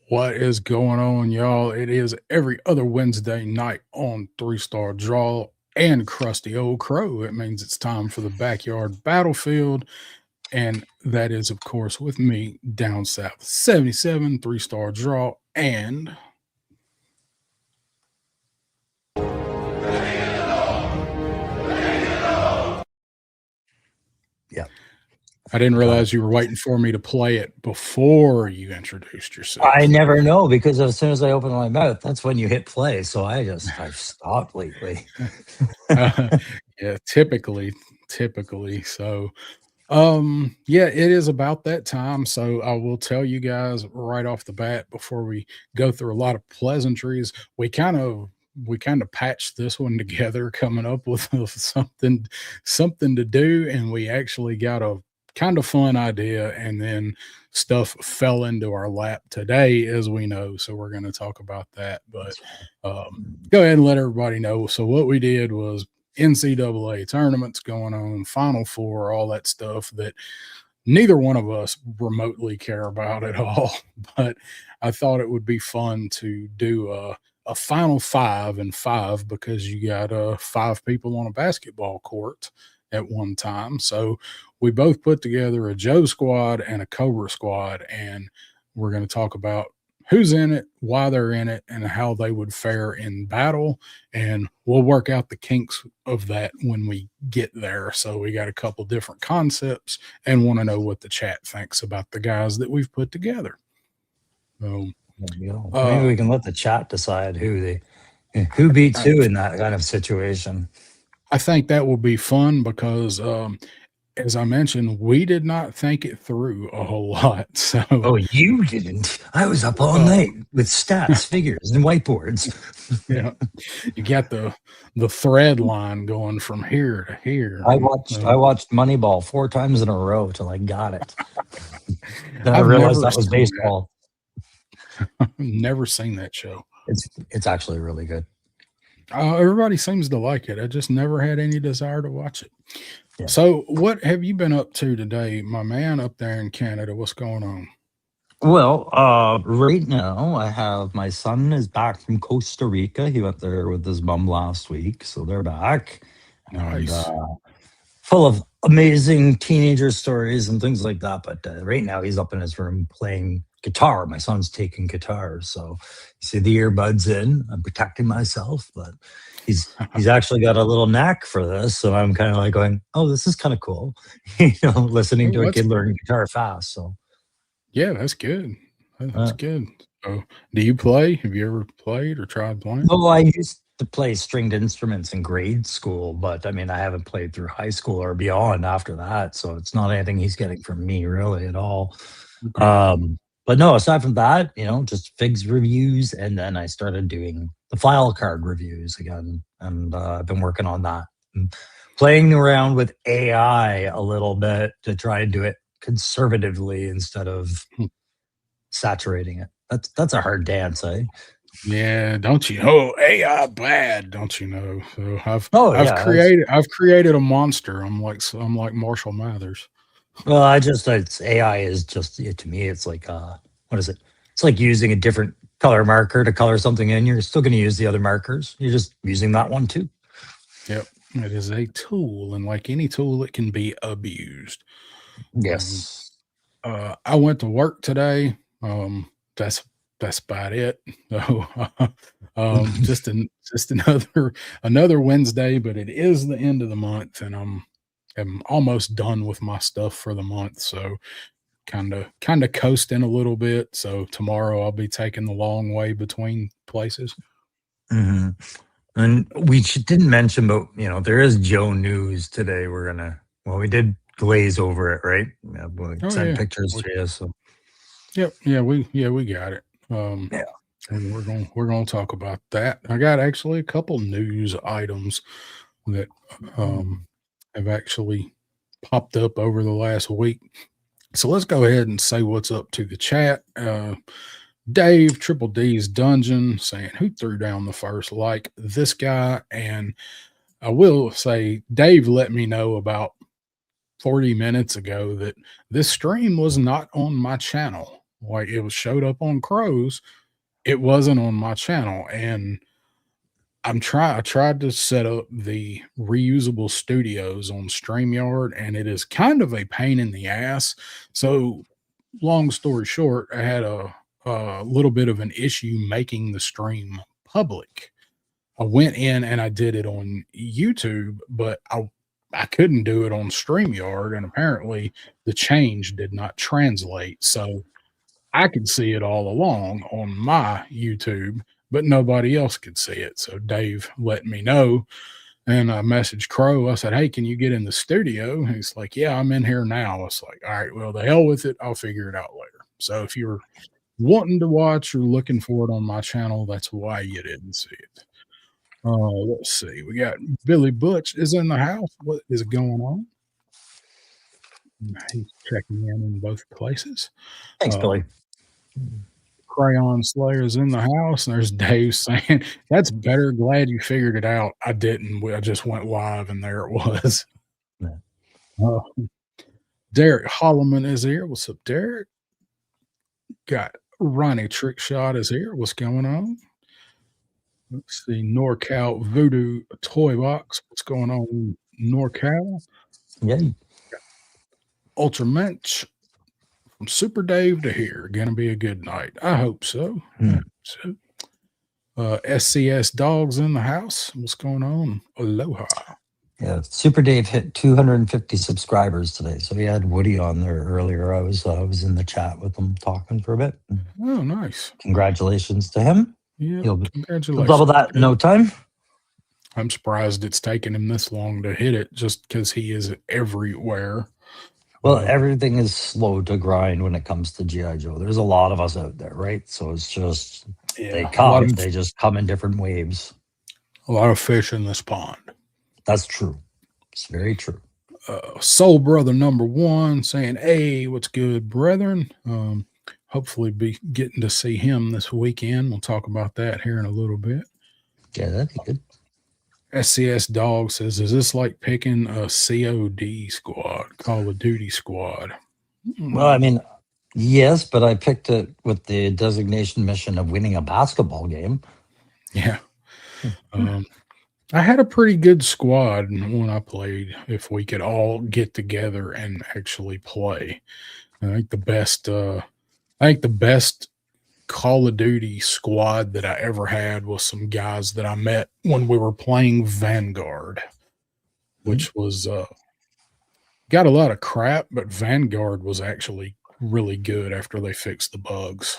What is going on, y'all? It is every other Wednesday night on Three Star Draw and Krusty Old Crow. It means it's time for the backyard battlefield. And that is, of course, with me down south 77, Three Star Draw, and Yeah. I didn't Got realize it. you were waiting for me to play it before you introduced I yourself. never know because as soon as I open my mouth, that's when you hit play. So I've stopped lately. Uh, yeah, typically. So yeah, it is about that time. So I will tell you guys right off the bat before we go through a lot of pleasantries. We kind of patched this one together, coming up with something to do, and we actually got a kind of fun idea, and then stuff fell into our lap today, as we know. So we're going to talk about that, but That's right. go ahead and let everybody know. So what we did was NCAA tournaments going on, Final Four, all that stuff that neither one of us remotely care about at all. But I thought it would be fun to do a Final Five and five because you got five people on a basketball court at one time. So we both put together a Joe squad and a Cobra squad, and we're going to talk about who's in it, why they're in it, and how they would fare in battle. And we'll work out the kinks of that when we get there. So we got a couple different concepts and want to know what the chat thinks about the guys that we've put together. So, There we go. Maybe uh, we can let the chat decide who beats I, who in that kind of situation. I think that will be fun because, as I mentioned, we did not think it through a whole lot. So, Oh, you didn't. I was up all uh, night with stats, figures, and whiteboards. yeah, you got the thread line going from here to here. I watched Uh, I watched Moneyball 4 times in a row till I got it. Then I I've realized never that was seen that. baseball. Never seen that show. It's actually really good. Everybody seems to like it. I just never had any desire to watch it. Yeah. So, what have you been up to today, my man, up there in Canada? What's going on? Well, right now I have my son is back from Costa Rica. He went there with his mom last week, so they're back and Nice. full of amazing teenager stories and things like that. But right now he's up in his room playing guitar. My son's taking guitar, so you see the earbuds in. I'm protecting myself, but he's actually got a little knack for this, so I'm kind of like going, "Oh, this is kind of cool," listening Oh, to a that's kid cool. learn guitar fast. So. Yeah, that's good. That's Uh, good. So, do you play? Have you ever played or tried playing? No, I used to play stringed instruments in grade school, but I mean, I haven't played through high school or beyond after that, so it's not anything he's getting from me really at all. Okay. But no, aside from that, just figs reviews, and then I started doing the file card reviews again, and I've been working on that, and playing around with AI a little bit to try and do it conservatively instead of Hmm. saturating it. That's a hard dance, eh? Yeah, don't you know AI bad? Don't you know? So Oh I've yeah, created a monster. I'm like Marshall Mathers. well, I just it's AI is just to me, it's like what is it? It's like using a different color marker to color something in. You're still going to use the other markers. You're just using that one too. Yep, it is a tool, and like any tool, it can be abused. Um, Yes. I went to work today. That's about it. So, just another Wednesday, but it is the end of the month, and I'm almost done with my stuff for the month. So, kind of coasting a little bit. So tomorrow I'll be taking the long way between places. hmm And we didn't mention, but there is Joe News today. We did glaze over it, right? Yeah, we Oh sent yeah, pictures we, to you. So yep, yeah we got it. yeah. And we're gonna talk about that. I got actually a couple news items that um have actually popped up over the last week. So let's go ahead and say what's up to the chat. Dave Triple D's Dungeon saying who threw down the first like this guy. And I will say Dave let me know about 40 minutes ago that this stream was not on my channel. Like it was showed up on Crow's. It wasn't on my channel, and I tried to set up the reusable studios on StreamYard, and it is kind of a pain in the ass. So, long story short, I had a little bit of an issue making the stream public. I went in and I did it on YouTube, but I couldn't do it on StreamYard, and apparently the change did not translate. So I could see it all along on my YouTube, but nobody else could see it. So Dave let me know, and I messaged Crow. I said, "Hey, can you get in the studio?" And he's like, "Yeah, I'm in here now." I was like, "All right, well, the hell with it. I'll figure it out later." So if you're wanting to watch or looking for it on my channel, that's why you didn't see it. Let's see. We got Billy Butch is in the house. What is going on? He's checking in both places. Thanks, Billy. Crayon Slayer's in the house, and there's Dave saying, "That's better. Glad you figured it out." I didn't. I just went live, and there it was. Yeah. Uh, Derek Holloman is here. What's up, Derek? Got Ronnie Trickshot is here. What's going on? Let's see. NorCal Voodoo Toy Box. What's going on, NorCal? Yeah. Ultramensch from Super Dave to here. Gonna be a good night. I hope so. I hope so. SCS Dogs in the house. What's going on? Aloha. Yeah, Super Dave hit 250 subscribers today, so he had Woody on there earlier. I was in the chat with him talking for a bit. Oh, nice! Congratulations to him. Yeah, He'll congratulations. double that in no time. I'm surprised it's taken him this long to hit it, just because he is everywhere. Well, everything is slow to grind when it comes to GI Joe. There's a lot of us out there, right? So it's just they just come in different waves. A lot of fish in this pond. That's true. It's very true. Soul Brother number 1 saying, "Hey, what's good, brethren?" Hopefully be getting to see him this weekend. We'll talk about that here in a little bit. Yeah, that'd be good. SCS Dog says, "Is this like picking a COD squad, Call of Duty squad?" Well, I mean, yes, but I picked it with the designation mission of winning a basketball game. Yeah. I had a pretty good squad when I played. If we could all get together and actually play, I think the best Call of Duty squad that I ever had was some guys that I met when we were playing Vanguard, which was got a lot of crap, but Vanguard was actually really good after they fixed the bugs.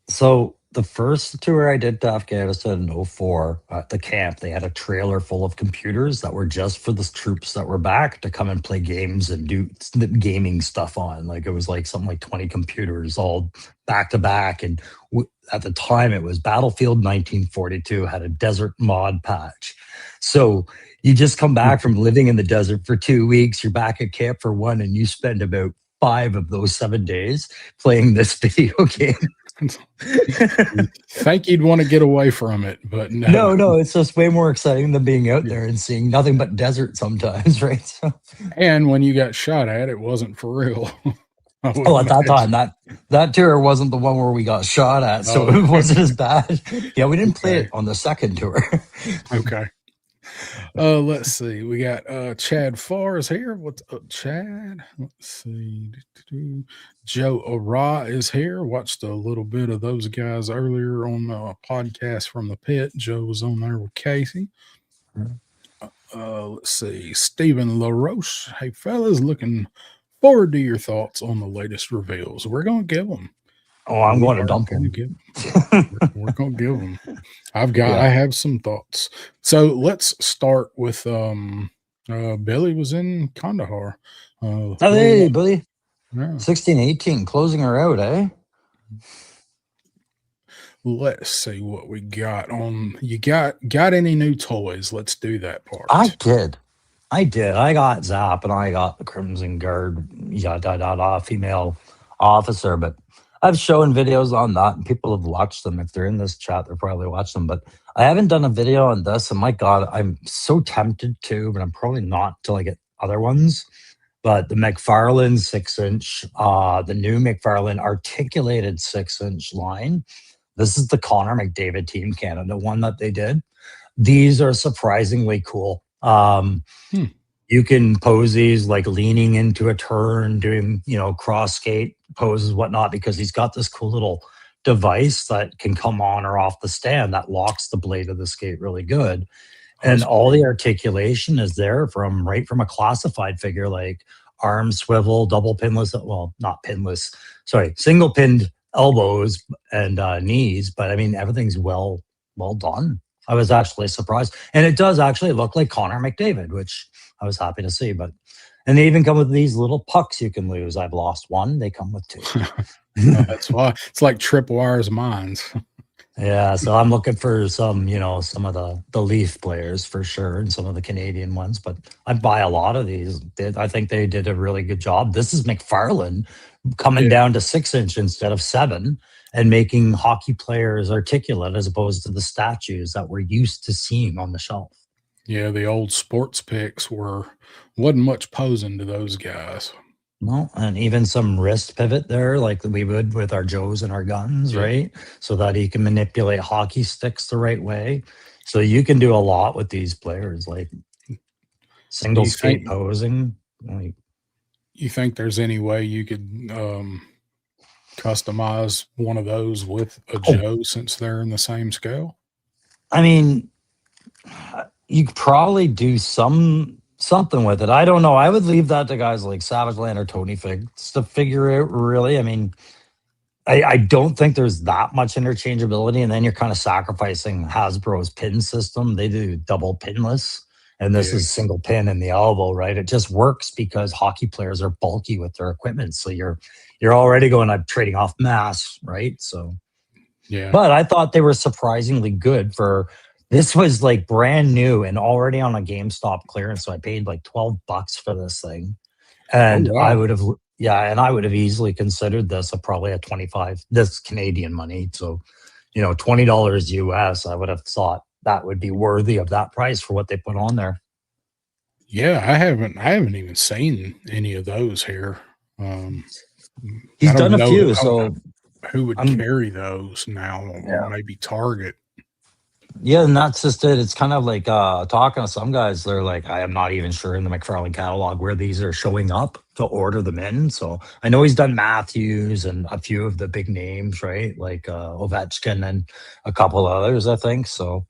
So the first tour I did to Afghanistan in 04 at the camp, they had a trailer full of computers that were just for the troops that were back to come and play games and do the gaming stuff on. Like it was like something like 20 computers all back to back. And at the time it was Battlefield 1942 had a desert mod patch. So you just come back from living in the desert for 2 weeks, you're back at camp for 1, and you spend about 5 of those 7 days playing this video game. Think you'd want to get away from it, but no, it's just way more exciting than being out there and seeing nothing but desert sometimes, right? So, and when you got shot at, it wasn't for real. at that time, that tour wasn't the one where we got shot at, so it wasn't as bad. Yeah, we didn't play it on the second tour. Okay. Let's see. We got Chad Farr is here. What's up, Chad? Let's see. Joe Ora is here. Watched a little bit of those guys earlier on the podcast from the pit. Joe was on there with Casey. Let's see. Stephen LaRoche. Hey, fellas, looking forward to your thoughts on the latest reveals. We're going to give them. Oh, I'm going to dump them. We're going to give them. I have some thoughts. So let's start with Billy was in Kandahar. Hey, Billy. Yeah. 16-18, closing her out, eh? Let's see what we got on. You got any new toys? Let's do that part. I did. I got Zap and I got the Crimson Guard, female officer, but I've shown videos on that and people have watched them. If they're in this chat, they'll probably watch them, but I haven't done a video on this. And my God, I'm so tempted to, but I'm probably not till I get other ones. But the McFarlane 6-inch, the new McFarlane articulated 6-inch line, this is the Connor McDavid Team Canada one that they did. These are surprisingly cool. Hmm. You can pose these like leaning into a turn, doing, cross skate poses, whatnot, because he's got this cool little device that can come on or off the stand that locks the blade of the skate really good. And That's all the articulation is there from a classified figure, like arm swivel, double pinless, well, not pinless, sorry, single pinned elbows and knees. But I mean, everything's well done. I was actually surprised. And it does actually look like Connor McDavid, which I was happy to see. And they even come with these little pucks you can lose. I've lost one. They come with two. That's why it's like tripwires mines. Yeah, so I'm looking for some, some of the Leaf players for sure, and some of the Canadian ones. But I buy a lot of these. I think they did a really good job. This is McFarlane coming Yeah. down to 6-inch instead of 7, and making hockey players articulate as opposed to the statues that we're used to seeing on the shelf. Yeah, the old sports picks wasn't much posing to those guys. No, and even some wrist pivot there, like we would with our Joes and our guns, Yeah. right? So that he can manipulate hockey sticks the right way. So you can do a lot with these players, like single skate posing. Like, You think there's any way you could customize one of those with a Joe since they're in the same scale? I mean, you could probably do something with it. I don't know. I would leave that to guys like Savage Land or Tony Figs to figure out, really. I mean, I don't think there's that much interchangeability, and then you're kind of sacrificing Hasbro's pin system. They do double pinless, and this Yeah. is single pin in the elbow, right? It just works because hockey players are bulky with their equipment, so you're already going up trading off mass, right? So, Yeah. but I thought they were surprisingly good for. This was like brand new and already on a GameStop clearance, so I paid like $12 for this thing, and Oh, wow. I would have. Yeah, and I would have easily considered this probably a 25, this Canadian money. So, $20 US, I would have thought that would be worthy of that price for what they put on there. Yeah, I haven't even seen any of those here. He's I don't done a know few, so who would I'm carry those now. yeah. Maybe Target. Yeah, and that's just it. It's kind of like talking to some guys, they're like, I am not even sure in the McFarlane catalog where these are showing up to order them in. So I know he's done Matthews and a few of the big names, right? Like Ovechkin and a couple others, I think. So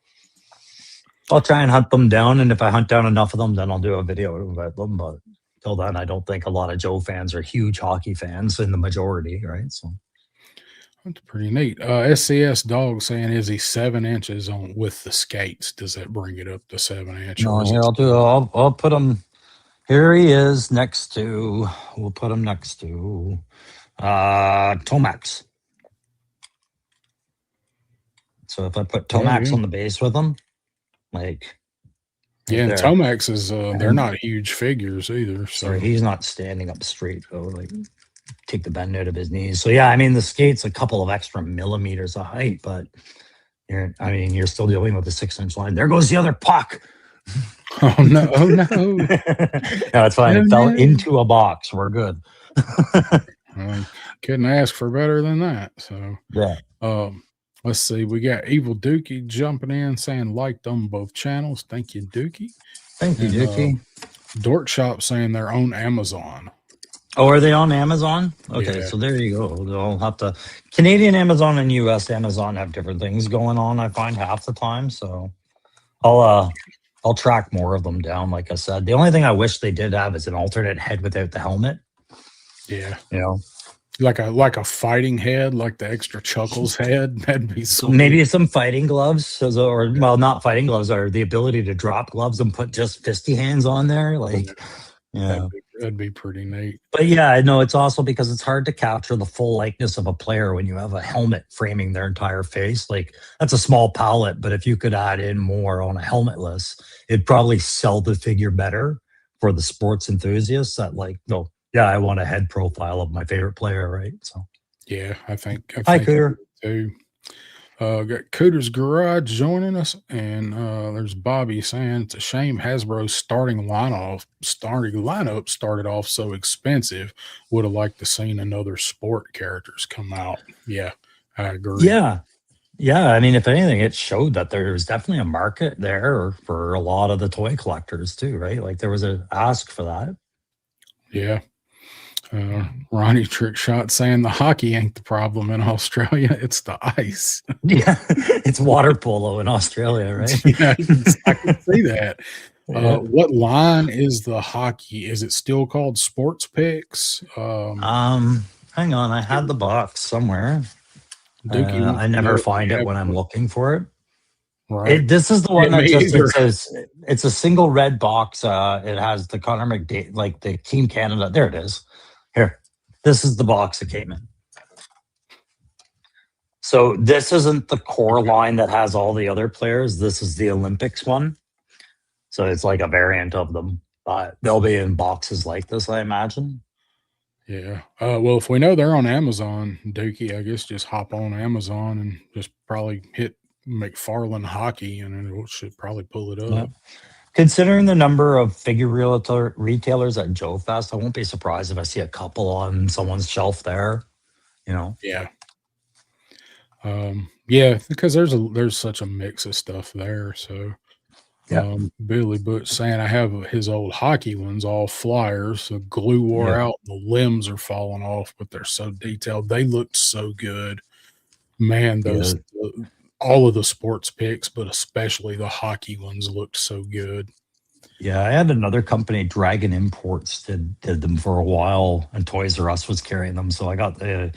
I'll try and hunt them down. And if I hunt down enough of them, then I'll do a video about them. But till then, I don't think a lot of Joe fans are huge hockey fans in the majority, right? So That's pretty neat. SCS Dog saying, is he 7 inches on with the skates? Does that bring it up to 7 inch? no, here I'll put him. Here he is next to. We'll put him next to Tomax. So if I put Tomax on the base with him, like yeah, and there. Tomax is they're not huge figures either. So Sorry, he's not standing up straight though. Like take the bend out of his knees. So yeah, I mean the skate's a couple of extra millimeters of height, but you're still dealing with the 6-inch line. There goes the other puck. Oh no! Oh no! No, it's fine. It fell into a box. We're good. Couldn't ask for better than that. So yeah. Let's see. We got Evil Dookie jumping in saying liked on both channels. Thank you, Dookie. Thank you, Dookie. Dork Shop saying they're on Amazon. Oh, are they on Amazon? Okay, Yeah. so there you go. They'll have to. Canadian Amazon and US Amazon have different things going on, I find, half the time. So I'll track more of them down, like I said. The only thing I wish they did have is an alternate head without the helmet. Yeah. Like a fighting head, like the extra Chuckles head. That'd be sweet. Maybe some fighting gloves, or not fighting gloves, or the ability to drop gloves and put just fisty hands on there. Like, yeah, that'd be pretty neat. But yeah, I know it's also because it's hard to capture the full likeness of a player when you have a helmet framing their entire face. Like that's a small palette, but if you could add in more on a helmetless, it'd probably sell the figure better for the sports enthusiasts that yeah, I want a head profile of my favorite player, right? So yeah, I think Cooter. too. Got Cooter's Garage joining us, and there's Bobby saying it's a shame Hasbro's starting lineup started off so expensive. Would have liked to seen another sport characters come out. Yeah, I agree. Yeah. Yeah. I mean, if anything, it showed that there's definitely a market there for a lot of the toy collectors too, right? Like there was a ask for that. Yeah. Ronnie Trickshot saying the hockey ain't the problem in Australia, it's the ice. Yeah. It's water polo in Australia, right? Yeah, I can see that. Yeah. What line is the hockey? Is it still called Sports Picks? Hang on. I had the box somewhere. Dookie wants I to know never if we find it have when I'm one. looking for it. Right. This is the Yeah, one that me just either. it says it's a single red box. It has the Connor McDavid, like the Team Canada. There it is. Here, this is the box that came in. So this isn't the core line that has all the other players. This is the Olympics one. So it's like a variant of them, but they'll be in boxes like this, I imagine. Yeah. Well, if we know they're on Amazon, Dookie, I guess just hop on Amazon and just probably hit McFarlane Hockey, and it should probably pull it Yeah. up. Considering the number of figure retailers at Joe Fest, I won't be surprised if I see a couple on someone's shelf there. You know. Yeah. Yeah, because there's such a mix of stuff there. So Yeah. Billy Butch saying I have his old hockey ones, all flyers. The glue wore Yeah. out, the limbs are falling off, but they're so detailed. They looked so good. Man, Yeah. all of the sports picks, but especially the hockey ones looked so good. Yeah, I had another company, Dragon Imports, did them for a while, and Toys R Us was carrying them. So I got the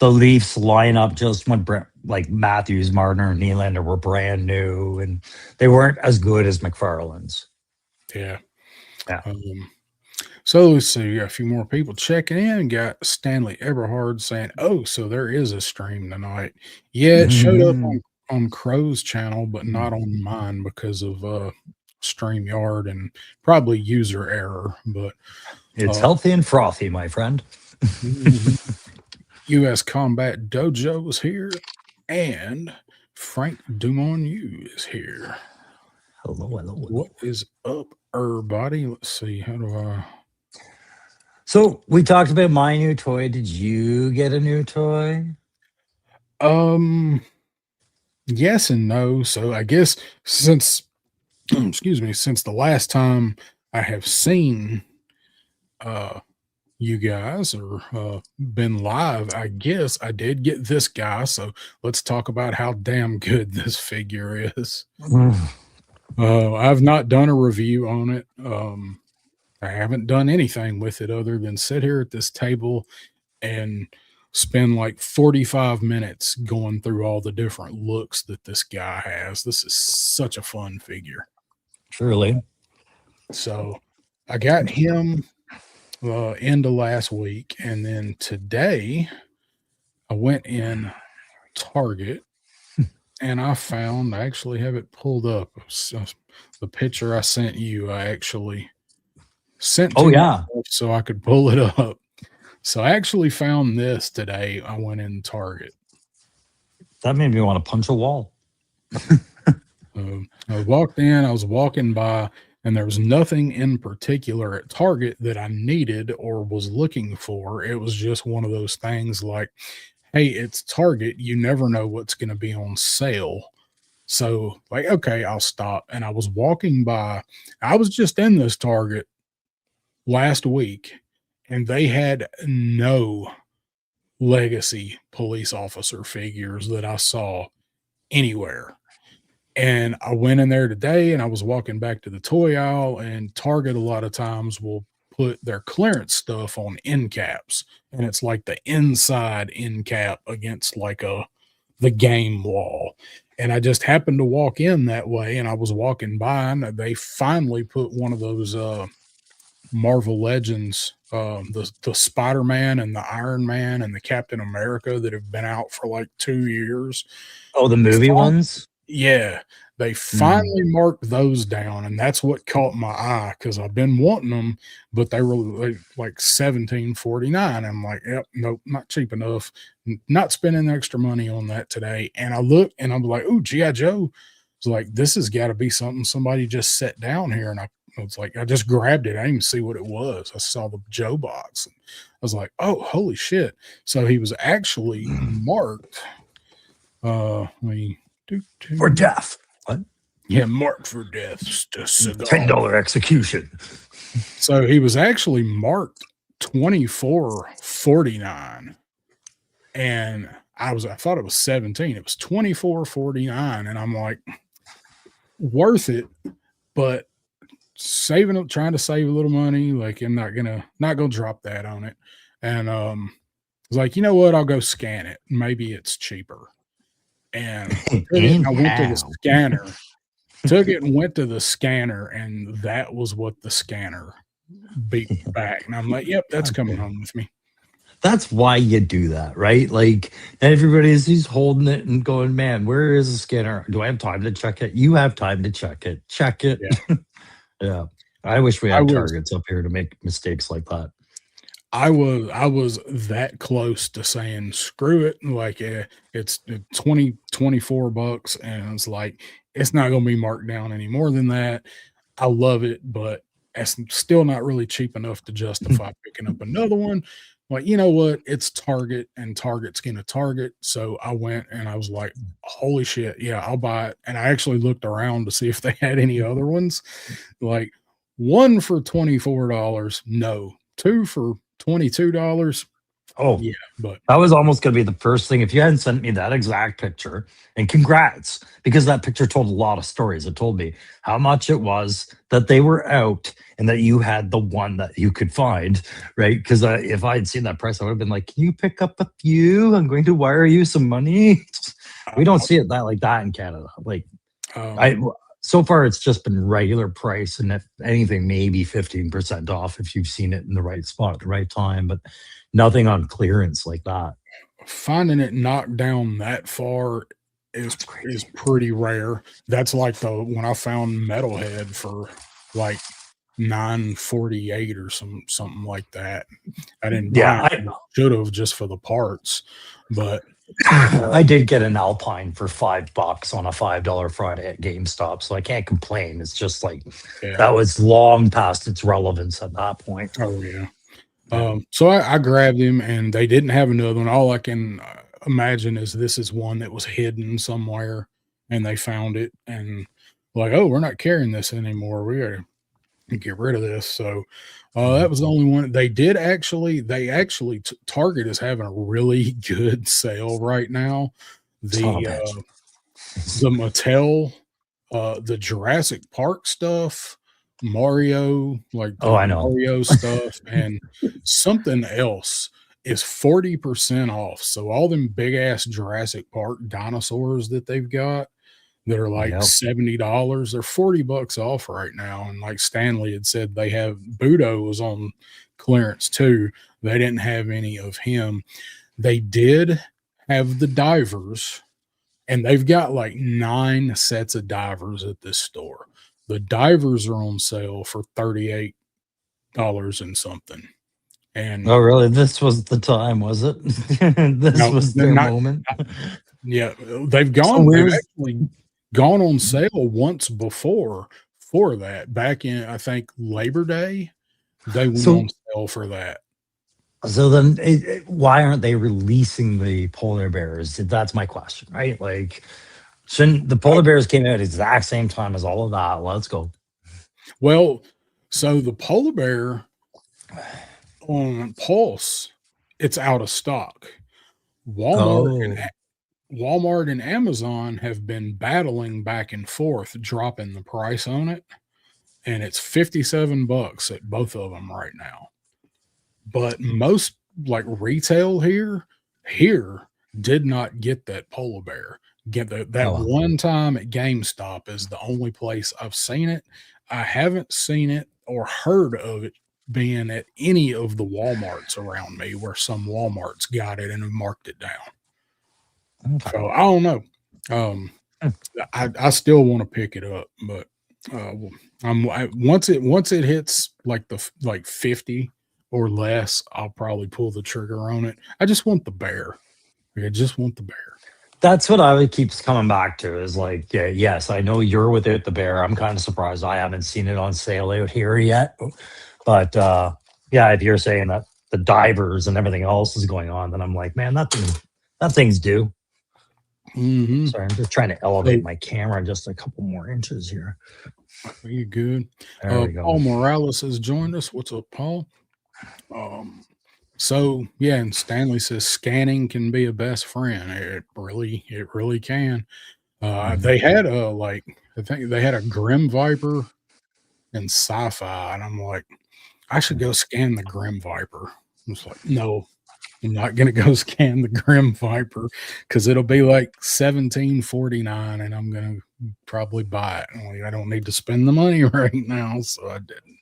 Leafs lineup just when like Matthews, Marner, and Nylander were brand new, and they weren't as good as McFarland's. Yeah. Yeah. So let's see. We got a few more people checking in. Got Stanley Eberhard saying, "Oh, so there is a stream tonight." Yeah, it showed up on Crow's channel, but not on mine because of StreamYard and probably user error. But It's healthy and frothy, my friend. U.S. Combat Dojo is here, and Frank Dumont is here. Hello. What is up, everybody? Let's see. How do I? So we talked about my new toy. Did you get a new toy? Yes and no. So I guess since excuse me, since the last time I have seen you guys or been live, I guess I did get this guy. So let's talk about how damn good this figure is. I've not done a review on it. I haven't done anything with it other than sit here at this table and spend like 45 minutes going through all the different looks that this guy has. This is such a fun figure. Surely. So I got him into last week, and then today I went in Target and I actually have it pulled up. So the picture I sent you, I actually sent to myself so I could pull it up. So I actually found this today. I went in Target. That made me want to punch a wall. I walked in, I was walking by, and there was nothing in particular at Target that I needed or was looking for. It was just one of those things like, hey, it's Target. You never know what's going to be on sale. So, like, okay, I'll stop. And I was walking by. I was just in this Target last week, and they had no legacy police officer figures that I saw anywhere. And I went in there today and I was walking back to the toy aisle, and Target a lot of times will put their clearance stuff on end caps, and it's like the inside end cap against like the game wall. And I just happened to walk in that way, and I was walking by, and they finally put one of those Marvel Legends, the Spider-Man and the Iron Man and the Captain America that have been out for like 2 years. Oh, the movie ones? Yeah, they finally marked those down, and that's what caught my eye because I've been wanting them, but they were like $17.49. I'm like, yep, nope, not cheap enough. not spending extra money on that today. And I look and I'm like, "Ooh, G.I. Joe." It's like, this has got to be something somebody just set down here. And I was like, I just grabbed it. I didn't even see what it was. I saw the Joe box. And I was like, oh, holy shit. So he was actually marked. Let me For death. What? Yeah, marked for death. $10 execution. So he was actually marked $24.49. And I thought it was 17. It was $24.49. And I'm like, worth it, but trying to save a little money. Like, I'm not gonna drop that on it. And I was like, you know what? I'll go scan it. Maybe it's cheaper. And I went to the scanner, took it and went to the scanner, and that was what the scanner beat back. And I'm like, yep, that's coming home with me. That's why you do that, right? Like, he's holding it and going, man, where is the scanner? Do I have time to check it? You have time to check it. Check it. Yeah. Yeah. I wish we had targets up here to make mistakes like that. I was that close to saying, screw it. Like, it's 24 bucks. And it's like, it's not going to be marked down any more than that. I love it, but it's still not really cheap enough to justify picking up another one. Like, you know what? It's Target, and Target's going to Target. So I went and I was like, holy shit. Yeah, I'll buy it. And I actually looked around to see if they had any other ones. Like, one for $24. No. Two for $22. Oh, yeah. But that was almost going to be the first thing. If you hadn't sent me that exact picture, and congrats, because that picture told a lot of stories. It told me how much it was that they were out and that you had the one that you could find, right? Because if I had seen that price, I would have been like, can you pick up a few? I'm going to wire you some money. We don't see it like that in Canada. Like, so far, it's just been regular price, and if anything, maybe 15% off if you've seen it in the right spot at the right time, but nothing on clearance like that. Finding it knocked down that far is pretty rare. That's like when I found Metalhead for like $9.48 or something like that. I didn't buy it. I should have, just for the parts, but I did get an Alpine for $5 on a $5 Friday at GameStop, so I can't complain. It's just like that was long past its relevance at that point. Oh yeah. So I grabbed him, and they didn't have another one. All I can imagine is this is one that was hidden somewhere, and they found it, and like, oh, we're not carrying this anymore. We got to get rid of this. So that was the only one. They actually Target is having a really good sale right now. The Mattel, the Jurassic Park stuff, Mario, like I know Mario stuff, and something else is 40% off. So all them big ass Jurassic Park dinosaurs that they've got that are like $70, they're $40 off right now. And like Stanley had said, they have Budo was on clearance too. They didn't have any of him. They did have the divers, and they've got like 9 sets of divers at this store. The divers are on sale for $38 and something. And oh, really? This was the time, was it? Was their moment. Yeah, they've actually gone on sale once before for that. Back in, I think, Labor Day, they went on sale for that. So then, why aren't they releasing the polar bears? That's my question, right? Like, shouldn't the polar bears came out at the exact same time as all of that? Let's go. Well, so the polar bear on Pulse, it's out of stock. Walmart and Amazon have been battling back and forth, dropping the price on it, and it's $57 at both of them right now. But most like retail here did not get that polar bear. Get that one time at GameStop is the only place I've seen it. I haven't seen it or heard of it being at any of the Walmarts around me, where some Walmarts got it and have marked it down. Okay. So I don't know. I still want to pick it up, but once it hits like 50 or less, I'll probably pull the trigger on it. I just want the bear. I just want the bear. That's what I would keeps coming back to is like, yeah, yes, I know you're without the bear. I'm kind of surprised I haven't seen it on sale out here yet. But yeah, if you're saying that the divers and everything else is going on, then I'm like, man, that thing's due. Mm-hmm. Sorry, I'm just trying to elevate So, my camera just a couple more inches here. are you good? There we go. Paul Morales has joined us. What's up, Paul? So yeah, and Stanley says scanning can be a best friend. It really can. They had I think they had a Grim Viper and sci-fi, and I'm like, I should go scan the Grim Viper. I was like, no, I'm not gonna go scan the Grim Viper because it'll be like $17.49, and I'm gonna probably buy it. Like, I don't need to spend the money right now, so I didn't.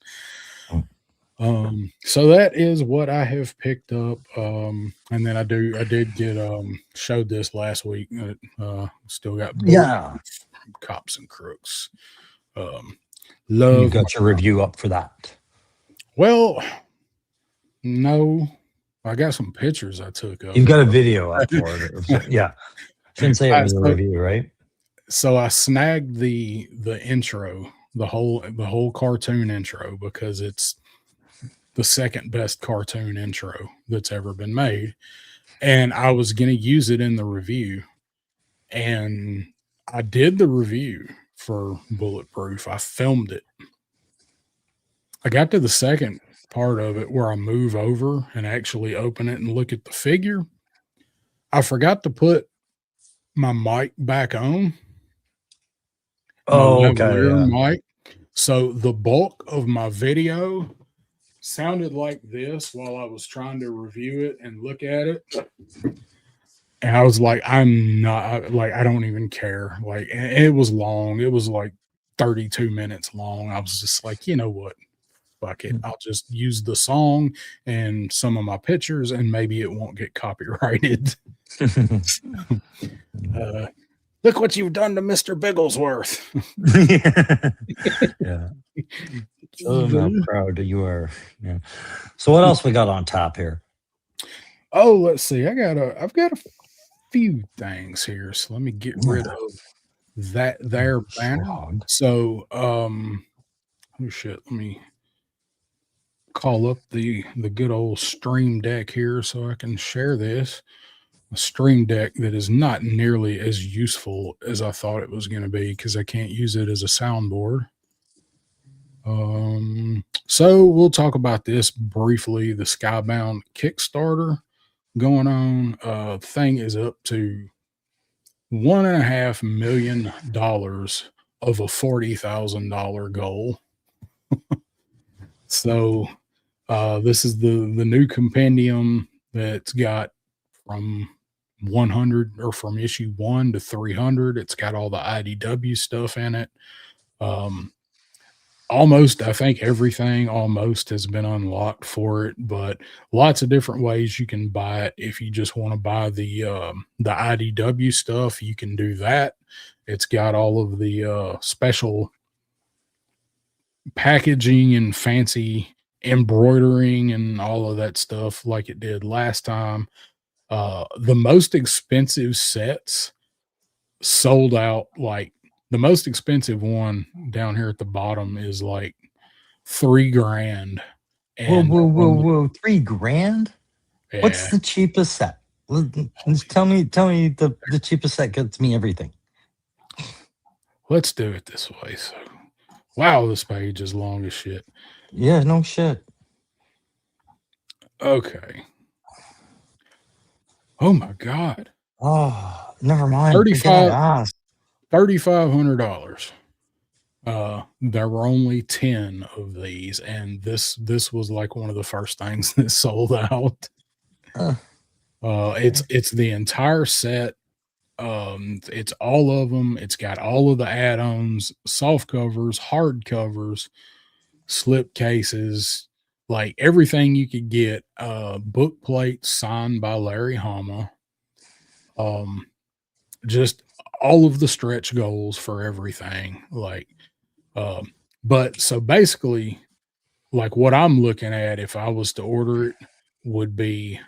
So that is what I have picked up. And then I did get showed this last week. Still got Yeah, Cops and Crooks. you Love got your review up for that. Well, no, I got some pictures I took of You've it. got a video up for it. Yeah, shouldn't say it was a review, right? So I snagged the intro, the whole cartoon intro, because it's the second best cartoon intro that's ever been made. And I was going to use it in the review. And I did the review for Bulletproof. I filmed it. I got to the second part of it where I move over and actually open it and look at the figure. I forgot to put my mic back on. Oh, okay. Yeah. Mic. So the bulk of my video sounded like this while I was trying to review it and look at it. And I was like, I'm not like, I don't even care. Like, and it was long. It was like 32 minutes long. I was just like, you know what? Fuck it. I'll just use the song and some of my pictures, and maybe it won't get copyrighted. Look what you've done to Mr. Bigglesworth. Yeah. Oh, how proud you are. Yeah. So what else we got on top here? Oh, let's see. I've got a few things here. So let me get rid of that there banner. So oh shit, let me call up the good old Stream Deck here so I can share this. A Stream Deck that is not nearly as useful as I thought it was going to be because I can't use it as a soundboard. So we'll talk about this briefly. The Skybound Kickstarter going on. Thing is up to $1.5 million of a $40,000 goal. So this is the new compendium that's got from 100 or from issue 1 to 300. It's got all the IDW stuff in it. Almost, I think everything almost has been unlocked for it, but lots of different ways you can buy it. If you just want to buy the IDW stuff, you can do that. It's got all of the special packaging and fancy embroidering and all of that stuff like it did last time. The most expensive sets sold out. Like the most expensive one down here at the bottom is like $3,000. And whoa, $3,000? Yeah. What's the cheapest set? Tell me the cheapest set gets me everything. Let's do it this way. So wow, this page is long as shit. Yeah, no shit. Okay. Oh my god. Oh, never mind. $3,500. There were only 10 of these, and this was like one of the first things that sold out. It's the entire set. It's all of them. It's got all of the add-ons, soft covers, hard covers, slip cases, like everything you could get. Book plates signed by Larry Hama. Just all of the stretch goals for everything. Like, but so basically, like what I'm looking at, if I was to order it, would be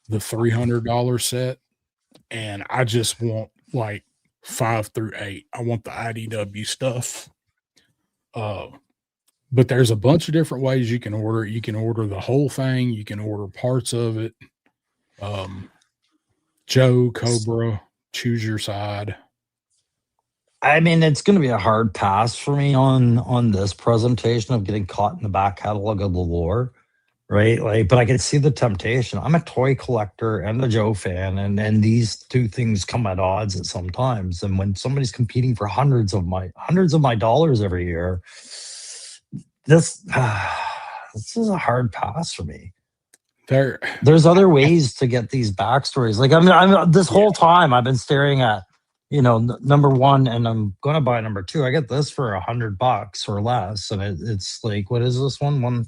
the $300 set. and I just want like 5 through 8. I want the IDW stuff. Uh, but there's a bunch of different ways you can order it. You can order the whole thing. You can order parts of it. Um, Joe, Cobra, choose your side. I mean, it's going to be a hard pass for me on this presentation of getting caught in the back catalog of the lore, right? Like, but I can see the temptation. I'm a toy collector and a Joe fan, and these two things come at odds at some times. And when somebody's competing for hundreds of my dollars every year, this this is a hard pass for me. There's other ways to get these backstories. Like I'm this whole time I've been staring at, number one, and I'm gonna buy number two. I get this for $100 or less, and it's like, what is this one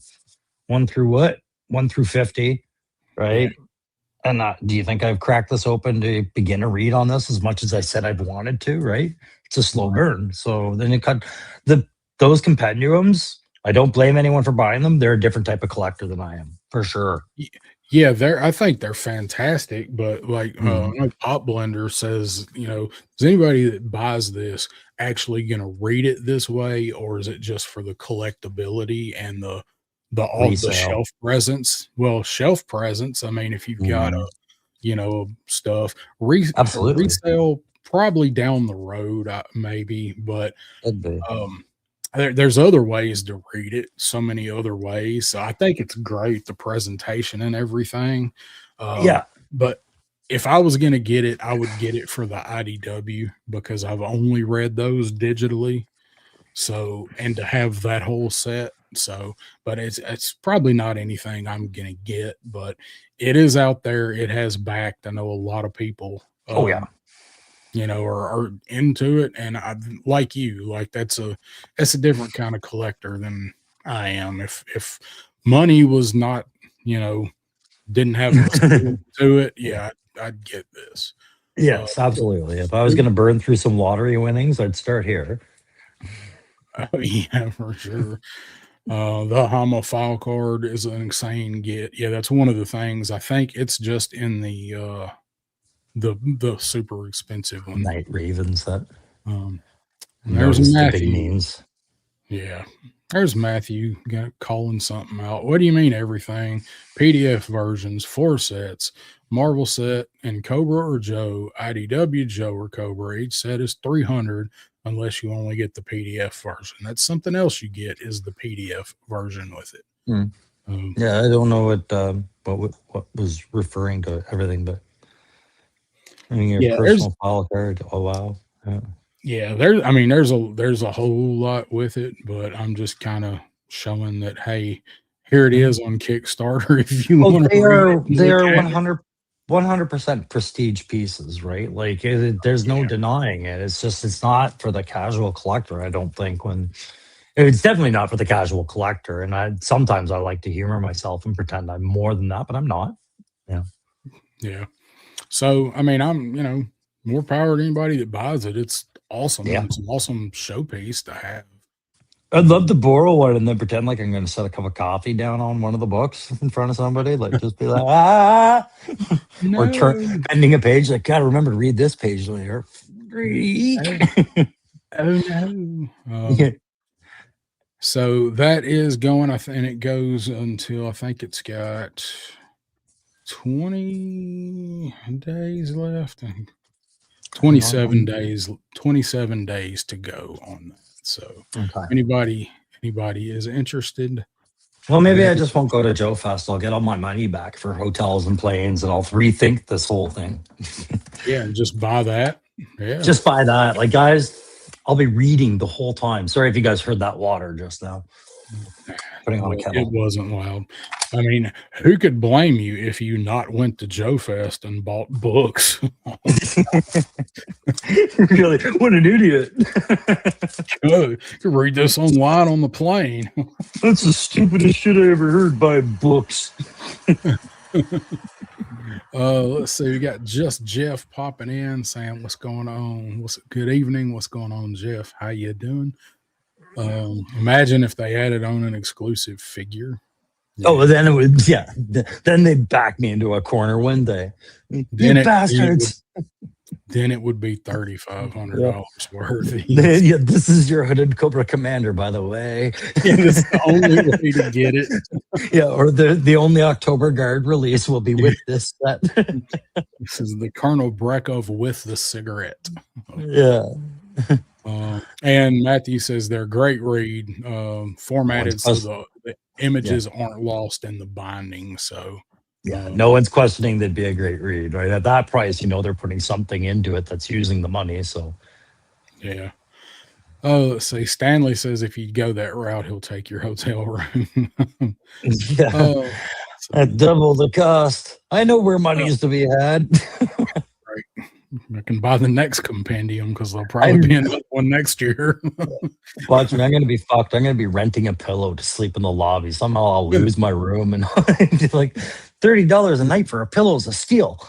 through what? 1 through 50, right? Yeah. And do you think I've cracked this open to begin a read on this as much as I said I've wanted to? Right? It's a slow burn. So then it cut those compendiums. I don't blame anyone for buying them. They're a different type of collector than I am, for sure. Yeah, I think they're fantastic, but like Pop Blender says, is anybody that buys this actually going to read it this way, or is it just for the collectability and the shelf presence? Well, shelf presence. I mean, if you've got stuff absolutely resale, probably down the road, maybe, but there's other ways to read it, so many other ways. So I think it's great, the presentation and everything. But if I was going to get it, I would get it for the IDW because I've only read those digitally. So, and to have that whole set. So, but it's probably not anything I'm going to get, but it is out there. It has backed. I know a lot of people. Are into it, and I like you. Like that's a different kind of collector than I am. If money was not, didn't have to it, I'd get this. Yes, absolutely. If I was going to burn through some lottery winnings, I'd start here. Yeah, for sure. The homophile card is an insane get. Yeah, that's one of the things. I think it's just in the super expensive one. Night Raven set. There's Matthew. The big means. Yeah. There's Matthew calling something out. What do you mean everything? PDF versions, 4 sets, Marvel set, and Cobra or Joe, IDW Joe or Cobra. Each set is $300 unless you only get the PDF version. That's something else you get is the PDF version with it. I don't know what was referring to everything, but your personal file card. Oh wow. Yeah, there's a whole lot with it, but I'm just kind of showing that, hey, here it is on Kickstarter. If you want to, they are 100% prestige pieces, right? Like there's no denying it. It's not for the casual collector. I don't think it's definitely not for the casual collector. And sometimes I like to humor myself and pretend I'm more than that, but I'm not. Yeah. So I mean, I'm more power to anybody that buys it. It's awesome. Yeah. It's an awesome showpiece to have. I'd love to borrow one and then pretend like I'm going to set a cup of coffee down on one of the books in front of somebody. Like just be like, or bending a page. Like, gotta remember to read this page later. Oh no. So that is going, and it goes until I think it's got 20 days left. 27 days to go on that. So anybody is interested, well, maybe I just won't go to Joe Fest. I'll get all my money back for hotels and planes, and I'll rethink this whole thing. Yeah, just buy that. Yeah, just buy that. Like, guys, I'll be reading the whole time. Sorry if you guys heard that water just now. Putting on a kettle. It wasn't loud. I mean, who could blame you if you not went to Joe Fest and bought books? Really? What an idiot. You could read this online on the plane. That's the stupidest shit I ever heard. Buy books. Let's see. We got just Jeff popping in saying, what's going on? Good evening. What's going on, Jeff? How you doing? Imagine if they added on an exclusive figure. Oh, Yeah. well, then it would, yeah. Then they'd back me into a corner, wouldn't they? You bastards. Then it would be Yeah. $3,500 worth. Yes. Yeah, this is your hooded Cobra Commander, by the way. Yeah, that's the only way to get it. Yeah, or the only October Guard release will be with this set. This is the Colonel Brekov with the cigarette. Yeah. And Matthew says they're great read, formatted so Plus, the yeah. images aren't lost in the binding. So, Yeah, no one's questioning they'd be a great read, right? At that price, they're putting something into it that's using the money. So, yeah. Oh, let's see. Stanley says if you go that route, he'll take your hotel room. yeah, Oh, at double the cost. I know where money is to be had. right. I can buy the next compendium because there'll probably be another one next year. Watch me, I'm going to be fucked. I'm going to be renting a pillow to sleep in the lobby. Somehow I'll lose my room and like $30 a night for a pillow is a steal.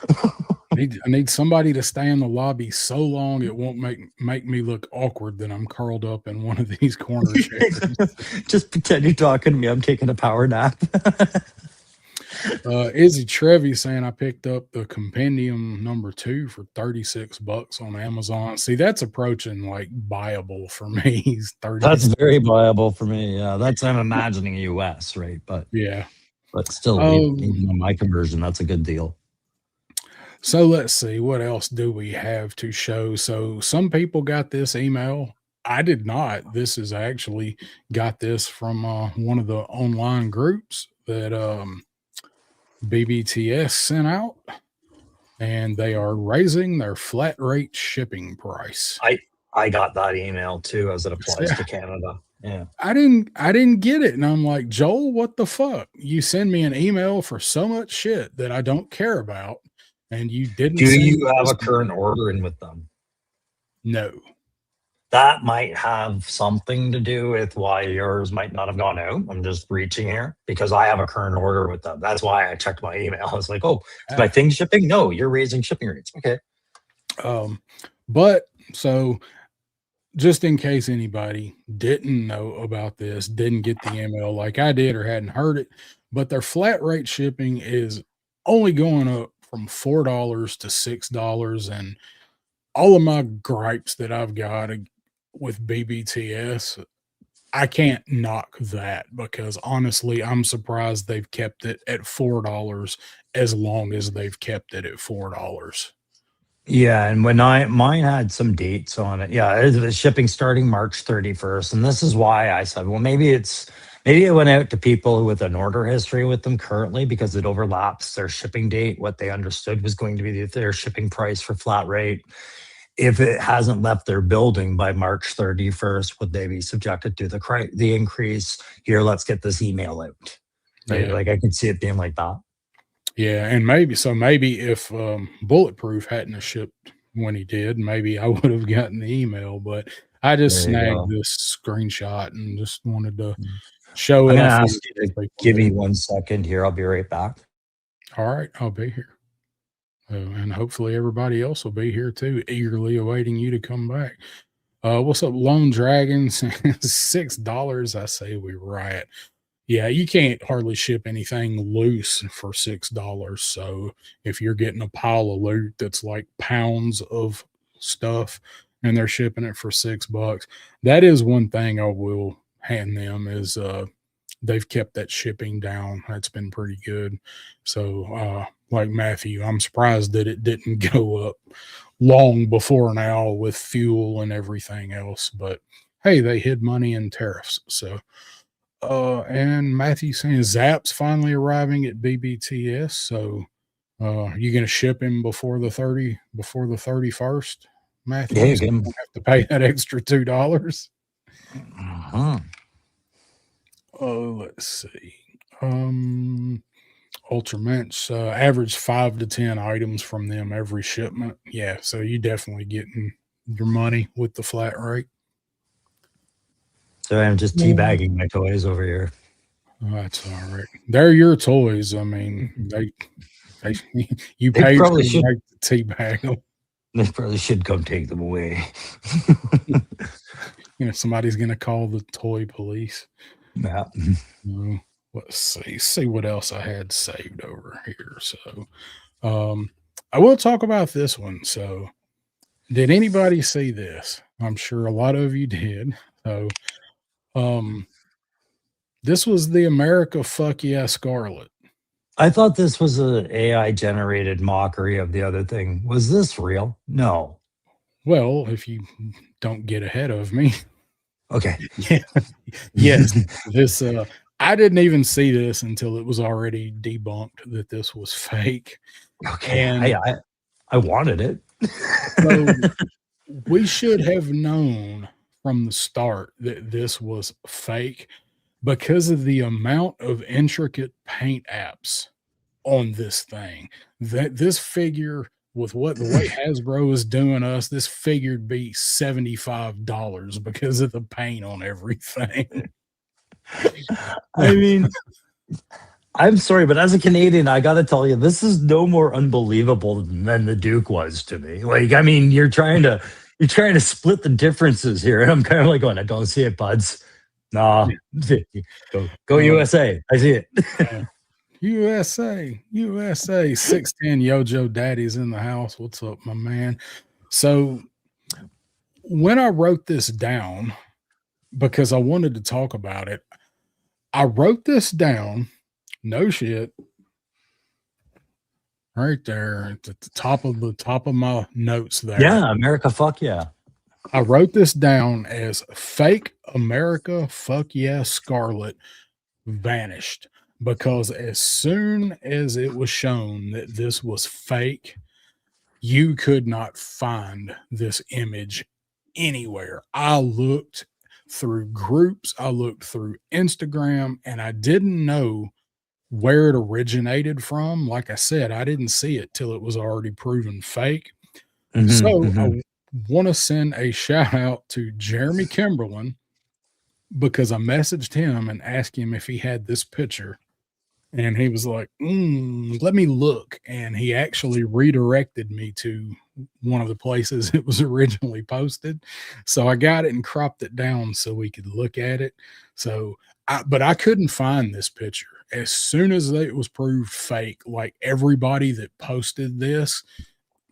I need somebody to stay in the lobby so long it won't make me look awkward that I'm curled up in one of these corner chairs. Just pretend you're talking to me. I'm taking a power nap. Izzy Trevi saying I picked up the compendium number 2 for $36 on Amazon. See, that's approaching like buyable for me. He's 30. That's very viable for me. Yeah, I'm imagining US, right? But yeah, but still, even on my conversion, that's a good deal. So let's see, what else do we have to show? So some people got this email. I did not. This is actually got this from one of the online groups that BBTS sent out, and they are raising their flat rate shipping price. I got that email too as it applies to Canada. Yeah. I didn't get it. And I'm like, Joel, what the fuck? You send me an email for so much shit that I don't care about. And you didn't. Do you have a current order in with them? No. That might have something to do with why yours might not have gone out. I'm just reaching here because I have a current order with them. That's why I checked my email. I was like, oh, is my thing shipping? No, you're raising shipping rates. Okay. But so just in case anybody didn't know about this, didn't get the email like I did or hadn't heard it, but their flat rate shipping is only going up from $4 to $6. And all of my gripes that I've got with BBTS, I can't knock that because honestly, I'm surprised they've kept it at $4 as long as they've kept it at $4. Yeah, and when mine had some dates on it. Yeah, the shipping starting March 31st, and this is why I said, well, maybe it went out to people with an order history with them currently because it overlaps their shipping date. What they understood was going to be their shipping price for flat rate. If it hasn't left their building by March 31st, would they be subjected to the increase? Here, let's get this email out. Right? Yeah. Like I could see it being like that. Yeah, and maybe if Bulletproof hadn't have shipped when he did, maybe I would have gotten the email. But I just snagged this screenshot and just wanted to show it. I'm going to ask you to give me 1 second here. I'll be right back. All right, I'll be here. And hopefully everybody else will be here too, eagerly awaiting you to come back. What's up, Lone Dragons? $6. I say we riot. Yeah, you can't hardly ship anything loose for $6. So if you're getting a pile of loot that's like pounds of stuff and they're shipping it for $6, that is one thing I will hand them is they've kept that shipping down. That's been pretty good. So like Matthew, I'm surprised that it didn't go up long before now with fuel and everything else. But hey, they hid money in tariffs. So and Matthew saying Zap's finally arriving at BBTS. So you gonna ship him before the 31st, Matthew? Yeah, So you don't have to pay that extra $2. Oh, let's see. Ultramints average 5 to 10 items from them every shipment. Yeah, so you definitely getting your money with the flat rate. So I'm just teabagging my toys over here. Oh, that's all right. They're your toys. I mean, you paid for the right to teabag them. They probably should come take them away. Somebody's gonna call the toy police. Yeah. let's see what else I had saved over here. So, um, I will talk about this one. So, did anybody see this? I'm sure a lot of you did. So, um, this was the America Fuck Yeah Scarlet. I thought this was a AI generated mockery of the other thing. Was this real? No. Well, if you don't get ahead of me, Okay. yeah, yes, this I didn't even see this until it was already debunked that this was fake. Okay. And I wanted it. so we should have known from the start that this was fake because of the amount of intricate paint apps on this thing. That this figure with what the way Hasbro is doing us, this figure'd be $75 because of the paint on everything. I mean, I'm sorry, but as a Canadian, I got to tell you, this is no more unbelievable than the Duke was to me. Like, I mean, you're trying to split the differences here, and I'm kind of like going, I don't see it, buds. Nah, go Um, USA. I see it. USA, USA, 6'10 Yojo Daddy's in the house. What's up, my man? So when I wrote this down, because I wanted to talk about it, I wrote this down, no shit, right there at the top of my notes there. Yeah, America, fuck yeah. I wrote this down as fake America fuck yeah Scarlet vanished because as soon as it was shown that this was fake, you could not find this image anywhere. I looked through groups, I looked through Instagram, and I didn't know where it originated from. Like I said, I didn't see it till it was already proven fake. Mhm, So mhm. I want to send a shout out to Jeremy Kimberlin because I messaged him and asked him if he had this picture. And he was like, let me look. And he actually redirected me to one of the places it was originally posted. So I got it and cropped it down so we could look at it. So, but I couldn't find this picture. As soon as it was proved fake, like everybody that posted this,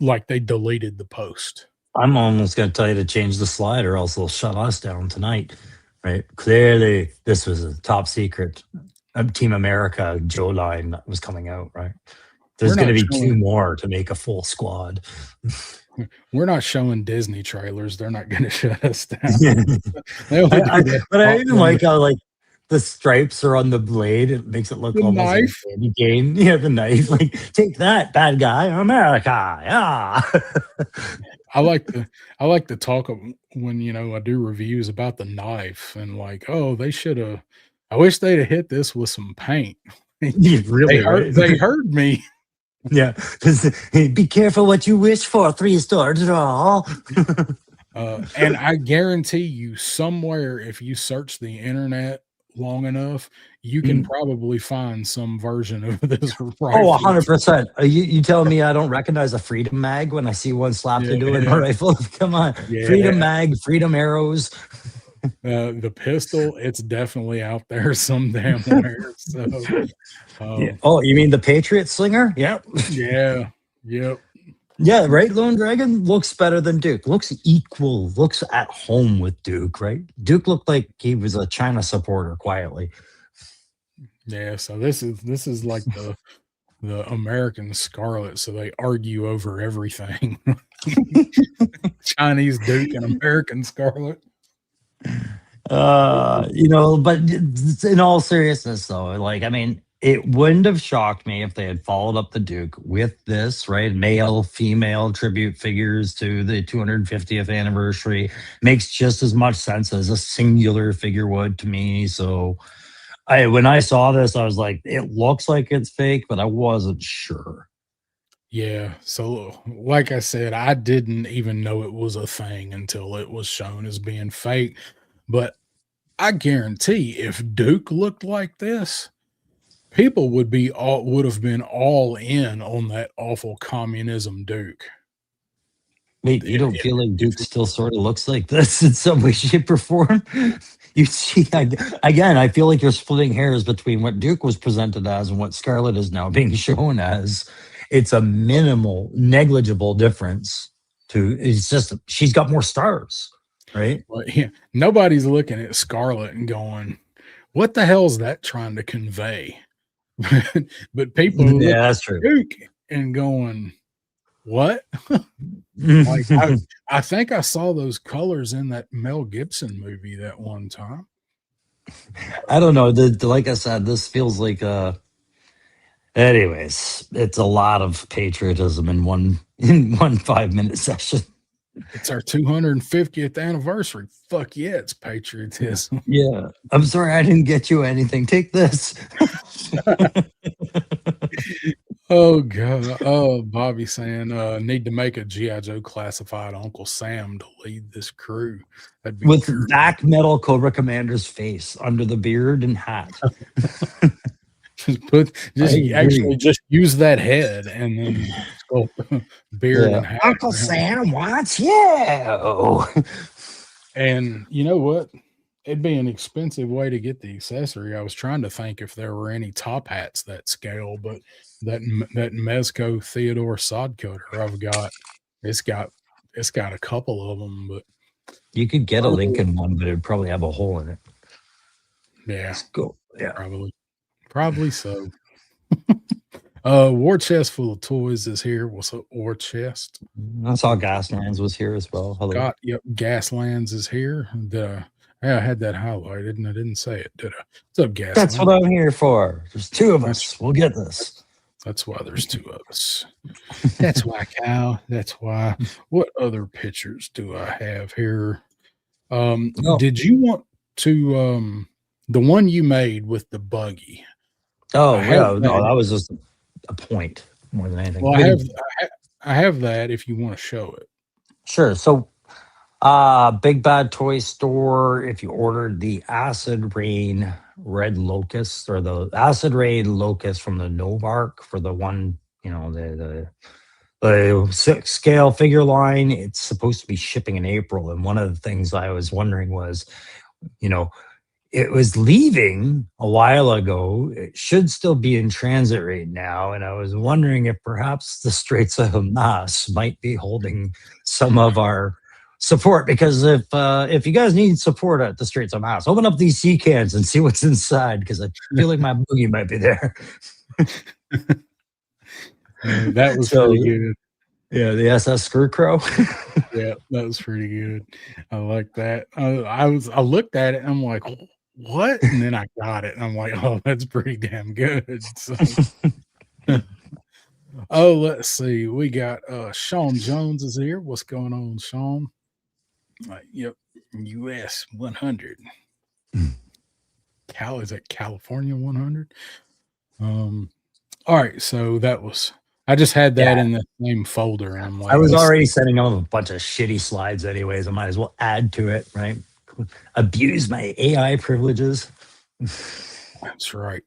like they deleted the post. I'm almost going to tell you to change the slide or else they'll shut us down tonight. Right? Clearly, this was a top secret Team America Joe line that was coming out. Right? We're There's going to not be two showing more to make a full squad. we're not showing Disney trailers. They're not going to shut us down. I, They only do that but I even popcorn like how like the stripes are on the blade. It makes it look the almost like knife. candy cane. Yeah, the knife. Like take that, bad guy, America. Yeah. I like to talk when I do reviews about the knife and like, oh, they should have. I wish they'd have hit this with some paint. Yeah, really, right? They heard me. Yeah. Be careful what you wish for. 3-star draw. And I guarantee you, somewhere, if you search the internet long enough, you can probably find some version of this Oh, rifle. 100%. You telling me I don't recognize a Freedom Mag when I see one slapped into a Yeah, rifle? Come on. Freedom yeah. Mag, Freedom Arrows. The pistol, it's definitely out there some damn where. So, Yeah. um, Oh, you mean the Patriot Slinger? Yep. yeah, yep. Yeah, right. Lone Dragon looks better than Duke. Looks equal. Looks at home with Duke, right? Duke looked like he was a China supporter quietly. Yeah, so this is like the American Scarlet, so they argue over everything. Chinese Duke and American Scarlet. But in all seriousness, though, like, I mean, it wouldn't have shocked me if they had followed up the Duke with this, right? Male, female tribute figures to the 250th anniversary makes just as much sense as a singular figure would to me. So, when I saw this, I was like, it looks like it's fake, but I wasn't sure. Yeah, so like I said, I didn't even know it was a thing until it was shown as being fake. But I guarantee if Duke looked like this, people would have been all in on that awful communism Duke. Wait, you If don't feel like if Duke still sort of looks like this in some way, shape, or form? You see, again, I feel like you're splitting hairs between what Duke was presented as and what Scarlet is now being shown as. It's a minimal, negligible difference. It's just she's got more stars, right? Well, yeah, nobody's looking at Scarlet and going, "What the hell is that trying to convey?" But people are looking Yeah, that's at true. Duke and going, "What?" Like I think I saw those colors in that Mel Gibson movie that one time. I don't know. Like I said, this feels like anyways, it's a lot of patriotism in one 5-minute session. It's our 250th anniversary. Fuck yeah, it's patriotism. Yeah. I'm sorry I didn't get you anything. Take this. Oh god. Oh, Bobby saying need to make a G.I. Joe classified Uncle Sam to lead this crew. That'd be With great. back metal Cobra Commander's face under the beard and hat. Just use that head and then sculpt beard and hat. Uncle Sam wants you. And you know what? It'd be an expensive way to get the accessory. I was trying to think if there were any top hats that scale, but that Mezco Theodore sod cutter I've got, it's got a couple of them, but You could get a Lincoln one, but it'd probably have a hole in it. yeah, Cool. Yeah. probably so. War Chest Full of Toys is here. What's up, War Chest? I saw Gaslands was here as well. Hello. Gaslands is here. I had that highlighted and I didn't say it, did I? What's up, Gaslands? That's what I'm here for. There's two of us. We'll get this. That's why there's two of us. That's why, Cal. That's why. What other pictures do I have here? Did you want to the one you made with the buggy? Oh, yeah. No, that was just a point more than anything. Well, I have that if you want to show it. Sure. So Big Bad Toy Store, if you ordered the Acid Rain Red Locust or the Acid Rain Locust from the Novark for the one, the 6 scale figure line, it's supposed to be shipping in April. And one of the things I was wondering was, it was leaving a while ago. It should still be in transit right now. And I was wondering if perhaps the Straits of Hamas might be holding some of our support, because if you guys need support at the Straits of Hamas, open up these sea cans and see what's inside, because I feel like my boogie might be there. That was pretty good. Yeah, the SS Screwcrow. Yeah, that was pretty good. I like that. I looked at it and I'm like, what? And then I got it and I'm like, oh, that's pretty damn good. So, let's see. We got Sean Jones is here. What's going on, Sean? Yep, US 100. Is that California 100? All right, so that was. I just had that in the same folder. And I'm like, I was already sending them a bunch of shitty slides anyways. I might as well add to it, right? Abuse my AI privileges. That's right.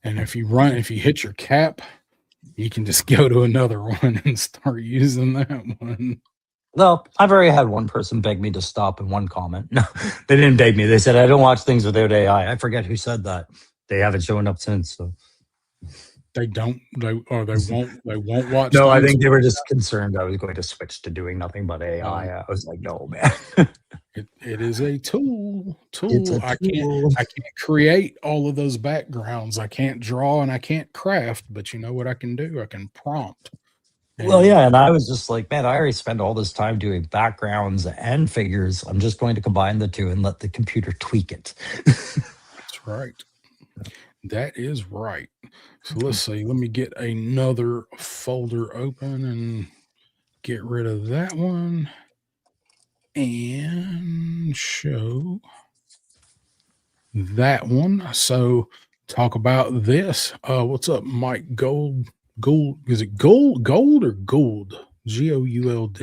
And if you hit your cap, you can just go to another one and start using that one. Well, I've already had one person beg me to stop in one comment. No, they didn't beg me. They said, I don't watch things without AI. I forget who said that. They haven't shown up since. So. They won't watch. No, I think they were just concerned I was going to switch to doing nothing but AI. I was like, no, man. It is a tool. It's a I tool. can't create all of those backgrounds. I can't draw and I can't craft, but you know what I can do? I can prompt. Well, yeah, and I was just like, man, I already spend all this time doing backgrounds and figures. I'm just going to combine the two and let the computer tweak it. That's right. That is right. So let's see. Let me get another folder open and get rid of that one and show that one. So talk about this. What's up, Mike Gold? Is it Gold or Gould? Gould.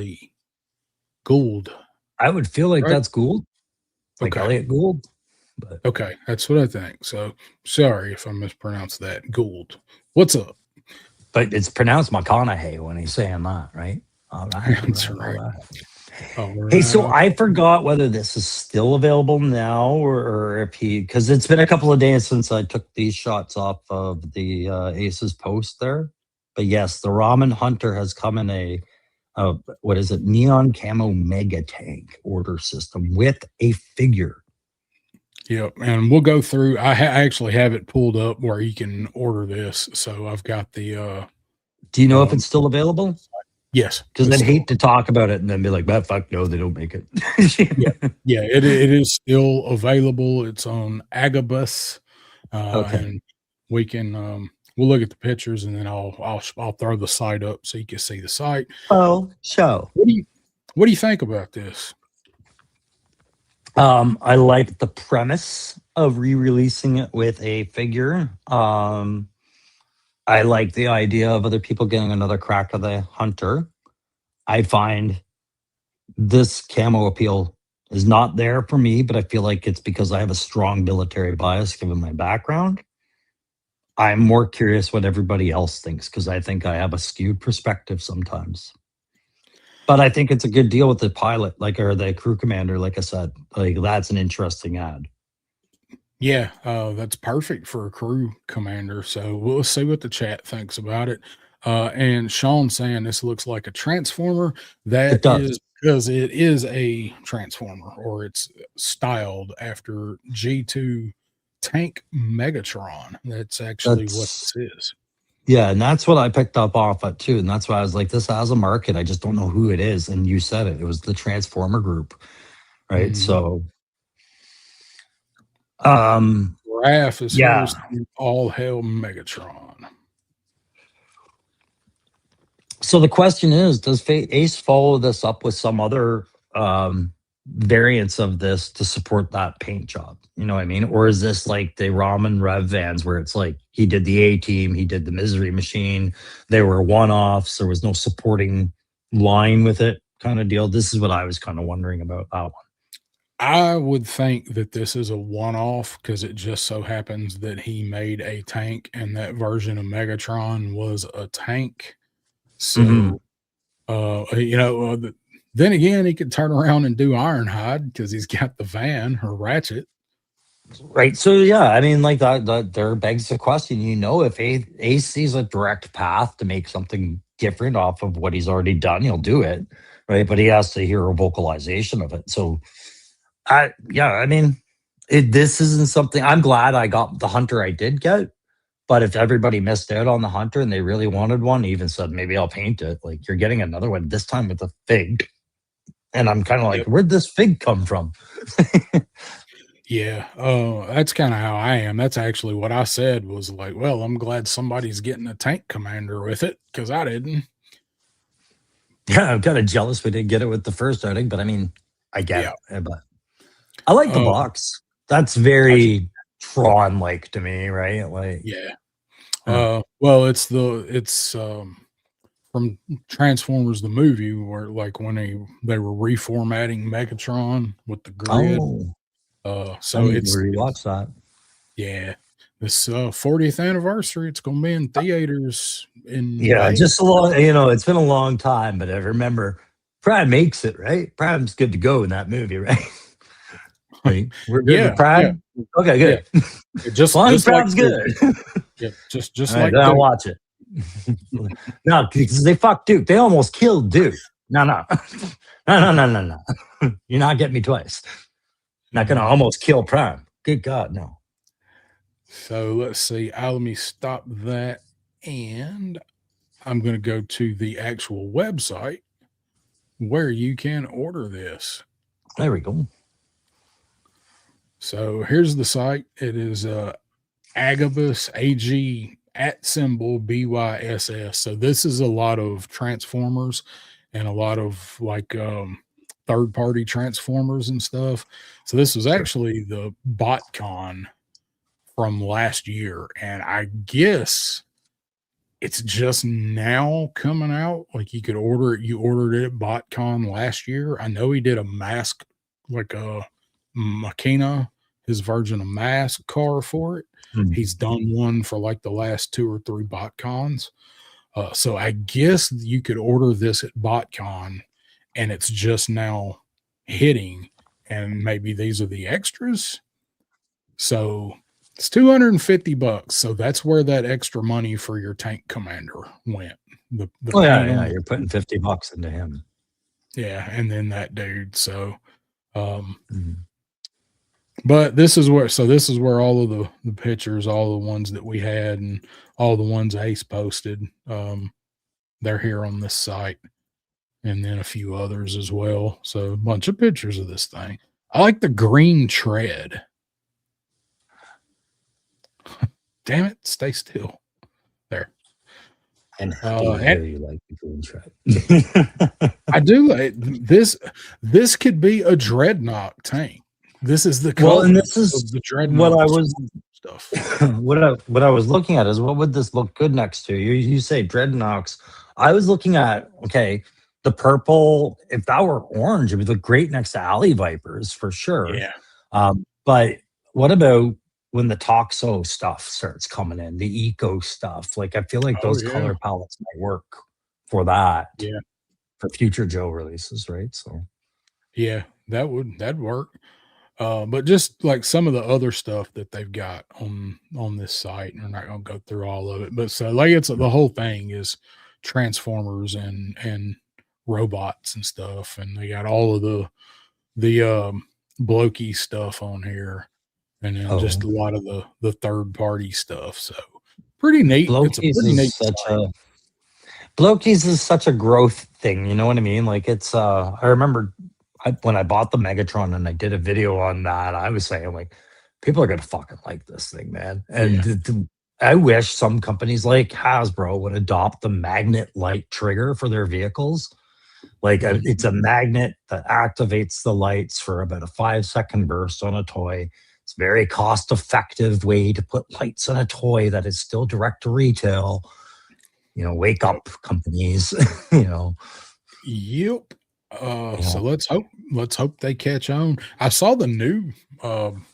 Gould. I would feel like Right? that's Gould. Like Okay. Elliot Gould. But Okay, that's what I think. So sorry if I mispronounced that. Gould. What's up? But it's pronounced McConaughey when he's saying that, right? All right. That's right. All Hey, so right. I forgot whether this is still available now or if because it's been a couple of days since I took these shots off of the Aces post there. But yes, the Ramen Hunter has come in a what is it, neon camo mega tank order system with a figure. Yep. And we'll go through. I actually have it pulled up where you can order this. So I've got the Do you know if um it's still available? yes, Because it's I'd still hate to talk about it and then be like, "But fuck no, they don't make yeah. it." Yeah, it is still available. It's on Agabus. Okay. And we can we'll look at the pictures and then I'll throw the site up so you can see the site. Oh, show. What do you what do you think about this? I like the premise of re-releasing it with a figure. I like the idea of other people getting another crack at the hunter. I find this camo appeal is not there for me, but I feel like it's because I have a strong military bias given my background. I'm more curious what everybody else thinks because I think I have a skewed perspective sometimes. But I think it's a good deal with the pilot, like or the crew commander, like I said. Like that's an interesting ad. Yeah, that's perfect for a crew commander. So we'll see what the chat thinks about it. And Sean saying this looks like a transformer. It That does. is because it is a transformer, or it's styled after G2 Tank Megatron. That's actually what That's this is. Yeah, and that's what I picked up off at too. And that's why I was like, this has a market. I just don't know who it is. And you said it. It was the Transformer Group, right? Mhm. So um Raph is here yeah. saying all hail Megatron. So the question is, does Ace follow this up with some other variants of this to support that paint job? You know what I mean? Or is this like the Ramen Rev vans where it's like he did the A team, he did the Misery Machine, they were one-offs, there was no supporting line with it kind of deal? This is what I was kind of wondering about that one. I would think that this is a one-off because it just so happens that he made a tank and that version of Megatron was a tank. Mhm. So, then again, he could turn around and do Ironhide because he's got the van or Ratchet. Right. So yeah, I mean, like that there begs the question, if Ace sees a direct path to make something different off of what he's already done, he'll do it. Right. But he has to hear a vocalization of it. So I mean, this isn't something I'm glad I got the hunter I did get. But if everybody missed out on the hunter and they really wanted one, even said maybe I'll paint it, like you're getting another one this time with a fig. And I'm kind of like, Yep. where'd this fig come from? Yeah. That's kind of how I am. That's actually what I said was like, well, I'm glad somebody's getting a tank commander with it because I didn't. Yeah, I'm kind of jealous we didn't get it with the first outing, but I mean, I get Yeah. it. But I like the Uh, box. That's I do. very Tron like to me, right? Like, Yeah. huh. Well, it's from Transformers the movie where like when they were reformatting Megatron with the grid. Oh, I So need to it's rewatch that. yeah, this 40th anniversary. It's gonna be in theaters in Yeah, May. just a long, it's been a long time, but I remember Prime makes it, right? Prime's good to go in that movie, right? Right? We're good with Yeah, yeah, Prime? Okay, yeah. good. As long as Just like Prime's Duke. good. Yep, All just right, like then I'll Duke. watch it. No, because they fucked Duke. They almost killed Duke. No, no. No, no, no, no, no. You're not getting me twice. Not gonna Mhm. almost kill Prime. Good God, no. So let's see. Let me stop that, and I'm gonna go to the actual website where you can order this. There we go. So here's the site. It is Agabus AG at symbol BYSS. So this is a lot of transformers and a lot of like third party transformers and stuff. So this was Sure. actually the BotCon from last year. And I guess it's just now coming out. Like you could order it, you ordered it at BotCon last year. I know he did a mask, like a Machina, his version of mask car for it. Mhm. He's done one for like the last 2 or 3 BotCons. So I guess you could order this at BotCon and it's just now hitting, and maybe these are the extras. So it's $250. So that's where that extra money for your tank commander went. The Oh yeah, paint yeah. on, You're putting $50 into him. yeah, and then that dude. So um Mhm. but this is where all of the pictures, all the ones that we had and all the ones Ace posted, they're here on this site, and then a few others as well. So a bunch of pictures of this thing. I like the green tread. Damn it, stay still. There. I'm happy to And hear you like the green tread. I do this could be a dreadnought tank. This is the Well, and color this is of the what I dreadnought was stuff. what I was looking at is what would this look good next to? You say dreadnoughts. I was looking at, okay, the purple. If that were orange, it would look great next to alley vipers for sure. Yeah. But what about when the Toxo stuff starts coming in, the eco stuff? Like I feel like Oh those yeah. color palettes might work for that Yeah. for future Joe releases, right? So Yeah. That'd work. But just like some of the other stuff that they've got on this site, and we're not gonna go through all of it, but so like it's the whole thing is transformers and robots and stuff, and they got all of the blokey stuff on here, and then just oh, a lot of the third party stuff. So pretty neat. It's a Blokey's pretty is neat such site. a Blokey's is such a growth thing, you know what I mean? Like it's I remember when I bought the Megatron and I did a video on that, I was saying like people are gonna fucking like this thing, man. And Yeah. I wish some companies like Hasbro would adopt the magnet light trigger for their vehicles. Like Mhm. it's a magnet that activates the lights for about a 5-second burst on a toy. It's a very cost effective way to put lights on a toy that is still direct to retail. Wake Yep. up companies, you know, Yep. you So know. let's hope they catch on. I saw the new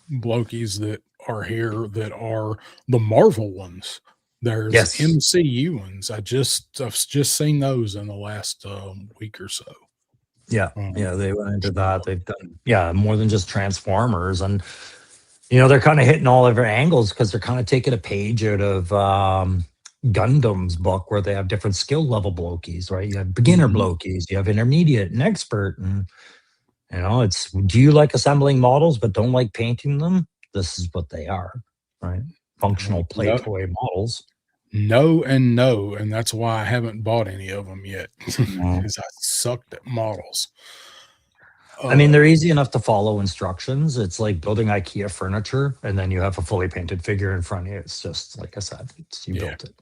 blokies that are here that are the Marvel ones. There's Yes. MCU ones. I've just seen those in the last week or so. Yeah. Um, Yeah. They went into so that. They've done, yeah, more than just Transformers. And, they're kind of hitting all of their angles because they're kind of taking a page out of Gundam's book where they have different skill level blokies, right? You have beginner mhm. blokies, you have intermediate and expert. And, it's do you like assembling models but don't like painting them? This is what they are, right? Functional play No, toy models. no, and no, and that's why I haven't bought any of them yet No. because I sucked at models. I mean, Uh, they're easy enough to follow instructions. It's like building IKEA furniture, and then you have a fully painted figure in front of you. It's just like I said, you yeah. built it.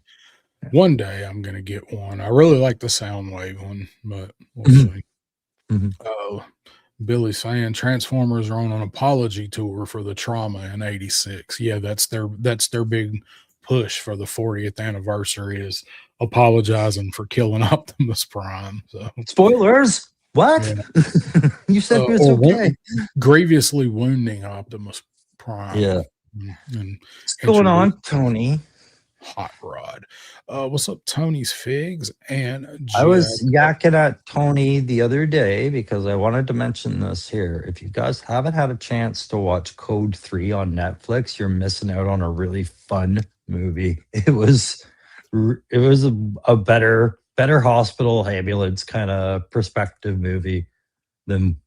Yeah. One day I'm gonna get one. I really like the Soundwave one, but we'll Mhm, see. mhm. Oh, Billy's saying Transformers are on an apology tour for the trauma in '86. Yeah, that's their big push for the 40th anniversary is apologizing for killing Optimus Prime. So Spoilers. What? yeah, You said it was or okay. grievously wounding Optimus Yeah. Prime and What's going introduce on, Tony? Hot Rod. What's up, Tony's Figs and I Jack? was yakking at Tony the other day because I wanted to mention this here. If you guys haven't had a chance to watch Code 3 on Netflix, you're missing out on a really fun movie. It was a better hospital ambulance kind of perspective movie than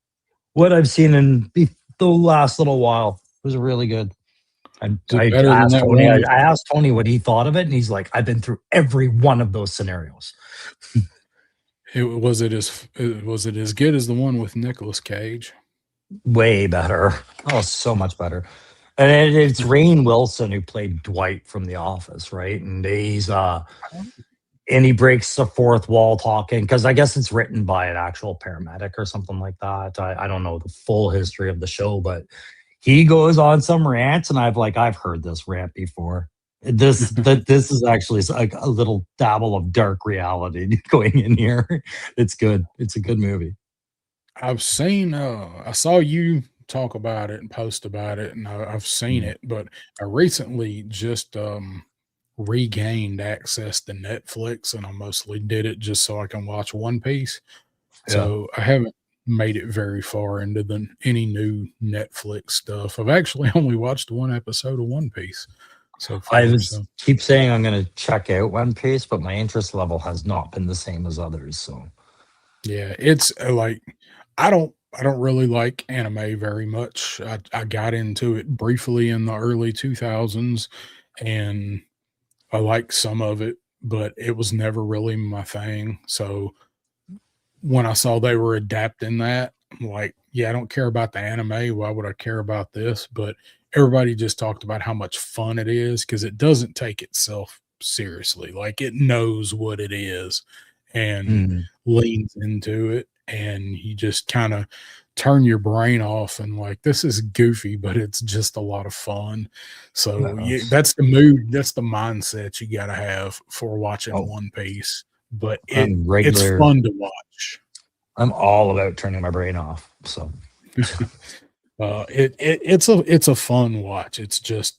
what I've seen in the last little while. It was really good. I, Is it I better than asked that Tony. I, one? I asked Tony what he thought of it, and he's like, "I've been through every one of those scenarios." Was it as good as the one with Nicolas Cage? Way better. Oh, so much better. And it's Rainn Wilson who played Dwight from The Office, right? And he breaks the fourth wall talking because I guess it's written by an actual paramedic or something like that. I don't know the full history of the show, but he goes on some rants, and I've heard this rant before. This is actually like a little dabble of dark reality going in here. It's good. It's a good movie. I saw you talk about it and post about it, and I've seen Mm. it, but I recently just regained access to Netflix, and I mostly did it just so I can watch One Piece. Yeah. So I haven't made it very far into any new Netflix stuff. I've actually only watched one episode of One Piece so I far. was So keep saying I'm going to check out One Piece, but my interest level has not been the same as others. So, yeah, it's like I don't really like anime very much. I got into it briefly in the early 2000s and I like some of it, but it was never really my thing. So when I saw they were adapting that, I'm like, yeah, I don't care about the anime. Why would I care about this? But everybody just talked about how much fun it is because it doesn't take itself seriously. Like it knows what it is and mm, leans into it. And you just kind of turn your brain off and like, this is goofy, but it's just a lot of fun. So yeah, yes. that's the mood, that's the mindset you got to have for watching Oh, One Piece. But I'm it's regular. fun to watch. I'm all about turning my brain off. So, It's a fun watch. It's just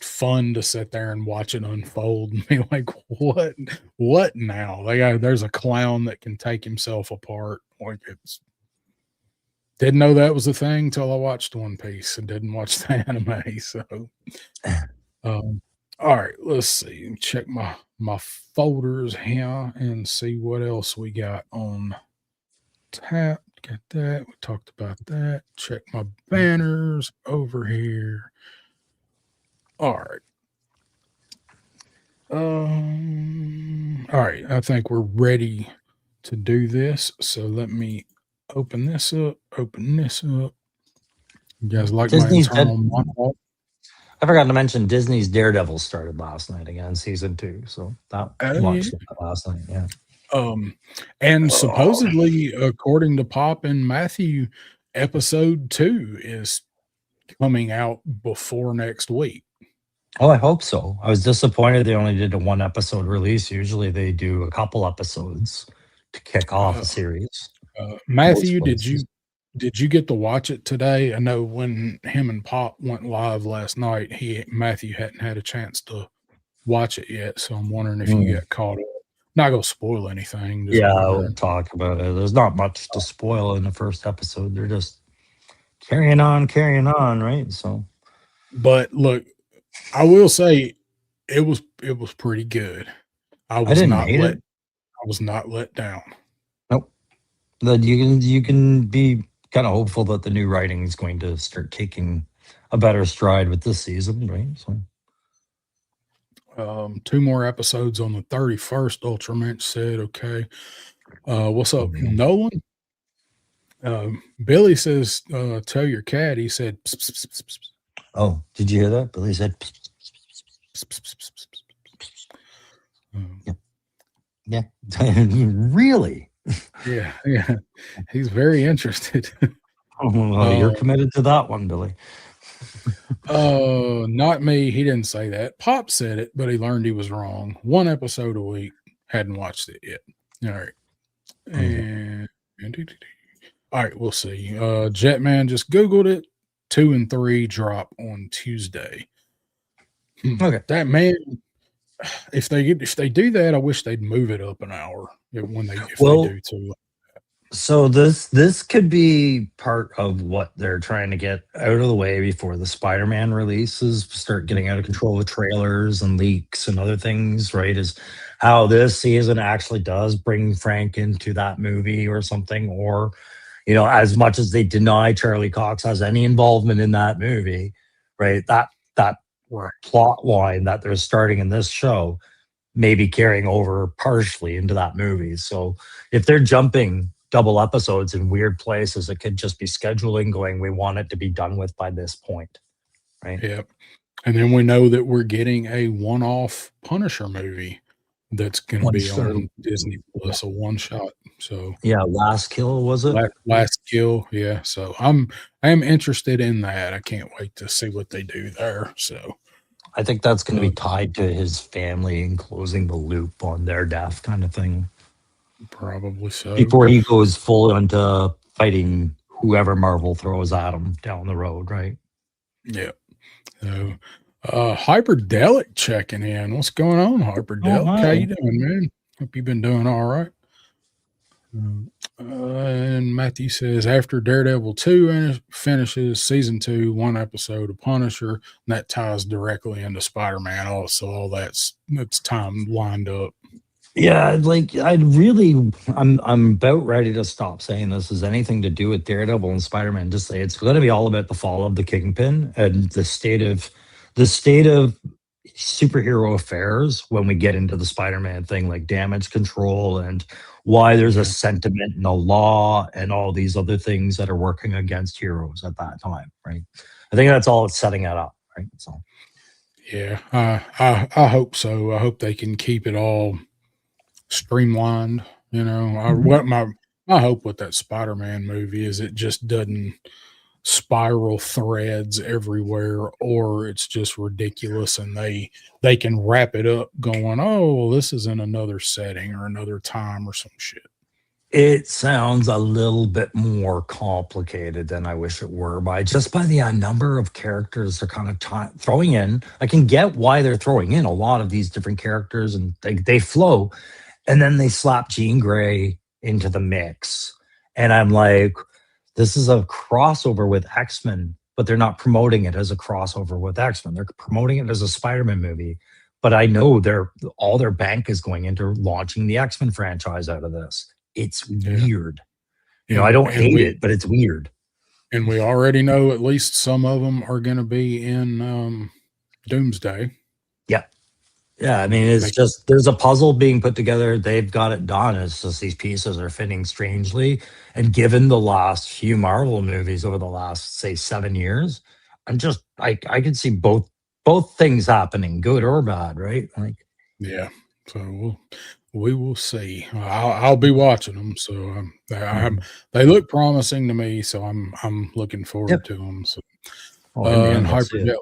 fun to sit there and watch it unfold and be like, what now? There's a clown that can take himself apart. Like it's didn't know that was a thing till I watched One Piece and didn't watch the anime. So um all right, let's see. Check my folders here and see what else we got on tap. Get that. We talked about that. Check my banners over here. All right. All right. I think we're ready to do this. So let me open this up. Open this up. You guys like my Disney's dead. internal monologue? I forgot to mention Disney's Daredevil started last night again, season 2. So that Oh yeah. watched that last night. Yeah. Um, and Oh, supposedly, according to Pop and Matthew, episode 2 is coming out before next week. I hope so. I was disappointed they only did a one episode release. Usually they do a couple episodes to kick off Uh, a series. Most Matthew, did places. you get to watch it today? I know when him and Pop went live last night, Matthew hadn't had a chance to watch it yet, so I'm wondering if you Mm. got caught up. Not gonna spoil anything, just Yeah, I won't wondering. talk about it. There's not much to spoil in the first episode. They're just carrying on, right? So But look, I will say it was pretty good. I I was didn't not hate let it. I was not let down. Nope. That you can be kind of hopeful that the new writing is going to start taking a better stride with this season, right? So Two more episodes on the 31st. Ultraman said, "Okay, what's up, mhm. Nolan?" Billy says, "Tell your cat." He said, "Psst, psst, psst, psst, psst, Oh, did you hear that? Billy said, psst, psst, psst, psst, psst." Um, yeah, yeah. Really? yeah, yeah, he's very interested. Oh, well, uh, you're committed to that one, Billy. not me. He didn't say that. Pop said it, but he learned he was wrong. One episode a week. Hadn't watched it yet. All right, Okay. and all right, we'll see. Jetman just Googled it. 2 and 3 drop on Tuesday. Okay. That man, if they do that, I wish they'd move it up an hour if they Well, do too. so this could be part of what they're trying to get out of the way before the Spider-Man releases start getting out of control with trailers and leaks and other things, right? Is how this season actually does bring Frank into that movie or something, or as much as they deny Charlie Cox has any involvement in that movie, right? That Right. plot line that they're starting in this show may be carrying over partially into that movie. So if they're jumping double episodes in weird places, it could just be scheduling going, we want it to be done with by this point, right? Yep. And then we know that we're getting a one-off Punisher movie that's going to One be shot. on Disney Yeah. Plus, a one shot. So Yeah. Last Kill, was it? last kill, yeah. So I am interested in that. I can't wait to see what they do there. So I think that's going to uh, be tied to his family and closing the loop on their death kind of thing probably so. before he goes full into fighting whoever Marvel throws at him down the road, right? Yeah. So, Hyperdelic checking in. What's going on, Oh, Hyperdelic? How hi. you doing, man? Hope you've been doing all right. And Matthew says after Daredevil 2 finishes season 2, one episode of Punisher, and that ties directly into Spider-Man. Also, all that's time lined up. Yeah, like I'm about ready to stop saying this has anything to do with Daredevil and Spider-Man. Just say it's going to be all about the fall of the Kingpin and the state of superhero affairs when we get into the Spider-Man thing, like damage control and why there's a Yeah, sentiment in the law and all these other things that are working against heroes at that time, right? I think that's all it's setting it up, right? So yeah. I hope so. I hope they can keep it all streamlined. What my hope with that Spider-Man movie is it just doesn't spiral threads everywhere, or it's just ridiculous and they can wrap it up going, oh well, this is in another setting or another time or some shit. it sounds a little bit more complicated than I wish it were by the number of characters they're kind of throwing in. I can get why they're throwing in a lot of these different characters and they flow, and then they slap Jean Grey into the mix, and I'm like, this is a crossover with X-Men, but they're not promoting it as a crossover with X-Men. They're promoting it as a Spider-Man movie. But I know all their bank is going into launching the X-Men franchise out of this. It's Yeah. weird. I and don't and hate we it, but it's weird. and we already know at least some of them are going to be in Doomsday. Yeah. Yeah. I mean, it's Like, just there's a puzzle being put together. They've got it done. It's just these pieces are fitting strangely. And given the last few Marvel movies over the last, say, 7 years, I could see both things happening, good or bad, right? Like, yeah, so we will see. I'll be watching them, so mhm. they look promising to me, so I'm looking forward Yep. to them. So Oh, in the and end, I'll see it.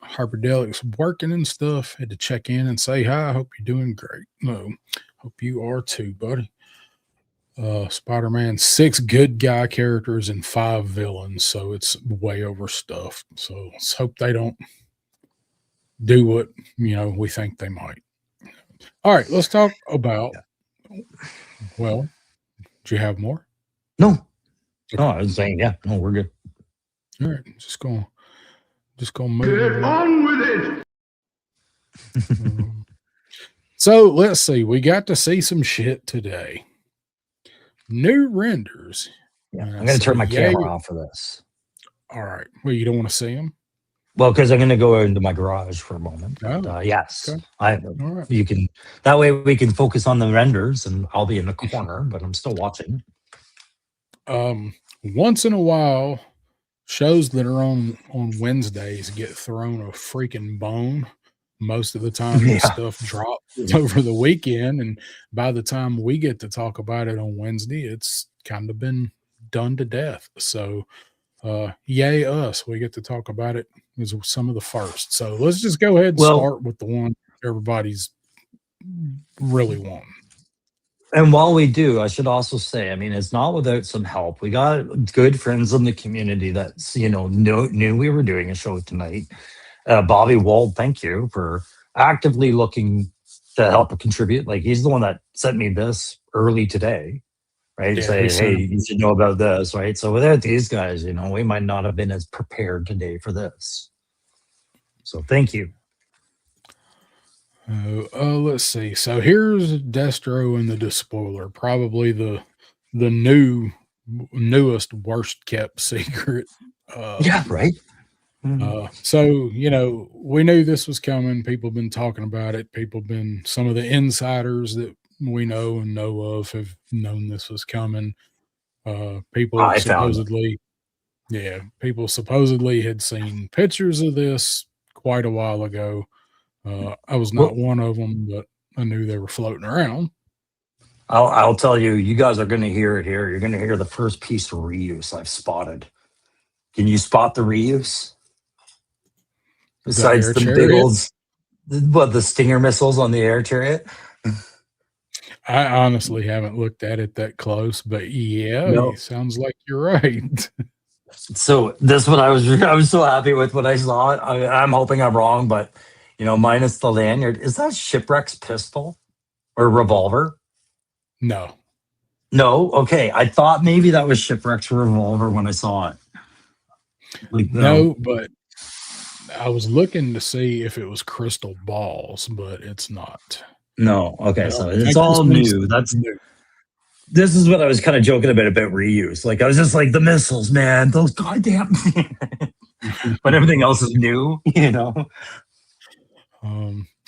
Hyperdelic's working and stuff. Had to check in and say hi. I hope you're doing great. No, hope you are too, buddy. Spider-Man, 6 good guy characters and 5 villains, so it's way overstuffed. So let's hope they don't do what we think they might. All right, let's talk about. Yeah. Well, do you have more? No, no, Okay. I was saying, yeah, no, we're good. All right, just gonna move Get on with it. So let's see. We got to see some shit today. New renders. Yeah, I'm going to So turn my yay. camera off for this. All right. Well, you don't want to see them? Well, because I'm going to go into my garage for a moment. But, Oh, yes, okay. I. All right. You can. That way we can focus on the renders, and I'll be in the corner, but I'm still watching. Once in a while, shows that are on Wednesdays get thrown a freaking bone. Most of the time, this Yeah. stuff drops over the weekend, and by the time we get to talk about it on Wednesday, it's kind of been done to death. So, yay us! We get to talk about it as some of the first. So let's just go ahead and Well, start with the one everybody's really wanting. and while we do, I should also say, I mean, it's not without some help. We got good friends in the community that knew we were doing a show tonight. Bobby Wald, thank you for actively looking to help contribute. Like, he's the one that sent me this early today, right? Yeah, Say, he hey, sent him. you should know about this, right? So without these guys, we might not have been as prepared today for this. So thank you. Let's see. So here's Destro and the Despoiler, probably the newest worst kept secret. Yeah, right. So we knew this was coming. People have been talking about it. Some of the insiders that we know and know of have known this was coming. People I found it. supposedly had seen pictures of this quite a while ago. I was not Well, one of them, but I knew they were floating around. I'll tell you, you guys are going to hear it here. You're going to hear the first piece of reuse I've spotted. Can you spot the reuse? The Besides air the big chariot. old, the Stinger missiles on the air chariot? I honestly haven't looked at it that close, but yeah, No. it sounds like you're right. So this one I was so happy with when I saw it. I'm hoping I'm wrong, but minus the lanyard, is that Shipwreck's pistol or revolver? No, No, okay. I thought maybe that was Shipwreck's revolver when I saw it. Like no, No, but I was looking to see if it was crystal balls, but it's not. no. Okay, No, so I it's think this all one's new. new. This is what I was kind of joking about reuse. Like I was just like the missiles, man. Those goddamn. But everything else is new.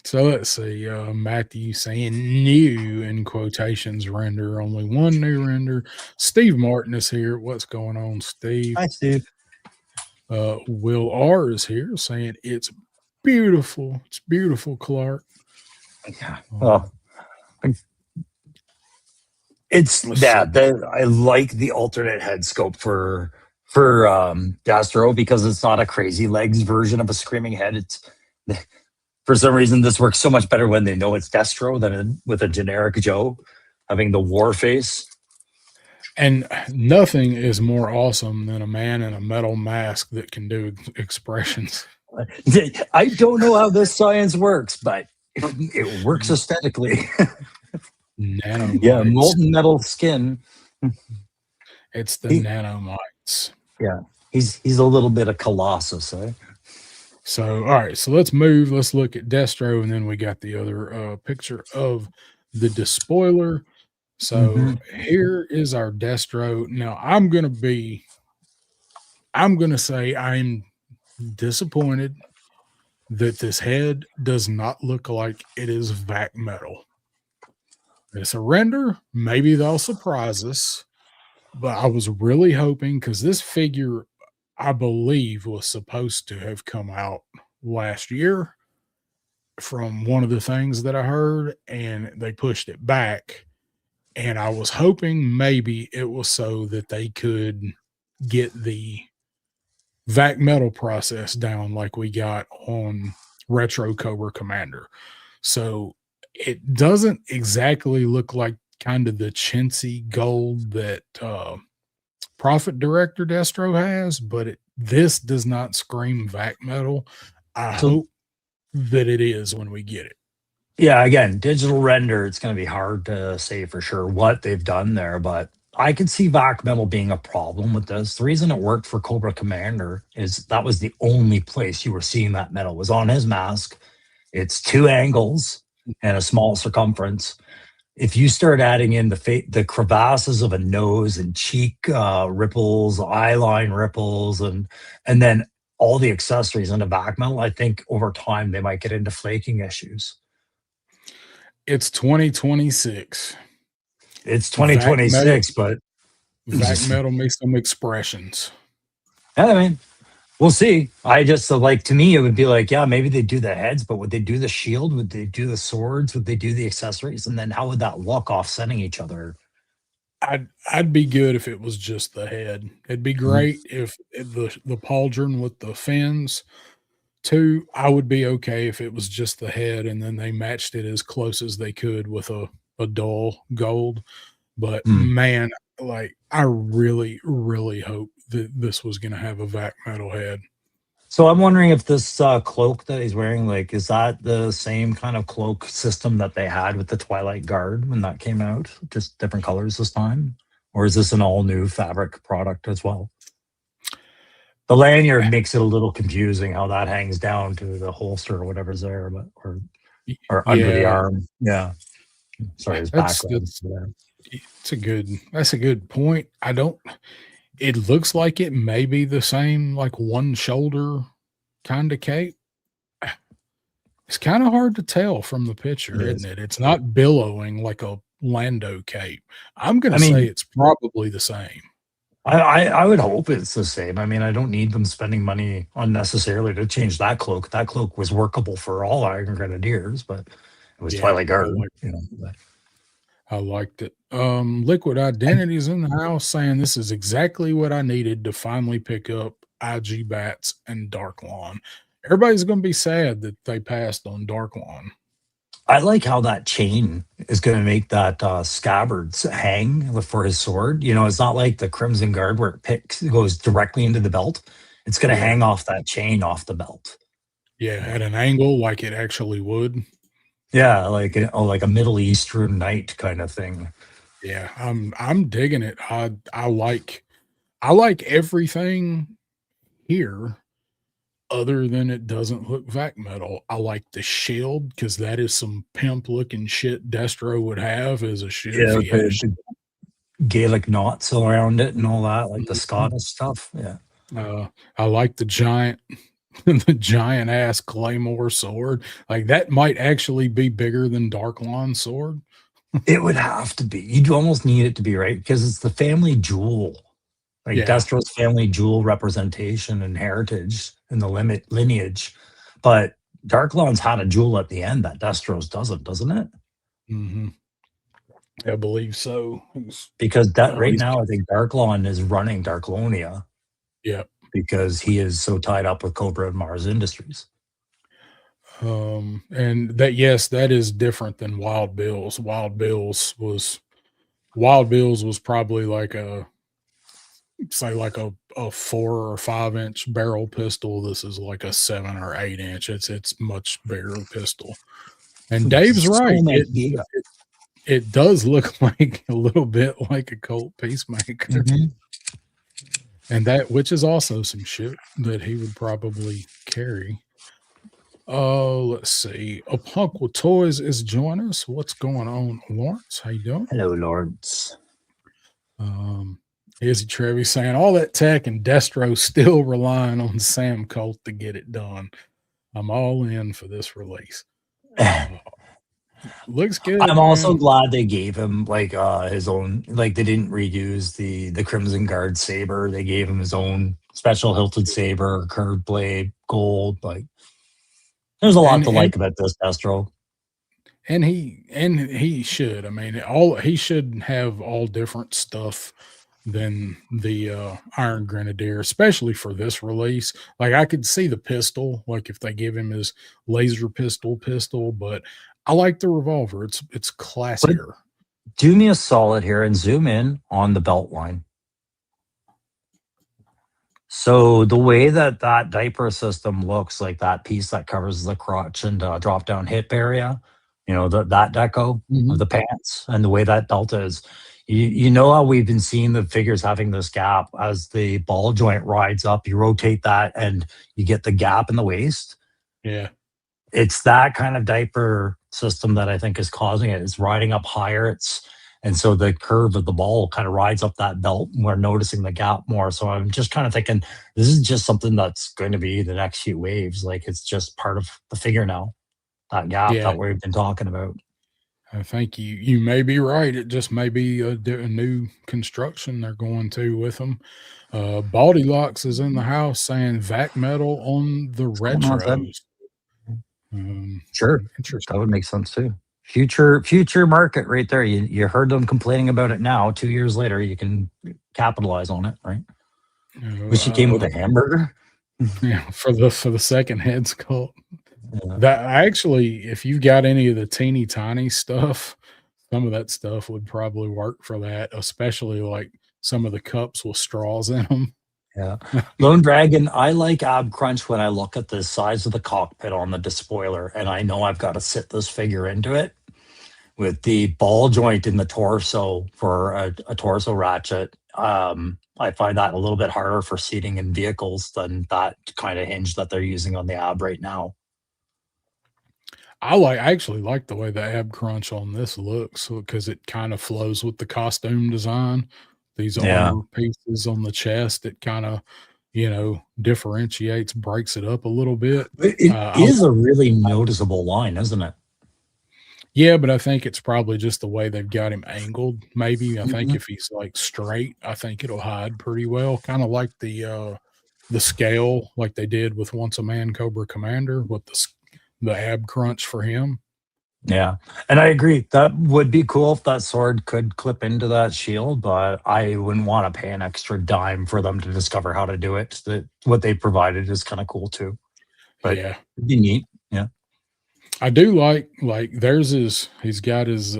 So let's see. Matthew saying new in quotations render, only one new render. Steve Martin is here. What's going on, Steve? Hi, Steve. Will R is here saying it's beautiful. It's beautiful, Clark. Yeah. Um, Well, it's let's see. that. I like the alternate head scope for Dastro because it's not a crazy legs version of a screaming head. It's for some reason this works so much better when they know it's Destro than with a generic Joe having the war face. And nothing is more awesome than a man in a metal mask that can do expressions. I don't know how this science works, but it works aesthetically. Yeah, Nanomites. molten metal skin. It's the He, nanomites. yeah, he's a little bit of Colossus, eh? So, all right. So let's move. Let's look at Destro, and then we got the other picture of the despoiler. So Mm-hmm. here is our Destro. Now I'm gonna say I'm disappointed that this head does not look like it is vac metal. It's a render. Maybe they'll surprise us, but I was really hoping because this figure, I believe, was supposed to have come out last year from one of the things that I heard, and they pushed it back. And I was hoping maybe it was so that they could get the vac metal process down like we got on Retro Cobra Commander. So it doesn't exactly look like kind of the chintzy gold that Profit Director Destro has, but this does not scream vac metal. I So hope that it is when we get it. yeah, again, digital render, it's going to be hard to say for sure what they've done there, but I could see back metal being a problem with this. The reason it worked for Cobra Commander is that was the only place you were seeing that metal was on his mask. It's two angles and a small circumference. If you start adding in the crevasses of a nose and cheek ripples, eye line ripples, and then all the accessories into back metal, I think over time they might get into flaking issues. It's 2026. It's Vac metal, 2026, but vac metal makes some expressions. I mean, we'll see. I just like to me, it would be like, yeah, maybe they do the heads, but would they do the shield? Would they do the swords? Would they do the accessories? And then how would that look offsetting each other? I'd be good if it was just the head. It'd be Mhm. great if the pauldron with the fins too. I would be okay if it was just the head and then they matched it as close as they could with a dull gold. But Mm. man, like I really, really hope that this was going to have a vac metal head. So I'm wondering if this cloak that he's wearing, like, is that the same kind of cloak system that they had with the Twilight Guard when that came out? Just different colors this time? Or is this an all new fabric product as well? The lanyard makes it a little confusing how that hangs down to the holster or whatever's there, but or under the Yeah, arm. Yeah. Sorry, his that's background. that's that's a good point. I don't it looks like it may be the same like one shoulder kind of cape. It's kind of hard to tell from the It picture, isn't is. it? It's not billowing like a Lando cape. I'm going I to say mean, it's probably the same. I would hope it's the same. I mean, I don't need them spending money unnecessarily to change that cloak. That cloak was workable for all Iron Grenadiers, but it was Yeah, Twilight I Guard, like but I liked it. Liquid I, Identity's in the house saying this is exactly what I needed to finally pick up IG Bats and Dark Lawn. Everybody's going to be sad that they passed on Dark Lawn. I like how that chain is going to make that scabbard hang for his sword. It's not like the Crimson Guard where it goes directly into the belt. It's going to Yeah. hang off that chain off the belt. Yeah, at an angle like it actually would. Yeah, like like a Middle Eastern knight kind of thing. Yeah, I'm digging it. I like everything here other than it doesn't look vac metal. I like the shield because that is some pimp looking shit Destro would have as a shield if Yeah, he with had a the Gaelic knots around it and all that, like the shield. Scottish stuff. Yeah. I like the giant the giant ass claymore sword. Like that might actually be bigger than Darklon's sword. It would have to be. You'd almost need it to be, right? Because it's the family jewel. Like Yeah. Destro's family jewel representation and heritage in the limit lineage. But Darklon's had a jewel at the end that Destro's doesn't it? Hmm. I believe so. Because that Oh, right he's now, I think Darklon is running Darklonia yeah. because he is so tied up with Cobra and Mars Industries. And that yes, that is different than Wild Bill's was probably like a say like a 4 or 5 inch barrel pistol. This is like a 7 or 8 inch. It's much bigger pistol. And Dave's So right. many It does look like a little bit like a Colt Peacemaker. Mhm. And that which is also some shit that he would probably carry. Let's see. A punk with toys is joining us. What's going on, Lawrence? How you doing? Hello, Lords. Um, Izzy Trevi saying all that tech and Destro still relying on Sam Colt to get it done. I'm all in for this release. Uh, Looks I'm good, also man. glad they gave him like his own, like they didn't reuse the Crimson Guard saber. They gave him his own special hilted saber, curved blade, gold. Like there's a lot And to and like about this Destro. he should. I mean, all he should have all different stuff than the Iron Grenadier, especially for this release. Like I could see the pistol, like if they give him his laser pistol, but I like the revolver. It's But classier. do me a solid here and zoom in on the belt line. So the way that that diaper system looks, like that piece that covers the crotch and drop down hip area, that deco of Mhm. the pants and the way that belt is, you know how we've been seeing the figures having this gap as the ball joint rides up, you rotate that and you get the gap in the waist. Yeah. It's that kind of diaper system that I think is causing it. It's riding up higher. And so the curve of the ball kind of rides up that belt. And we're noticing the gap more. So I'm just kind of thinking this is just something that's going to be the next few waves. Like it's just part of the figure now. That gap Yeah. that we've been talking about. I think you may be right. It just may be a new construction they're going to with them. Baldy Locks is in the house saying vac metal on the What's going on, Ted? retros. Um, Sure, that would Interesting. make sense too. Future market right there. You heard them complaining about it now. 2 years later, you can capitalize on it, right? You Wish he came with a hamburger. yeah, for the second head sculpt. Yeah. That actually, if you've got any of the teeny tiny stuff, some of that stuff would probably work for that, especially like some of the cups with straws in them. Yeah. Lone Dragon, I like ab crunch when I look at the size of the cockpit on the despoiler, and I know I've got to sit this figure into it with the ball joint in the torso for a torso ratchet. I find that a little bit harder for seating in vehicles than that kind of hinge that they're using on the ab right now. I actually like the way the ab crunch on this looks because it kind of flows with the costume design. These Yeah. armor pieces on the chest, it kind of, differentiates, breaks it up a little bit. It I is a really noticeable line, isn't it? Yeah, but I think it's probably just the way they've got him angled. Maybe I think Mhm. if he's like straight, I think it'll hide pretty well. Kind of like the scale, like they did with Once a Man Cobra Commander with the ab crunch for him. Yeah, and I agree. That would be cool if that sword could clip into that shield, but I wouldn't want to pay an extra dime for them to discover how to do it. That what they provided is kind of cool too, but Yeah, it'd be neat. Yeah, I do like there's he's got his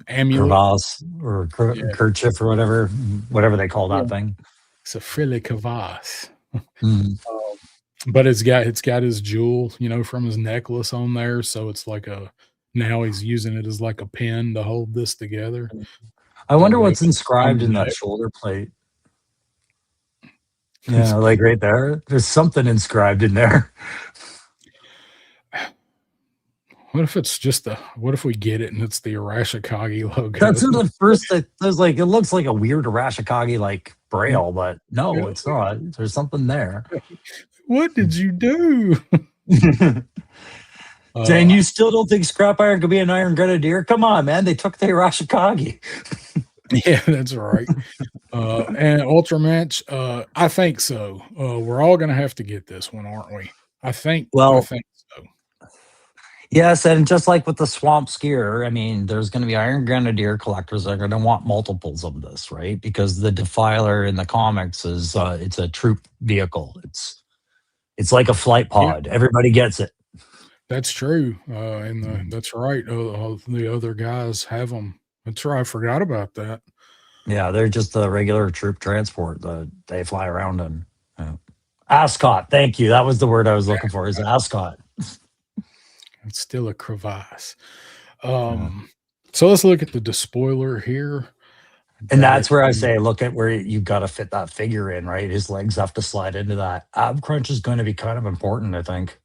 amulet. crevasse or Yeah, kerchief or whatever they call yeah, that thing. it's a frilly crevasse. Mm. But it's got his jewel, from his necklace on there, so it's like a now he's using it as like a pen to hold this together. I wonder Way what's inscribed in on that shoulder plate. Yeah, like right there. There's something inscribed in there. What if it's just what if we get it and it's the Arashikage logo? That's in the first. I was like, it looks like a weird Arashikage like braille, but no, Yeah. it's not. There's something there. What did you do? And you still don't think scrap iron could be an iron grenadier? Come on, man. They took the Arashikage. Yeah, that's right. And Ultramatch, I think so. We're all gonna have to get this one, aren't we? I think Well, so. yes, and just like with the swamp skier, I mean, there's going to be iron grenadier collectors that are going to want multiples of this, right? Because the Defiler in the comics is it's a troop vehicle. It's like a flight pod. Yeah, Everybody gets it. that's true. And that's right. The other guys have them. That's right. I forgot about that. Yeah, they're just a regular troop transport that they fly around in. Yeah. Ascot, thank you. That was the word I was looking for. Is ascot. It's still a crevasse. So let's look at the despoiler here. And that's where I say, look at where you've got to fit that figure in, right? His legs have to slide into that. Ab crunch is going to be kind of important, I think.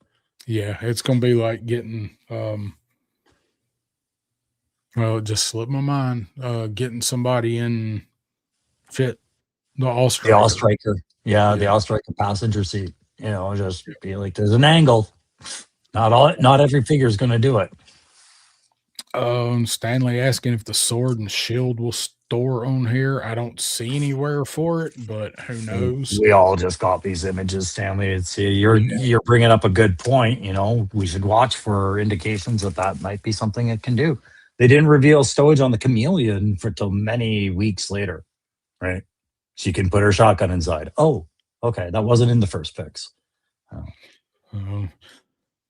Yeah, it's going to be like getting, well, it just slipped my mind, getting somebody in fit the All-Striker. The All-Striker. Yeah, the All-Striker passenger seat. You know, just be like, there's an angle. Not every figure is going to do it. Stanley asking if the sword and shield will store on here. I don't see anywhere for it, but who knows? We all just got these images, Stanley. It's you're bringing up a good point. You know, we should watch for indications that might be something it can do. They didn't reveal stowage on the Chameleon for till many weeks later, right? She can put her shotgun inside. Oh, okay, that wasn't in the first pics.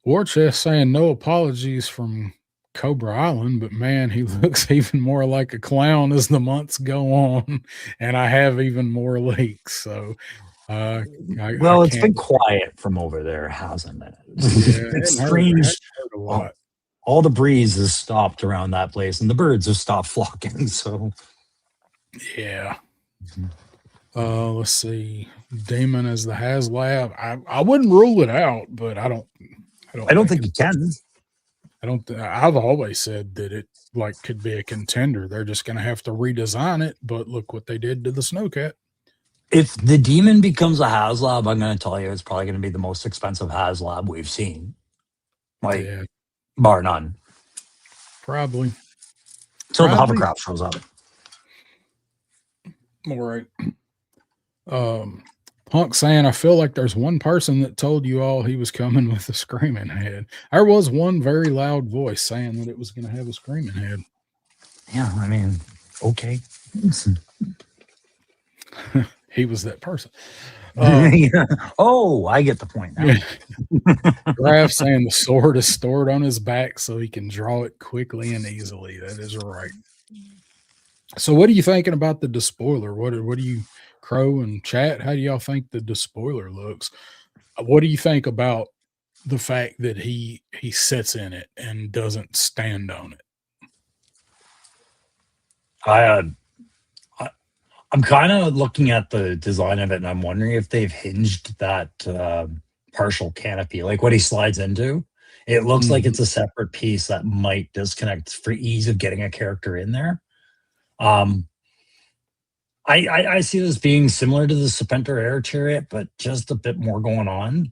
War Chest saying no apologies from Cobra Island, but man, he looks even more like a clown as the months go on, and I have even more leaks. So, it's been quiet from over there, hasn't it? Yeah, it's strange. Heard a lot. All the breeze has stopped around that place, and the birds have stopped flocking. So, yeah. Let's see. Demon as the HasLab. I wouldn't rule it out, but I don't think you can. I've always said that it like could be a contender. They're just going to have to redesign it. But look what they did to the Snowcat. If the Demon becomes a HasLab, I'm going to tell you it's probably going to be the most expensive HasLab we've seen. Like, bar none. Probably. Until the hovercraft shows up. All right. Punk saying, I feel like there's one person that told you all he was coming with a screaming head. There was one very loud voice saying that it was going to have a screaming head. Yeah, I mean, okay. He was that person. Yeah. Oh, I get the point now. Graf saying the sword is stored on his back so he can draw it quickly and easily. That is right. So what are you thinking about the despoiler? What do you, Crow and chat, how do y'all think the despoiler looks? What do you think about the fact that he sits in it and doesn't stand on it? I'm kind of looking at the design of it, and I'm wondering if they've hinged that partial canopy, like what he slides into. It looks like it's a separate piece that might disconnect for ease of getting a character in there. I see this being similar to the Serpentor Air Chariot, but just a bit more going on.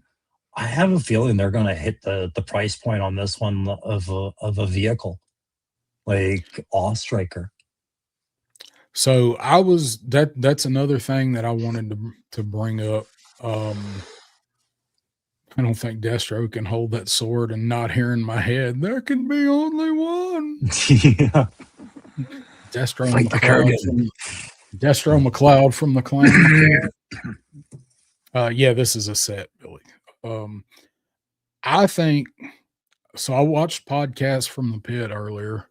I have a feeling they're going to hit the price point on this one of a vehicle, like All-Striker. So that's another thing that I wanted to bring up. I don't think Destro can hold that sword and not hear in my head, there can be only one. Yeah. Destro McLeod from the Clan. Yeah, this is a set, Billy. I think so. I watched podcasts from the pit earlier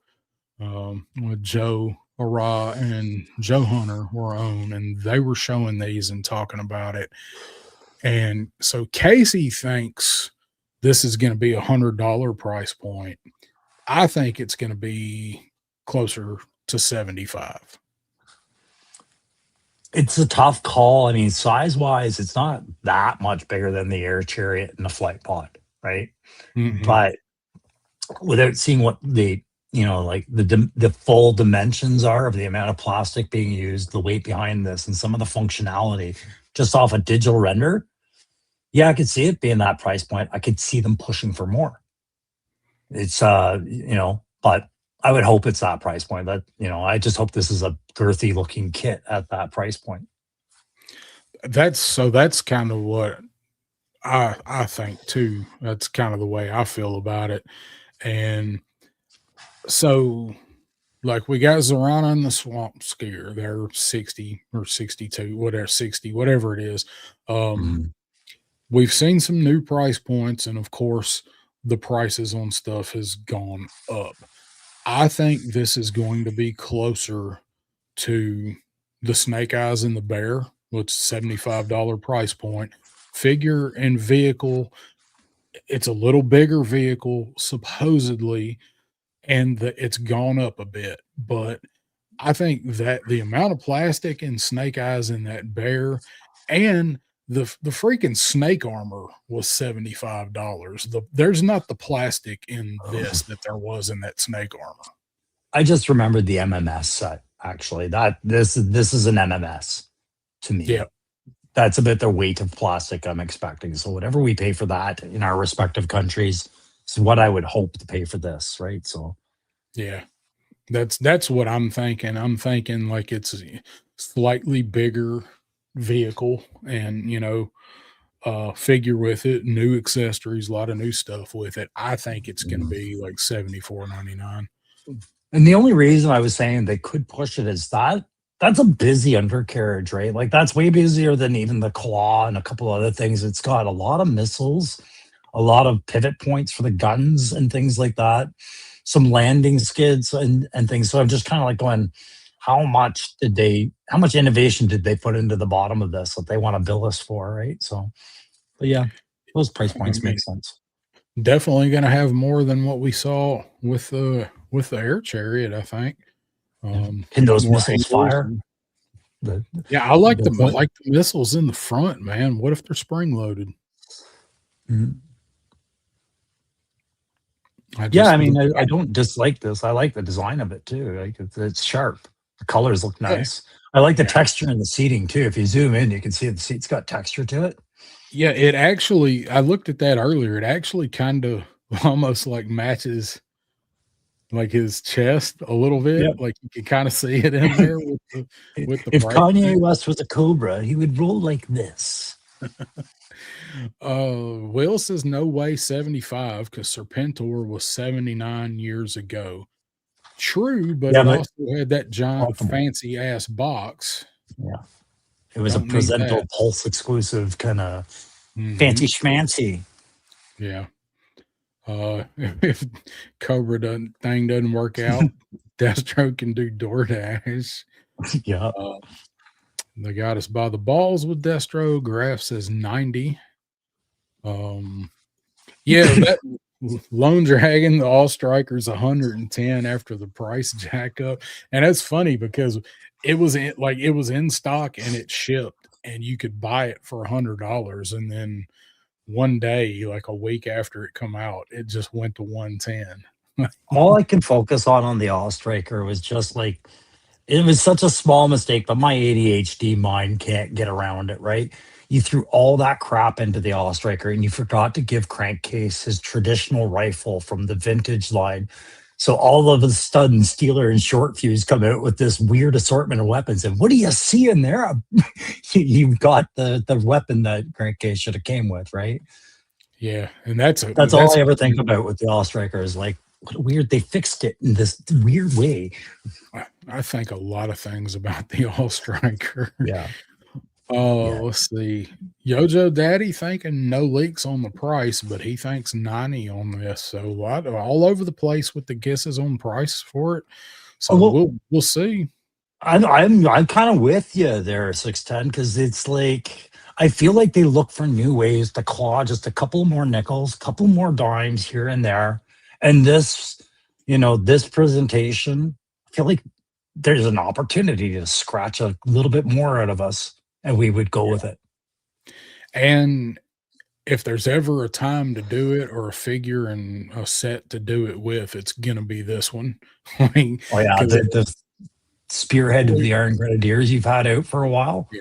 with Joe Ara and Joe Hunter were on, and they were showing these and talking about it. And so Casey thinks this is going to be $100 price point. I think it's going to be closer to 75. It's a tough call. I mean, size wise, it's not that much bigger than the air chariot and the flight pod, right? Hmm. But without seeing what the like the full dimensions are of the amount of plastic being used, the weight behind this, and some of the functionality just off a digital render, yeah, I could see it being that price point. I could see them pushing for more. It's but I would hope it's that price point. That I just hope this is a girthy looking kit at that price point. That's kind of what I think too. That's kind of the way I feel about it. And so like we got Zorana and the Swamp Skier. They're 60 or 62, whatever, 60, whatever it is. Um, Mhm. we've seen some new price points, and of course, the prices on stuff has gone up. I think this is going to be closer to the Snake Eyes and the Bear, which is $75 price point. Figure and vehicle, it's a little bigger vehicle, supposedly, and it's gone up a bit. But I think that the amount of plastic in Snake Eyes in that bear and the freaking snake armor was $75. There's not the plastic in this that there was in that snake armor. I just remembered the MMS set actually. That this is an MMS to Yeah, me. That's about the weight of plastic I'm expecting. So whatever we pay for that in our respective countries is what I would hope to pay for this, right? So yeah. That's what I'm thinking. I'm thinking like it's a slightly bigger vehicle and, figure with it, new accessories, a lot of new stuff with it. I think it's gonna mm. be like 74.99. And the only reason I was saying they could push it is that's a busy undercarriage, right? Like that's way busier than even the claw and a couple other things. It's got a lot of missiles, a lot of pivot points for the guns and things like that, some landing skids and things. So I'm just kind of like going, how much innovation did they put into the bottom of this that they want to bill us for, right? So, but yeah, those price I points mean, make sense. definitely gonna have more than what we saw with the air chariot, I think. Yeah. Can those More missiles angles fire? and The, yeah, I the, like the missiles in the front, man. What if they're spring loaded? Mhm. I Yeah, I just mean, I don't dislike this. I like the design of it too. Like it's sharp. The colors look yeah, nice. I like the yeah. texture in the seating too. If you zoom in, you can see the seat's got texture to it. Yeah, it actually I looked at that earlier. It actually kind of almost like matches like his chest a little bit. Yeah. Like you can kind of see it in there with the If price Kanye tag. West was a cobra, he would roll like this. Will says no way 75 because Serpentor was 79 years ago. True, but Yeah, it but also had that giant ultimately, fancy ass box. yeah, it was a Don't need that. presentable Pulse exclusive kind of Hmm. fancy schmancy. Yeah. If Cobra doesn't work out, Destro can do DoorDash. Yeah. Uh, they got us by the balls with Destro. Graph says 90. Um, yeah, that Lone Dragon, the All Strikers 110 after the price jack up. And that's funny because it was in stock and it shipped and you could buy it for $100. And then one day, like a week after it come out, it just went to 110. All I can focus on the All Striker was just like it was such a small mistake, but my ADHD mind can't get around it, right? You threw all that crap into the All Striker and you forgot to give Crankcase his traditional rifle from the vintage line. So all of a sudden, Steeler and Short Fuse come out with this weird assortment of weapons. And what do you see in there? You've got the weapon that Crankcase should have came with, right? Yeah, and That's all that's I ever think about with the All Striker is like, what weird, they fixed it in this weird way. I think a lot of things about the All Striker. Yeah. Yeah. Let's see. Yojo Daddy thinking no leaks on the price, but he thinks 90 on this. So a lot all over the place with the guesses on price for it. Oh, So well, we'll see. I'm kind of with you there, 610, because it's like I feel like they look for new ways to claw just a couple more nickels, couple more dimes here and there. And this This presentation, I feel like there's an opportunity to scratch a little bit more out of us, and we would go with it. And if there's ever a time to do it or a figure and a set to do it with, it's gonna be this one. Like, Oh yeah, 'cause the spearhead of we the Iron Grenadiers you've had out for a while. yeah,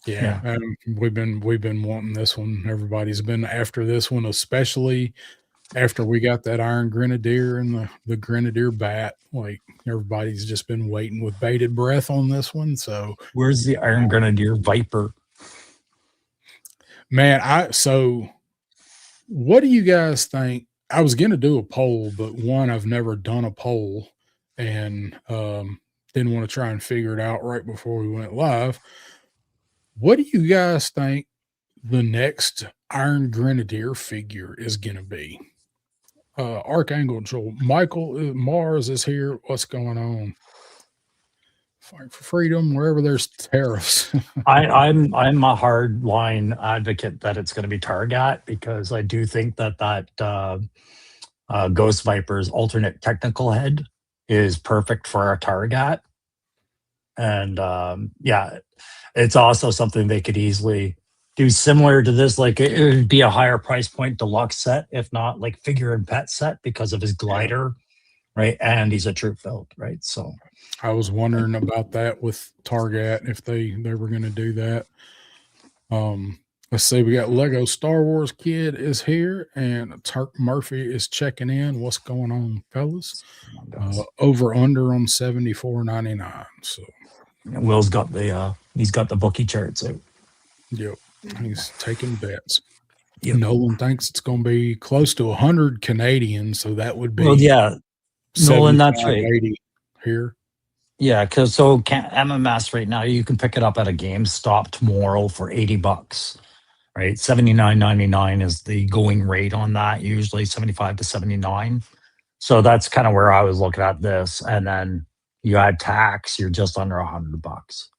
yeah, Yeah. we've been wanting this one. Everybody's been after this one, especially after we got that Iron Grenadier and the Grenadier bat. Like, everybody's just been waiting with bated breath on this one, so Where's the Iron Grenadier Viper? man, what do you guys think? I was gonna do a poll, but one, I've never done a poll and didn't want to try and figure it out right before we went live. What do you guys think the next Iron Grenadier figure is gonna be? Archangel Michael Mars is here. What's going on? Fight for freedom wherever there's tariffs. I'm a hard line advocate that it's going to be Targat, because I do think that Ghost Viper's alternate technical head is perfect for a Targat, and yeah, it's also something they could easily do similar to this. Like it would be a higher price point deluxe set, if not like figure and pet set, because of his Yeah. glider, right? And he's a troop build, right? So I was wondering about that with Target, if they were going to do that. Let's see. We got Lego Star Wars Kid is here, and Turk Murphy is checking in. What's going on, fellas? Over under on $74.99. So Will's got he's got the bookie charts out. yep, he's taking bets. Yep. Nolan thinks it's going to be close to 100 Canadian, so that would be yeah, Nolan, that's right. 80 here. Yeah, because MMS right now you can pick it up at a GameStop tomorrow for $80, right? $79.99 is the going rate on that. Usually 75 to 79. So that's kind of where I was looking at this, and then you add tax, you're just under $100.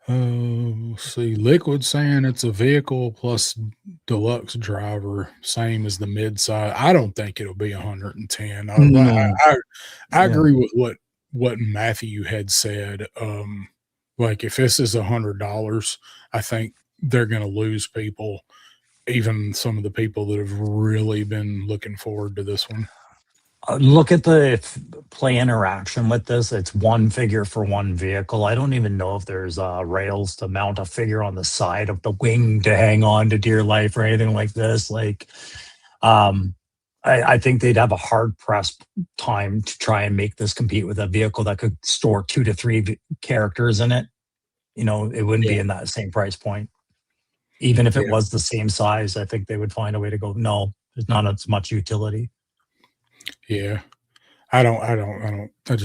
Let's see. Liquid saying it's a vehicle plus deluxe driver, same as the mid-size. I don't think it'll be 110. No. I agree with what Matthew had said. Like if this is $100, I think they're going to lose people, even some of the people that have really been looking forward to this one. Look at the play interaction with this. It's one figure for one vehicle. I don't even know if there's rails to mount a figure on the side of the wing to hang on to dear life or anything like this. Like, I think they'd have a hard pressed time to try and make this compete with a vehicle that could store 2 to 3 characters in it. It wouldn't be in that same price point. Even if it was the same size, I think they would find a way to go, no, there's not as much utility. Yeah. I don't think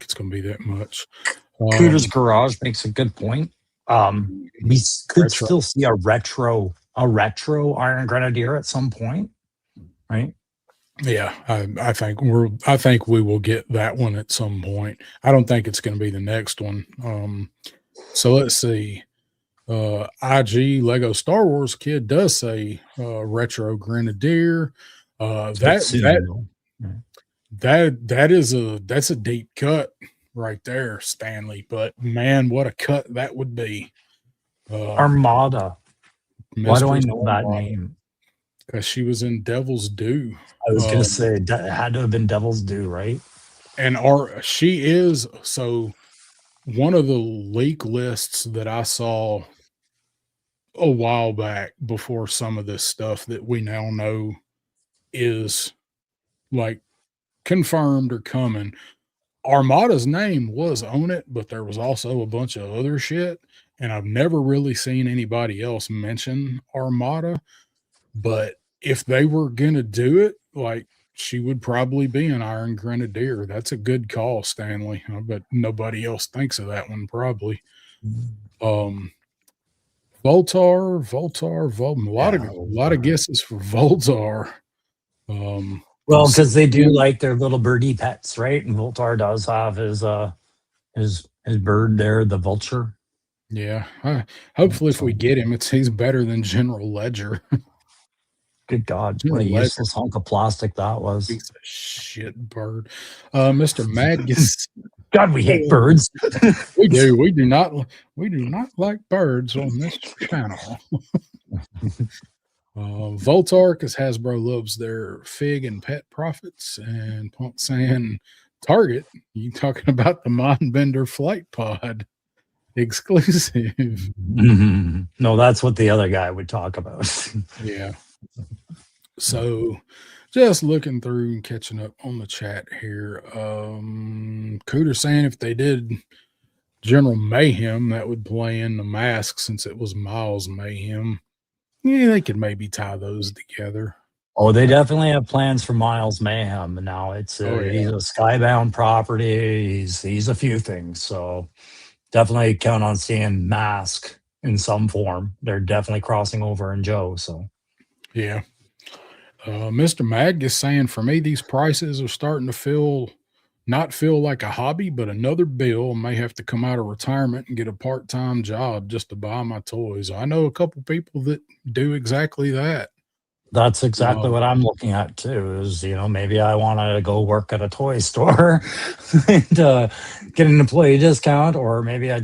it's going to be that much. Cooter's Garage makes a good point. We could still see a retro Iron Grenadier at some point, right? Yeah, I think we will get that one at some point. I don't think it's going to be the next one. So let's see. IG Lego Star Wars Kid does say retro Grenadier. That's a deep cut right there, Stanley. But man, what a cut that would be. Armada. Why do I know that name? Because she was in Devil's Due. I was gonna say it had to have been Devil's Due, right? And she is so. One of the leak lists that I saw a while back before some of this stuff that we now know is like confirmed or coming. Armada's name was on it, but there was also a bunch of other shit. And I've never really seen anybody else mention Armada. But if they were going to do it, like she would probably be an Iron Grenadier. That's a good call, Stanley. I bet nobody else thinks of that one, probably. Voltar, a lot of guesses for Voltar. Well, because they do like their little birdie pets, right? And Voltar does have his bird there, the vulture. Yeah. Hopefully, if we get him, he's better than General Ledger. Good God, what a General Ledger, useless hunk of plastic that was. piece of shit bird. Mr. Madgus. God, we hate birds. We do. We do not. We do not like birds on this channel. Voltar, because Hasbro loves their fig and pet profits, and Punk saying Target. You talking about the Mindbender flight pod exclusive? No, that's what the other guy would talk about. Yeah. So, just looking through and catching up on the chat here. Cooter saying if they did General Mayhem, that would play in the mask since it was Miles Mayhem. Yeah, they could maybe tie those together. Oh, they definitely have plans for Miles Mayhem. Now he's a Skybound property. He's a few things. So definitely count on seeing Mask in some form. They're definitely crossing over in Joe. So yeah. Mr. Mag is saying for me, these prices are starting to not feel like a hobby, but another bill. May have to come out of retirement and get a part-time job just to buy my toys. I know a couple people that do exactly that. that's exactly what I'm looking at too. Is maybe I want to go work at a toy store and get an employee discount, or maybe I'm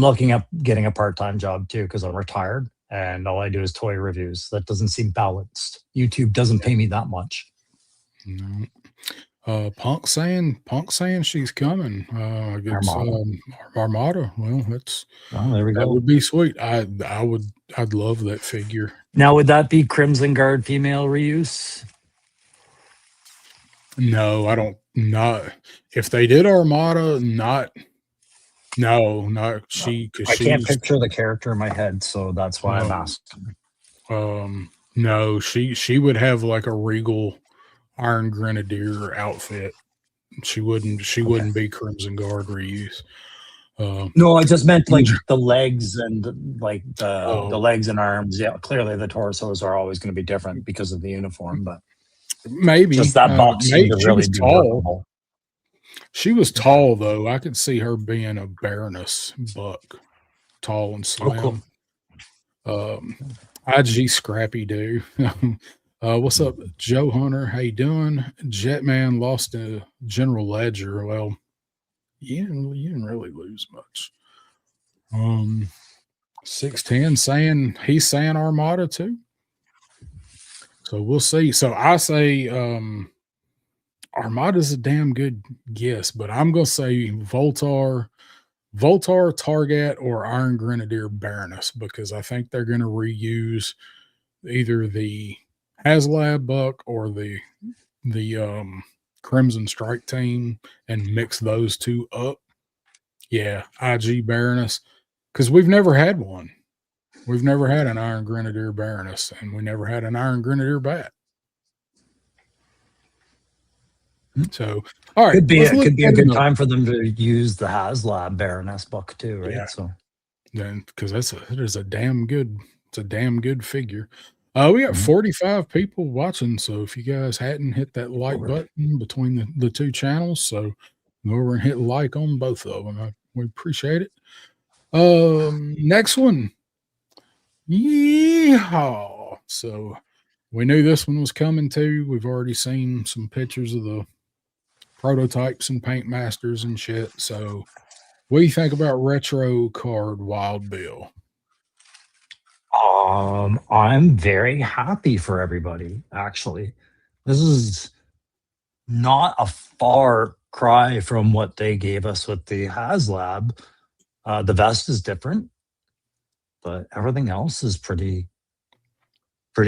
looking at getting a part-time job too because I'm retired and all I do is toy reviews. That doesn't seem balanced. YouTube doesn't pay me that much. No. Punk saying she's coming. I guess Armada. Well, there we go. That would be sweet. I'd love that figure. Now, would that be Crimson Guard female reuse? No, I don't. Not if they did Armada. Not she. Because I can't picture the character in my head, so that's why I'm asking. No, she would have like a regal Iron Grenadier outfit. She wouldn't be Crimson Guard reuse. No, I just meant like the legs and like the legs and arms. Yeah, clearly the torsos are always going to be different because of the uniform, but maybe just that box seemed to really be tall. She was tall though. I could see her being a Baroness buck, tall and slim. Oh, cool. IG Scrappy dude. What's up, Joe Hunter? How you doing? Jetman lost to General Ledger. Well, you didn't really lose much. 610 he's saying Armada too. So we'll see. So I say Armada's a damn good guess, but I'm gonna say Voltar, Target, or Iron Grenadier Baroness because I think they're gonna reuse either the HasLab buck or the Crimson Strike team and mix those two up. Yeah, IG Baroness, because we've never had one. We've never had an Iron Grenadier Baroness, and we never had an Iron Grenadier Bat. So, all right, could be a good time for them to use the HasLab Baroness buck too, right? Yeah. So then, because it is a damn good figure. We got 45 people watching, so if you guys hadn't hit that like button between the two channels, so go over and hit like on both of them. We appreciate it. Next one. Yeehaw. So we knew this one was coming too. We've already seen some pictures of the prototypes and paint masters and shit. So what do you think about retro card Wild Bill? I'm very happy for everybody, actually. This is not a far cry from what they gave us with the HasLab. The vest is different, but everything else is pretty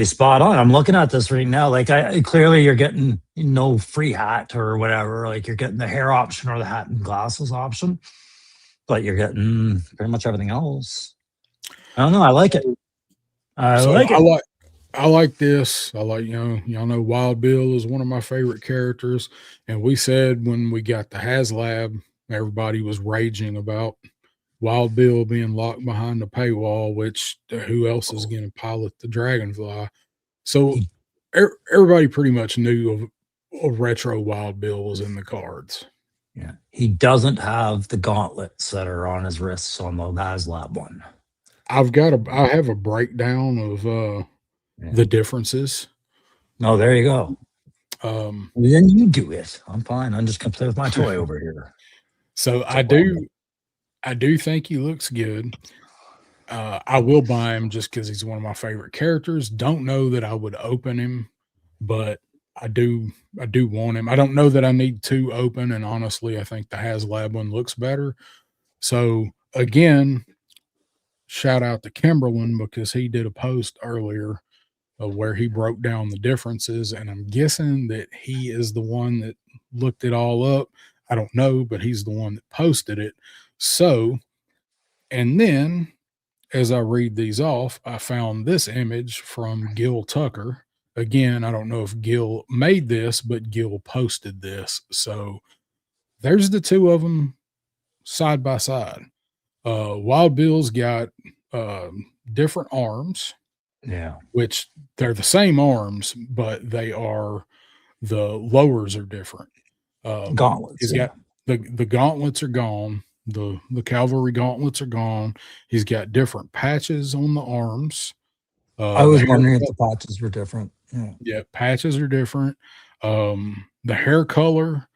spot on. I'm looking at this right now. Like clearly you're getting no free hat or whatever. Like you're getting the hair option or the hat and glasses option, but you're getting pretty much everything else. I don't know. I like it. I like this. I like, y'all know Wild Bill is one of my favorite characters. And we said when we got the HasLab, everybody was raging about Wild Bill being locked behind the paywall, which who else is going to pilot the Dragonfly? So everybody pretty much knew of retro Wild Bill was in the cards. Yeah. He doesn't have the gauntlets that are on his wrists on the HasLab one. I have a breakdown of the differences. Oh, there you go. Then you do it. I'm fine. I'm just gonna play with my toy over here. So I do think he looks good. I will buy him just because he's one of my favorite characters. Don't know that I would open him, but I do want him. I don't know that I need two open, and honestly, I think the HasLab one looks better. So again, shout out to Kimberlin because he did a post earlier of where he broke down the differences, and I'm guessing that he is the one that looked it all up. I don't know, but he's the one that posted it. So, and then as I read these off, I found this image from Gil Tucker. Again, I don't know if Gil made this, but Gil posted this. So there's the two of them side by side. Wild Bill's got different arms, Yeah. which they're the same arms, but the lowers are different. Gauntlets. He's got the gauntlets are gone. The cavalry gauntlets are gone. He's got different patches on the arms. I was wondering if the patches were different. Yeah, patches are different. The hair color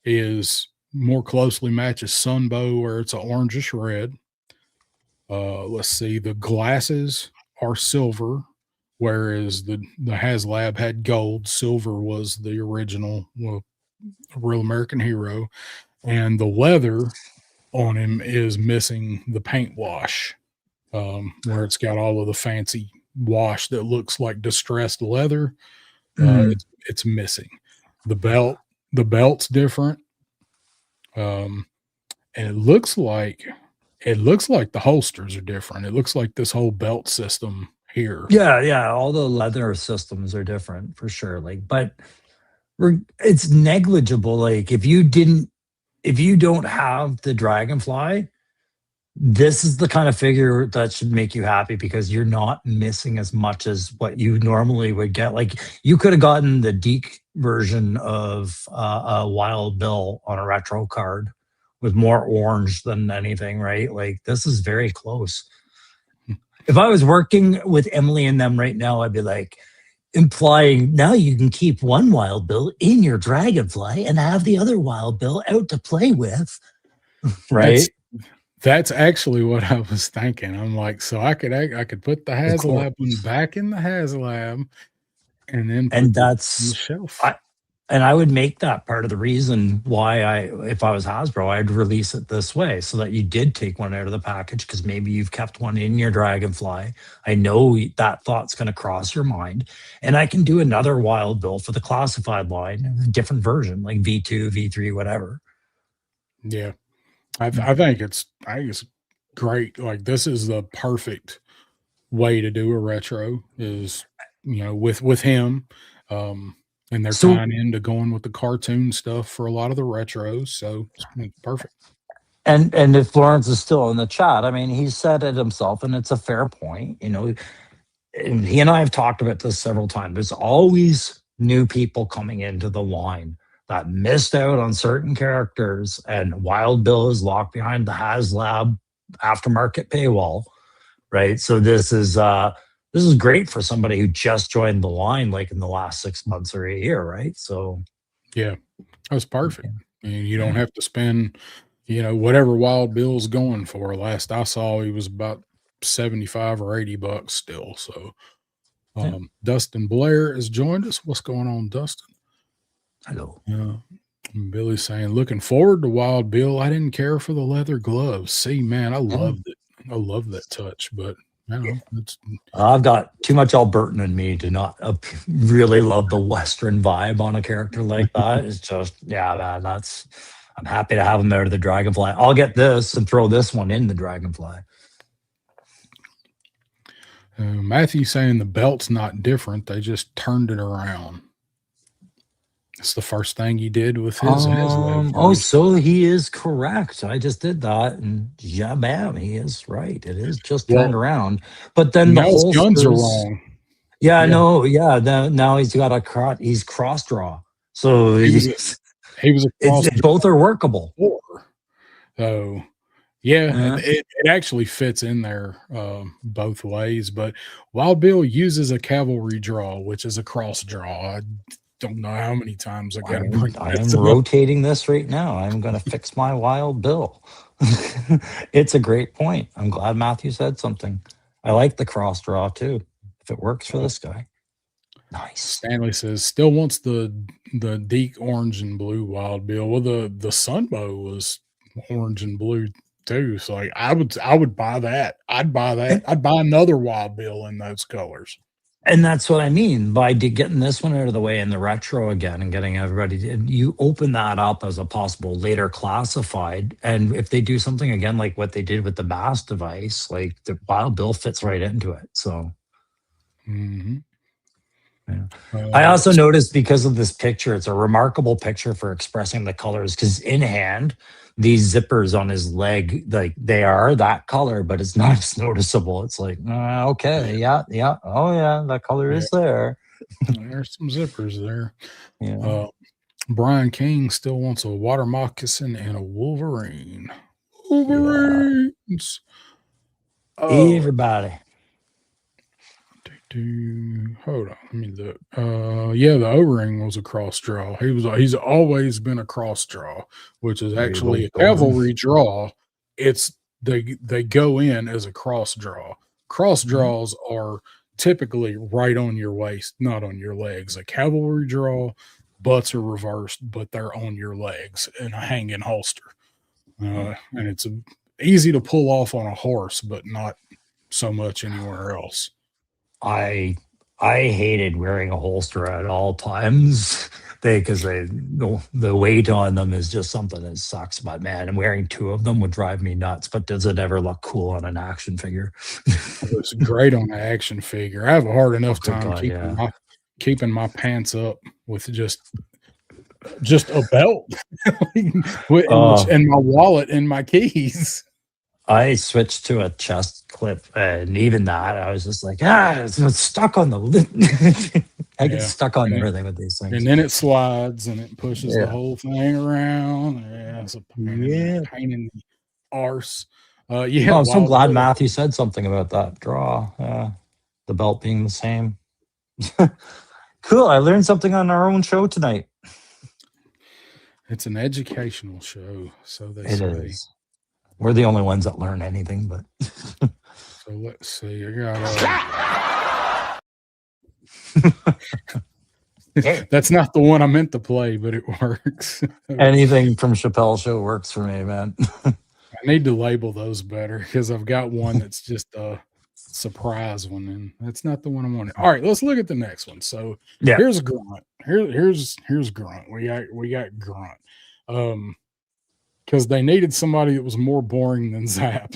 is more closely matches Sunbow, where it's an orangish red. Let's see, the glasses are silver, whereas the HasLab had gold. Silver was the original, Real American Hero, and the leather on him is missing the paint wash, where it's got all of the fancy wash that looks like distressed leather. It's missing. The belt's different. And it looks like the holsters are different. It looks like this whole belt system here. Yeah. All the leather systems are different for sure. But it's negligible. Like if you don't have the Dragonfly, this is the kind of figure that should make you happy because you're not missing as much as what you normally would get. Like you could have gotten the Deke version of a Wild Bill on a retro card with more orange than anything, right? Like this is very close. If I was working with Emily and them right now, I'd be like, implying now you can keep one Wild Bill in your Dragonfly and have the other Wild Bill out to play with, right? That's actually what I was thinking. I'm like, so I could put the HasLab one back in the HasLab, and then put that's on the shelf. And I would make that part of the reason why if I was Hasbro, I'd release it this way so that you did take one out of the package because maybe you've kept one in your Dragonfly. I know that thought's going to cross your mind. And I can do another Wild Bill for the classified line, a different version, like V2, V3, whatever. Yeah. I think it's great. Like this is the perfect way to do a retro is, with him. And they're tying into going with the cartoon stuff for a lot of the retros. So it's perfect. And if Lawrence is still in the chat, I mean, he said it himself, and it's a fair point. And he and I have talked about this several times. There's always new people coming into the line that missed out on certain characters, and Wild Bill is locked behind the HasLab aftermarket paywall, right? So this is great for somebody who just joined the line like in the last 6 months or a year, right? So yeah, that's perfect. And you don't have to spend, whatever Wild Bill's going for. Last I saw, he was about $75 or $80 still. So Dustin Blair has joined us. What's going on, Dustin? Hello. Billy's saying, looking forward to Wild Bill. I didn't care for the leather gloves. See, man, I loved it. I love that touch, but I've got too much Albertan in me to not really love the Western vibe on a character like that. It's just, man, I'm happy to have him out of the Dragonfly. I'll get this and throw this one in the Dragonfly. Matthew saying the belt's not different. They just turned it around. It's the first thing he did with his HasLab. So he is correct. I just did that, and yeah, bam, he is right. It is just turned around. But then the whole guns are wrong. Yeah, no, yeah. Now he's got he's cross draw. So he was a cross. Both are workable. So Yeah, and Uh, it actually fits in there, both ways, but Wild Bill uses a cavalry draw, which is a cross draw. I don't know how many times I gotta bring I this am up. rotating this right now. I'm going to fix my wild bill. It's a great point. I'm glad Matthew said something. I like the cross draw too. If it works for Uh, this guy, nice. Stanley says, "Still wants the deep orange and blue Wild Bill." Well, the Sunbow was orange and blue too, so, like, I would buy that. I'd buy that. And, I'd buy another Wild Bill in those colors. and that's what I mean by getting this one out of the way in the retro again and getting everybody. You open that up as a possible later classified, and if they do something again like what they did with the mass device, like the Wild Bill fits right into it. So. Mhm. Yeah. I also S noticed because of this picture, it's a remarkable picture for expressing the colors. Because in hand, these zippers on his leg, like they are that color, but it's not as noticeable. It's like, okay, yeah, yeah, oh yeah, that color Yeah, is there. there's some zippers there. Yeah, Uh, Brian King still wants a water moccasin and a Wolverine. yeah. Wolverines. Oh, Everybody. hold on. Let me look. Yeah, the O-ring was a cross draw. He's always been a cross draw, which is There you go, actually a Pilgrim. cavalry draw. It's they go in as a cross draw. Cross Mhm. draws are typically right on your waist, not on your legs. A cavalry draw, butts are reversed, but they're on your legs in a hanging holster. And it's easy to pull off on a horse, but not so much anywhere else. I I hated wearing a holster at all times. Because the weight on them is just something that sucks. But man, and wearing two of them would drive me nuts. But does it ever look cool on an action figure? It's great on the action figure. I have a hard Oh, enough good time God, yeah. keeping my pants up with just a belt with Uh, and my wallet and my keys. I switched to a chest clip, and even that, I was just like, it's stuck on the lid. I get Yeah, stuck on and everything with these and things. then it slides and it pushes the Yeah. whole thing around. Yeah, it's a Yeah. pain in the arse. Yeah, Oh, I'm so Wild glad Bill. Matthew said something about that draw. The belt being the same. Cool. I learned something on our own show tonight. It's an educational show, so they It say. is. We're the only ones that learn anything, but So let's see. I got that's not the one I meant to play, but it works. anything from Chappelle's show works for me, man. I need to label those better because I've got one that's just a surprise one, and that's not the one I wanted. All right, let's look at the next one. So Yeah. here's Grunt. Here's Grunt. We got Grunt. Because they needed somebody that was more boring than Zap.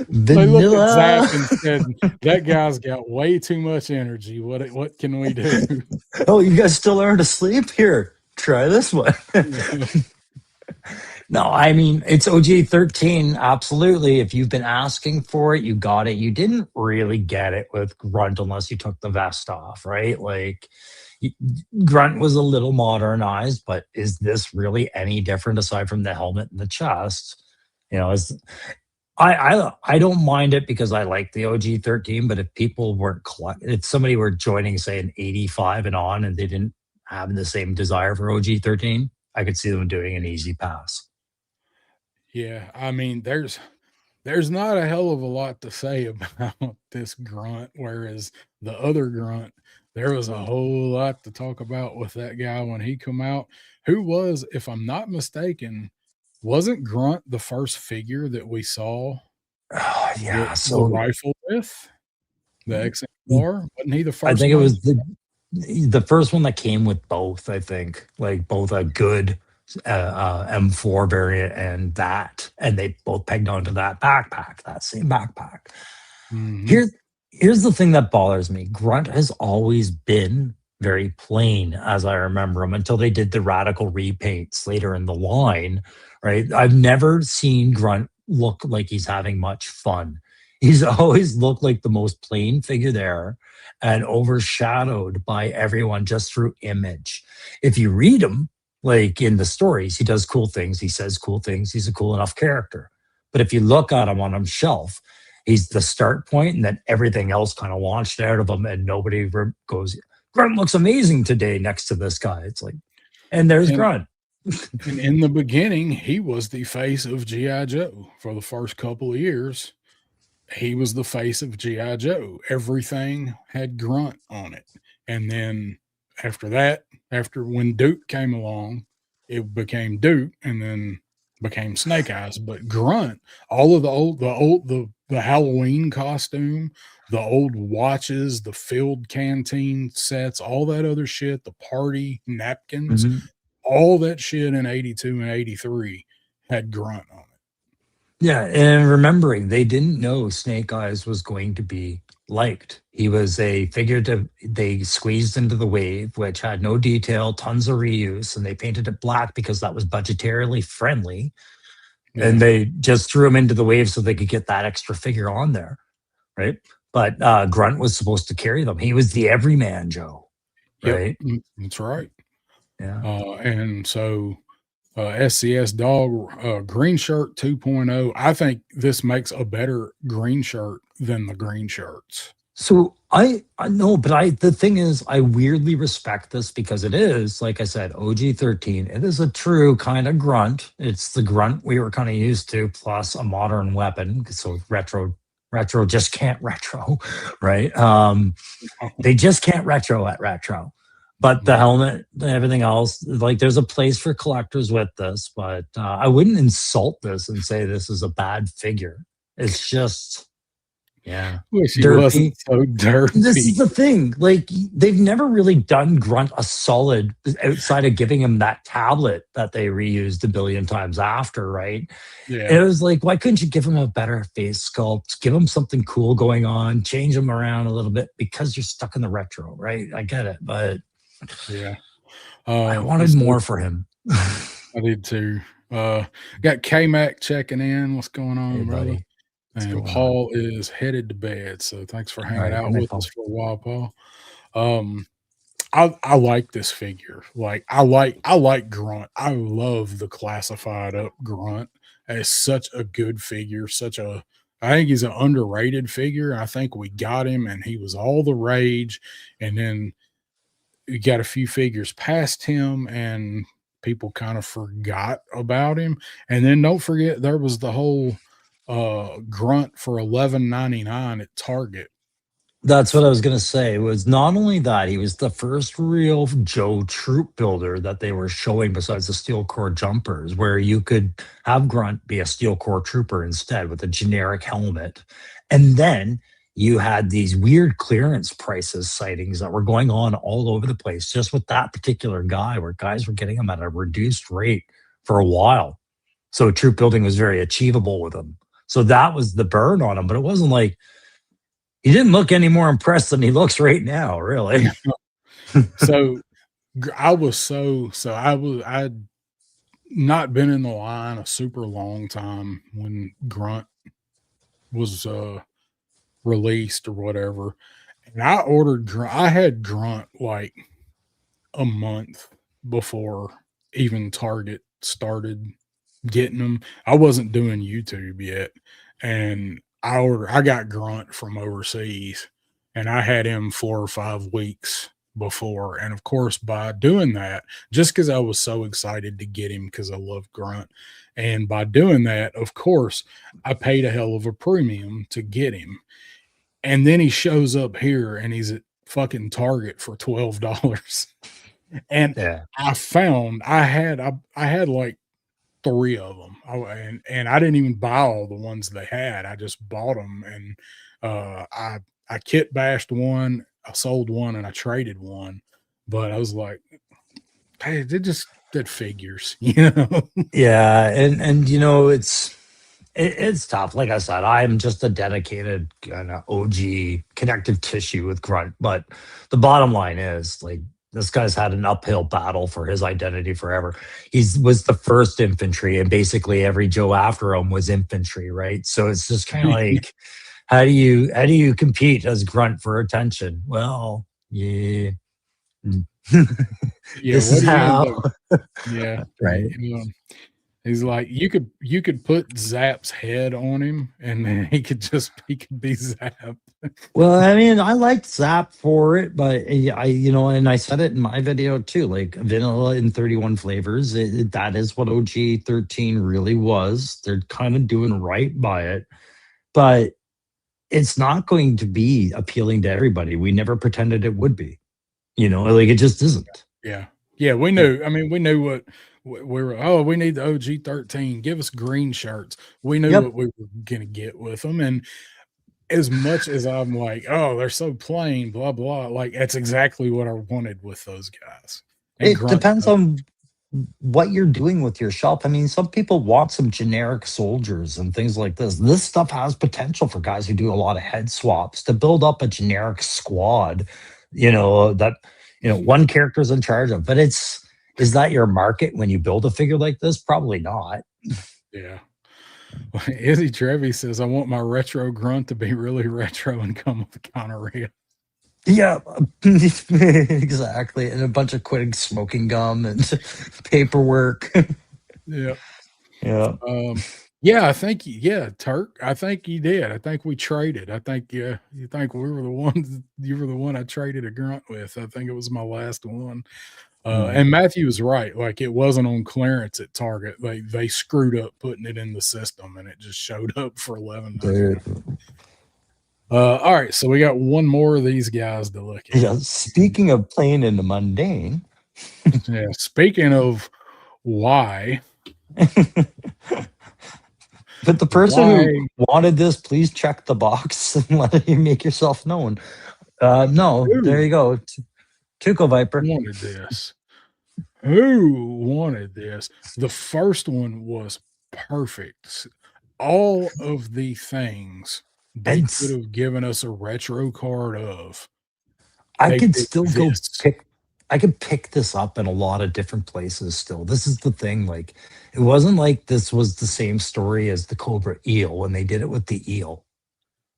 They looked at Zap Vanilla. and said, "That guy's got way too much energy. What can we do?" Oh, you guys still aren't asleep? Here, try this one. No, I mean, it's OG 13. Absolutely. If you've been asking for it, you got it. You didn't really get it with Grunt unless you took the vest off, right? Like, y- Grunt was a little modernized, but is this really any different aside from the helmet and the chest? You know, I don't mind it because I like the OG 13, but if people weren't if somebody were joining, say, an 85 and on, and they didn't have the same desire for OG 13, I could see them doing an easy pass. Yeah, I mean, there's not a hell of a lot to say about this Grunt, whereas the other Grunt, there was a whole lot to talk about with that guy when he come out. Who was, if I'm not mistaken, wasn't Grunt the first figure that we saw Oh, with yeah. the So rifle with the XMR? Wasn't he the I first think it one? was the first one that came with both. I think like both a good M4 variant and that, and they both pegged onto that backpack, that same backpack. Mhm. Here's here's the thing that bothers me. Grunt has always been very plain, as I remember him, until they did the radical repaints later in the line. Right? I've never seen Grunt look like he's having much fun. He's always looked like the most plain figure there and overshadowed by everyone just through image. If you read him, Like in the stories, he does cool things, he says cool things, he's a cool enough character. But if you look at him on a shelf, he's the start point, and then everything else kind of launched out of him, and nobody goes, Grunt looks amazing today next to this guy. It's like, and there's And Grunt. and in the beginning, he was the face of GI Joe for the first couple of years. He was the face of GI Joe. Everything had Grunt on it, and then after that, after when Duke came along, it became Duke, and then became Snake Eyes. But Grunt, all of the Halloween costume, the old watches, the field canteen sets, all that other shit, the party napkins, Mhm. all that shit in 82 and 83 had Grunt on it. Yeah, and remembering they didn't know Snake Eyes was going to be liked. He was a figurative, they squeezed into the wave, which had no detail, tons of reuse, and they painted it black because that was budgetarily friendly. And Yeah. they just threw him into the wave so they could get that extra figure on there, right? But Grunt was supposed to carry them. He was the everyman Joe, Yep. right? That's right. Yeah. And so SCS Dog Green Shirt 2.0. I think this makes a better green shirt than the green shirts. So I know, but the thing is, I weirdly respect this because it is, like I said, OG 13. It is a true kind of grunt. It's the grunt we were kind of used to, plus a modern weapon. So retro just can't retro, right? They just can't retro at retro. But the Right. helmet, everything else, like there's a place for collectors with this, but I wouldn't insult this and say this is a bad figure. It's just, yeah, Wish he wasn't derpy. so This is derpy. the thing. Like they've never really done Grunt a solid outside of giving him that tablet that they reused a billion times after, right? It Yeah. was like, why couldn't you give him a better face sculpt? Give him something cool going on, change him around a little bit because you're stuck in the retro, right? I get it, but Yeah. I wanted So more for him. I did too. Got K Mac checking in. What's going Hey, on, brother? buddy, what's And going on? Paul is headed to bed. So thanks for All hanging right, good out night, with us Paul. for a while, Paul. Um, I like this figure. I like Grunt. I love the classified up Grunt. It's such a good figure. I think he's an underrated figure. I think we got him and he was all the rage. And then we got a few figures past him and people kind of forgot about him. And then don't forget there was the whole Grunt for 11.99 at Target. That's what I was gonna say. Was not only that he was the first real Joe troop builder that they were showing besides the steel core jumpers, where you could have Grunt be a steel core trooper instead with a generic helmet, and then you had these weird clearance prices sightings that were going on all over the place just with that particular guy, where guys were getting him at a reduced rate for a while. So troop building was very achievable with him. So that was the burn on him, but it wasn't like he didn't look any more impressed than he looks right now, really. So I was I'd not been in the line a super long time when Grunt was released or whatever. And I ordered Grunt. I had Grunt like a month before even Target started getting them. I wasn't doing YouTube yet, and I got Grunt from overseas, and I had him 4 or 5 weeks before. And of course, by doing that, just because I was so excited to get him because I love Grunt, and by doing that, of course, I paid a hell of a premium to get him. And then he shows up here, and he's at fucking Target for $12. And Yeah. I had like 3 of them. And I didn't even buy all the ones they had. I just bought them, and I kit bashed one, I sold one, and I traded one. But I was like, hey, they just did figures, you know? Yeah, and you know, it's tough. Like I said, I'm just a dedicated kind of OG connective tissue with Grunt. But the bottom line is like this guy's had an uphill battle for his identity forever. He's was the first infantry, and basically every Joe after him was infantry, right? So it's just kind of like how do you compete as Grunt for attention? Well, yeah. Yeah, This what is do you end how. up? Yeah, Right. he's like you could put Zap's head on him, and then he could be Zap. Well, I mean, I liked Zap for it, but and I said it in my video too, like vanilla in 31 flavors. That is what OG 13 really was. They're kind of doing right by it, but it's not going to be appealing to everybody. We never pretended it would be, like it just isn't. Yeah. Yeah, we Yeah. knew. I mean, we knew what we were. Oh, we need the OG 13. Give us green shirts. We knew Yep. what we were gonna get with them. And as much as I'm like, oh, they're so plain, blah blah. Like that's exactly what I wanted with those guys. And It Grunt. depends on what you're doing with your shelf. I mean, some people want some generic soldiers and things like this. This stuff has potential for guys who do a lot of head swaps to build up a generic squad, that one character's in charge of. But is that your market when you build a figure like this? Probably not. Yeah. Izzy Trevi says, I want my retro grunt to be really retro and come with gonorrhea. Yeah, exactly. And a bunch of quitting smoking gum and paperwork. Yeah. Yeah. Yeah, I think yeah, Turk. I think you did. I think we traded. I think yeah, you think we were the ones you were the one I traded a grunt with. I think it was my last one. Mm. And Matthew was right. Like it wasn't on clearance at Target. They screwed up putting it in the system and it just showed up for $11.99. Dude. All right, so we got one more of these guys to look at. Yeah, speaking of playing in the mundane. Yeah, speaking of why But the person why who wanted this, please check the box and let you make yourself known. No, there who you go. Tuco Viper. wanted this? Who wanted this? The first one was perfect. All of the things they And could have given us a retro card of, I they could did still go this. pick I could pick this up in a lot of different places still. This is the thing. Like, it wasn't like this was the same story as the Cobra Eel when they did it with the eel,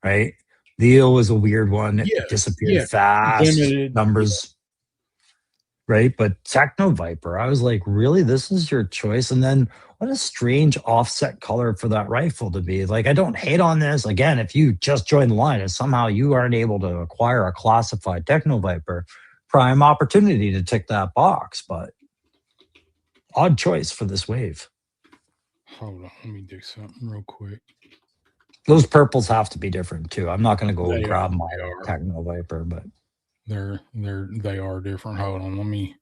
right? The eel was a weird one. It Yes, disappeared yeah, fast, limited, yeah, numbers, right? But Techno Viper, I was like, really? This is your choice? And then what a strange offset color for that rifle to be. Like, I don't hate on this. Again, if you just joined the line and somehow you aren't able to acquire a classified Techno Viper, prime opportunity to tick that box. But odd choice for this wave. hold on, let me do something real quick. Those purples have to be different too. I'm not going to go They grab my are. Techno Viper, but They are different. Hold on, let me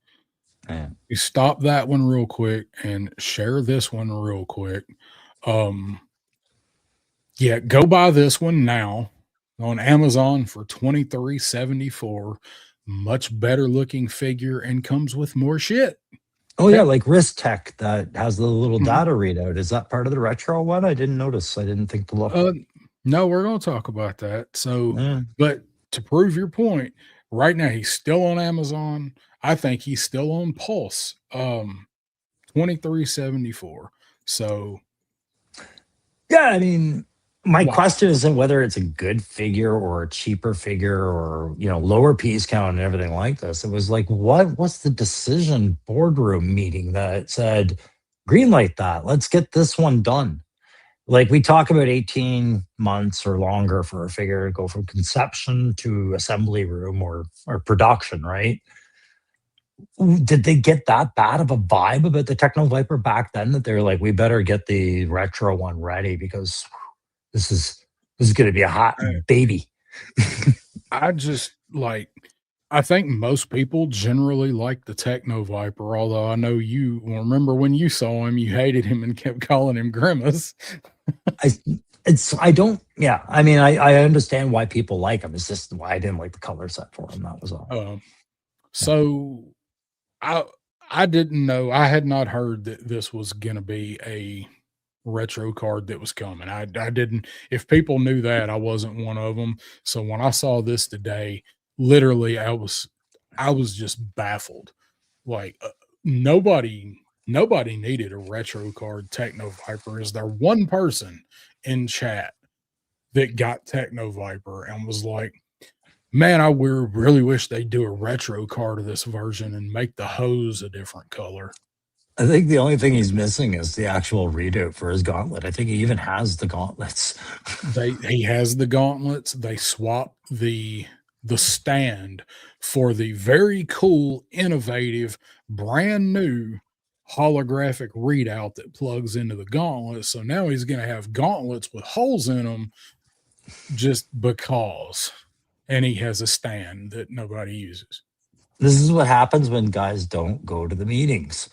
yeah. you stop that one real quick and share this one real quick. Um, yeah, go buy this one now on Amazon for 23.74. Much better looking figure and comes with more shit. Oh yeah, Tech, like Wrist Tech that has the little mhm. data readout. Is that part of the retro one? I didn't notice. I didn't think to look. No, we're going to talk about that. So, Yeah. but to prove your point, right now he's still on Amazon. I think he's still on Pulse. 23.74. So, Yeah, I mean, my wow. question isn't whether it's a good figure or a cheaper figure or, lower piece count and everything like this. It was like, what was the decision boardroom meeting that said, green light that, let's get this one done? Like, we talk about 18 months or longer for a figure to go from conception to assembly room or production, right? Did they get that bad of a vibe about the Techno Viper back then that they're like, we better get the retro one ready because this is going to be a hot baby. I just like I think most people generally like the Techno Viper, although I know you remember when you saw him, you hated him and kept calling him Grimace. I I don't, yeah. I mean, I understand why people like him. It's just why I didn't like the color set for him. That was all. Um, Yeah. so I I didn't know, I had not heard that this was gonna be a retro card that was coming. I didn't, if people knew that, I wasn't one of them. So when I saw this today, literally I was just baffled. Like nobody needed a retro card Techno Viper. Is there one person in chat that got Techno Viper and was like, Man, I really wish they'd do a retro card of this version and make the hose a different color. I think the only thing he's missing is the actual readout for his gauntlet. I think he even has the gauntlets. He has the gauntlets. They swap the stand for the very cool, innovative, brand new holographic readout that plugs into the gauntlet. So now he's going to have gauntlets with holes in them just because. And he has a stand that nobody uses. This is what happens when guys don't go to the meetings.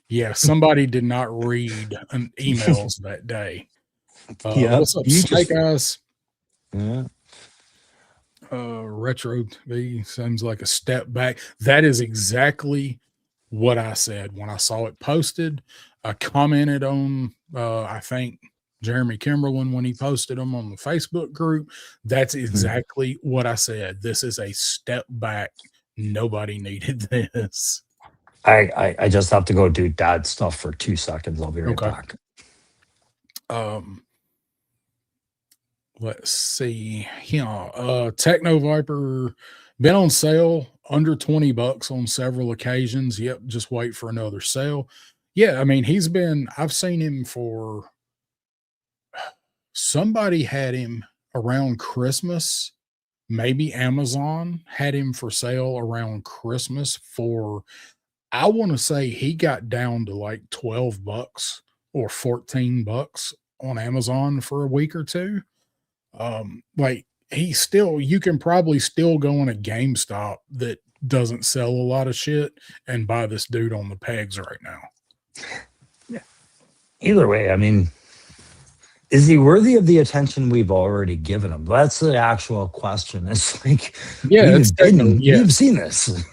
Yeah, somebody did not read an emails that day. Yeah, What's up, you Snake just Eyes? yeah. Retro TV seems like a step back. That is exactly what I said when I saw it posted. I commented on, I think, Jeremy Kimberlin when he posted them on the Facebook group. That's exactly what I said. This is a step back. Nobody needed this. I just have to go do dad stuff for 2 seconds. I'll be right Okay. back. Let's see. Yeah, Techno Viper been on sale under $20 on several occasions. Yep, just wait for another sale. Yeah, I mean, I've seen him for somebody had him around Christmas. Maybe Amazon had him for sale around Christmas for, I want to say he got down to like $12 or $14 on Amazon for a week or two. Like you can probably still go on a GameStop that doesn't sell a lot of shit and buy this dude on the pegs right now. Yeah. Either way, I mean, is he worthy of the attention we've already given him? That's the actual question. It's like, Yeah, we've seen this.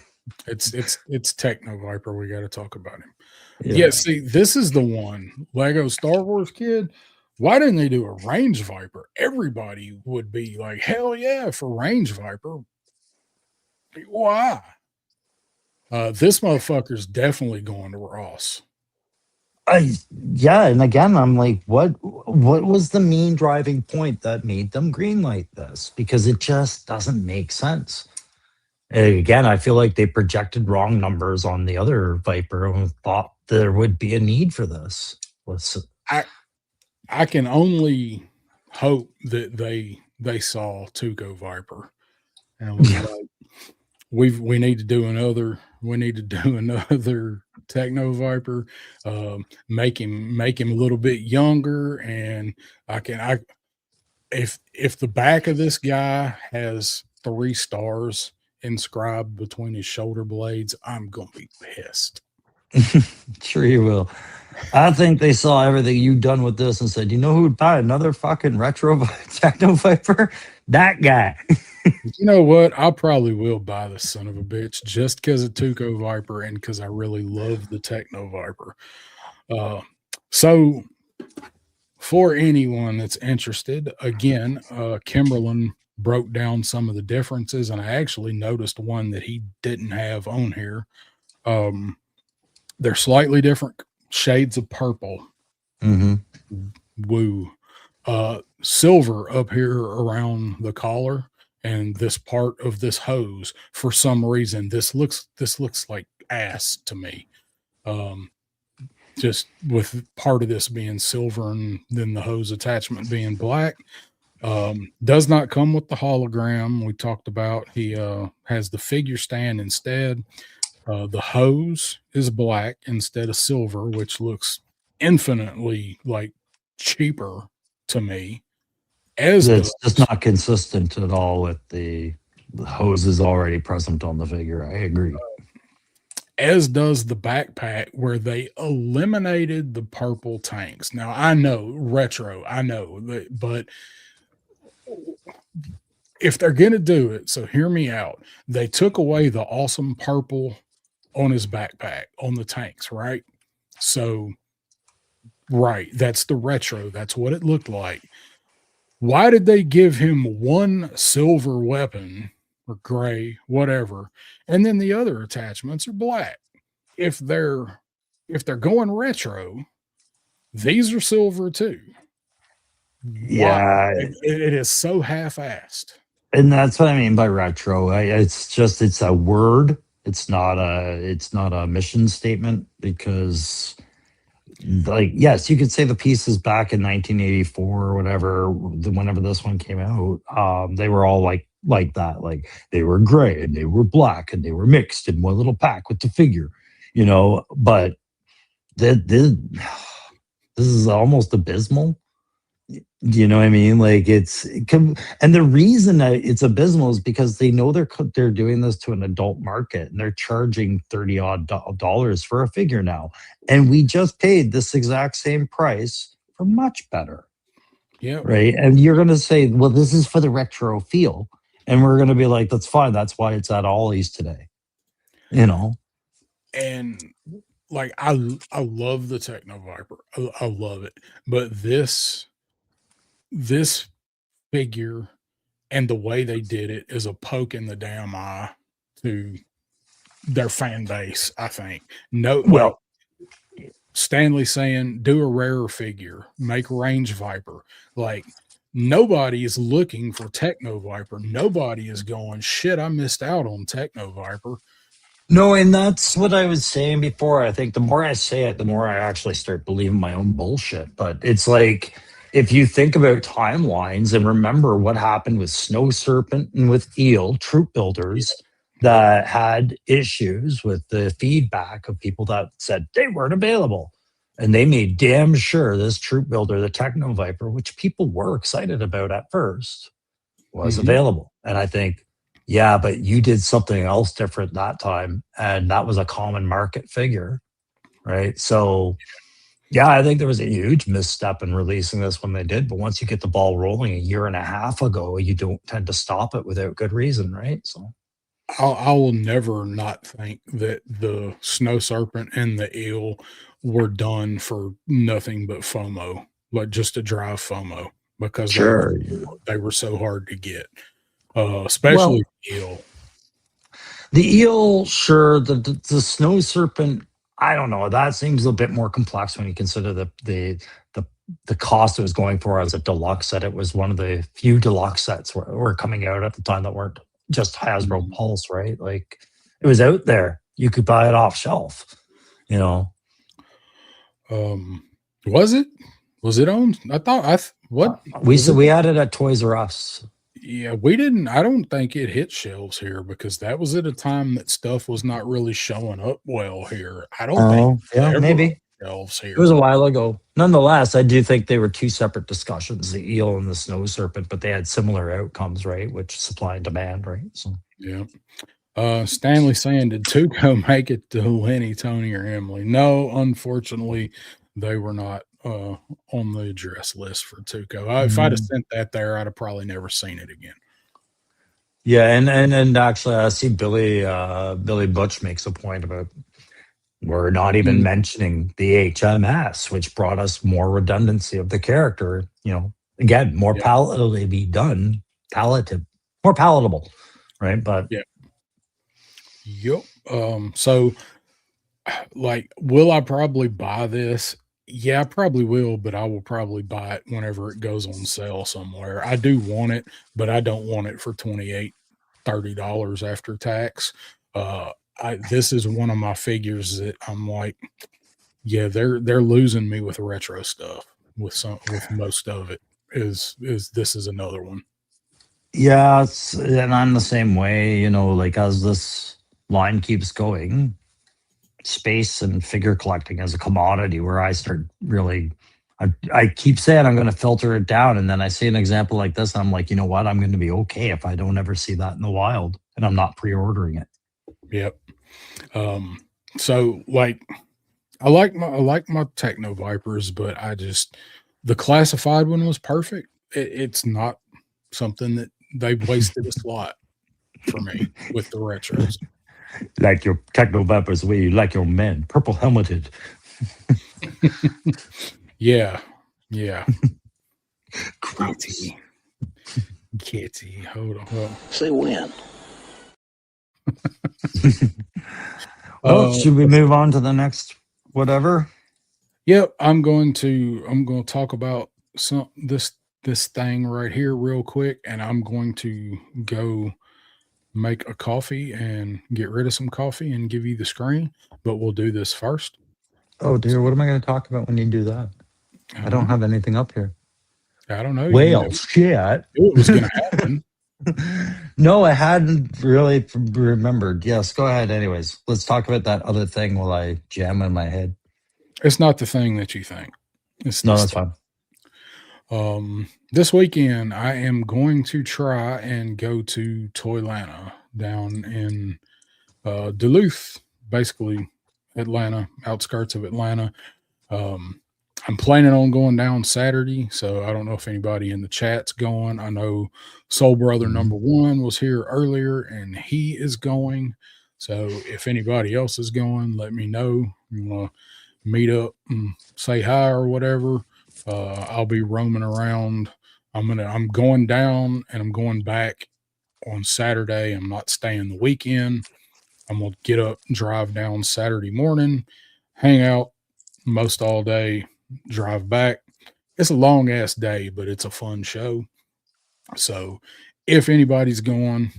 It's Techno Viper. We got to talk about him. Yeah. See, this is the one Lego Star Wars kid. Why didn't they do a Range Viper? Everybody would be like, hell yeah, for Range Viper. Why? This motherfucker's definitely going to Ross. Yeah, and again, I'm like, what was the main driving point that made them greenlight this? Because it just doesn't make sense. And again, I feel like they projected wrong numbers on the other Viper and thought there would be a need for this. I can only hope that they saw Tuco Viper and was like, we need to do another Techno Viper, make him a little bit younger, and if the back of this guy has 3 stars inscribed between his shoulder blades, I'm gonna be pissed. Sure you will. I think they saw everything you've done with this and said, you know who would buy another fucking retro Techno Viper? That guy. You know what? I probably will buy the son of a bitch just because of Tuco Viper and because I really love the Techno Viper. So for anyone that's interested, again, Kimberlin broke down some of the differences, and I actually noticed one that he didn't have on here. They're slightly different shades of purple. Woo. Silver up here around the collar and this part of this hose. For some reason, this looks like ass to me. Just with part of this being silver and then the hose attachment being black. Does not come with the hologram we talked about. He has the figure stand instead. The hose is black instead of silver, which looks infinitely like cheaper to me. It's just not consistent at all with the hose is already present on the figure. I agree. As does the backpack, where they eliminated the purple tanks. Now I know retro, but if they're gonna do it, so hear me out. They took away the awesome purple on his backpack on the tanks, right? So, right, that's the retro. That's what it looked like. Why did they give him one silver weapon or gray, whatever, and then the other attachments are black? If they're going retro, these are silver too. Why? Yeah, It is so half-assed. And that's what I mean by retro. It's a word. It's not a mission statement because like yes, you could say the pieces back in 1984 or whatever, whenever this one came out, they were all like that. Like they were gray and they were black and they were mixed in one little pack with the figure, But the this is almost abysmal. Do you know what I mean? Like and the reason that it's abysmal is because they know they're doing this to an adult market and they're charging 30 odd dollars for a figure now. And we just paid this exact same price for much better, Yeah. right? And you're going to say, well, this is for the retro feel. And we're going to be like, that's fine. That's why it's at Ollie's today, you know? And like I love the Techno Viper. I love it. But this figure and the way they did it is a poke in the damn eye to their fan base, I think. No, like Well, Stanley saying, do a rarer figure, make Range Viper. Like nobody is looking for Techno Viper. Nobody is going, shit, I missed out on Techno Viper. no, and that's what I was saying before. I think the more I say it, the more I actually start believing my own bullshit. But it's like if you think about timelines and remember what happened with Snow Serpent and with Eel, troop Yeah. builders Yep. that had issues with the feedback of people that said they weren't available. And they made damn sure this troop builder, the Techno Viper, which people were excited about at first, was Mm-hmm. available. And I think, yeah, but you did something else different that time. And that was a common market figure. Right. So, yeah, I think there was a huge misstep in releasing this when they did. But once you get the ball rolling a year and a half ago, you don't tend to stop it without good reason. Right. So, I will never not think that the Snow Serpent and the Eel were done for nothing but FOMO, like just to drive FOMO because sure. they were so hard to get, Well, especially Eel. the eel, sure. The snow serpent, I don't know. That seems a bit more complex when you consider the the cost it was going for as a deluxe set. It was one of the few deluxe sets were coming out at the time that weren't just Hasbro Mhm. Pulse, right? Like it was out there. You could buy it off shelf, you know. Um, was it? Was it on? I thought what We was said it? we had it at Toys R Us. Yeah, we didn't. I don't think it hit shelves here because that was at a time that stuff was not really showing up well here. I don't think Oh, it yeah, was ever on maybe. shelves It was here. a while ago. Nonetheless, I do think they were two separate discussions, the eel and the snow serpent, but they had similar outcomes, right? Which supply and demand, right? So Yeah. Stanley saying, did Tuco make it to Lenny, Tony, or Emily? No, unfortunately, they were not on the address list for Tuco. If I'd have mm. sent that there, I'd have probably never seen it again. Yeah, and actually I see Billy Butch makes a point about we're not even Mm, mentioning the HMS, which brought us more redundancy of the character, again, more yeah, palatably done, palative, more palatable, right? But yeah, yep. So like, will I probably buy this? Yeah, I probably will, but I will probably buy it whenever it goes on sale somewhere. I do want it, but I don't want it for $28, $30 after tax. Uh, this is one of my figures that I'm like, yeah, they're losing me with retro stuff. With most of it is this is another one. yeah, and I'm the same way, like as this line keeps going, space and figure collecting as a commodity where I start really I keep saying I'm going to filter it down and then I see an example like this and I'm like, you know what? I'm going to be okay if I don't ever see that in the wild and I'm not pre-ordering it. Yep. Um, so like I like my Techno Vipers, but the classified one was perfect. It's not something that they've wasted a slot for me with the retros. Like your techno vipers, way you like your men, purple helmeted. Yeah, yeah. Gross. Kitty, kitty. Hold on. Hold on. Say when. Well, Uh, should we move on to the next whatever? yep. I'm going to talk about this this thing right here real quick, and I'm going to go make a coffee and get rid of some coffee and give you the screen. But we'll do this first. Oh dear, what am I going to talk about when you do that? I I don't don't know. have anything up here. I don't know. You Well, never shit. knew it was going to happen. No, I hadn't really remembered. Yes, go ahead. Anyways, let's talk about that other thing while I jam in my head. It's not the thing that you think. It's No, the that's stuff. fine. This weekend I am going to try and go to Toylanta down in Duluth, basically Atlanta, outskirts of Atlanta. Um, I'm planning on going down Saturday, so I don't know if anybody in the chat's going. I know Soul Brother Mhm. number one was here earlier, and he is going. So if anybody else is going, let me know. You want to meet up and say hi or whatever. I'll be roaming around. I'm going down and I'm going back on Saturday. I'm not staying the weekend. I'm gonna get up, drive down Saturday morning, hang out most all day, drive back. It's a long ass day, but it's a fun show. So if anybody's going,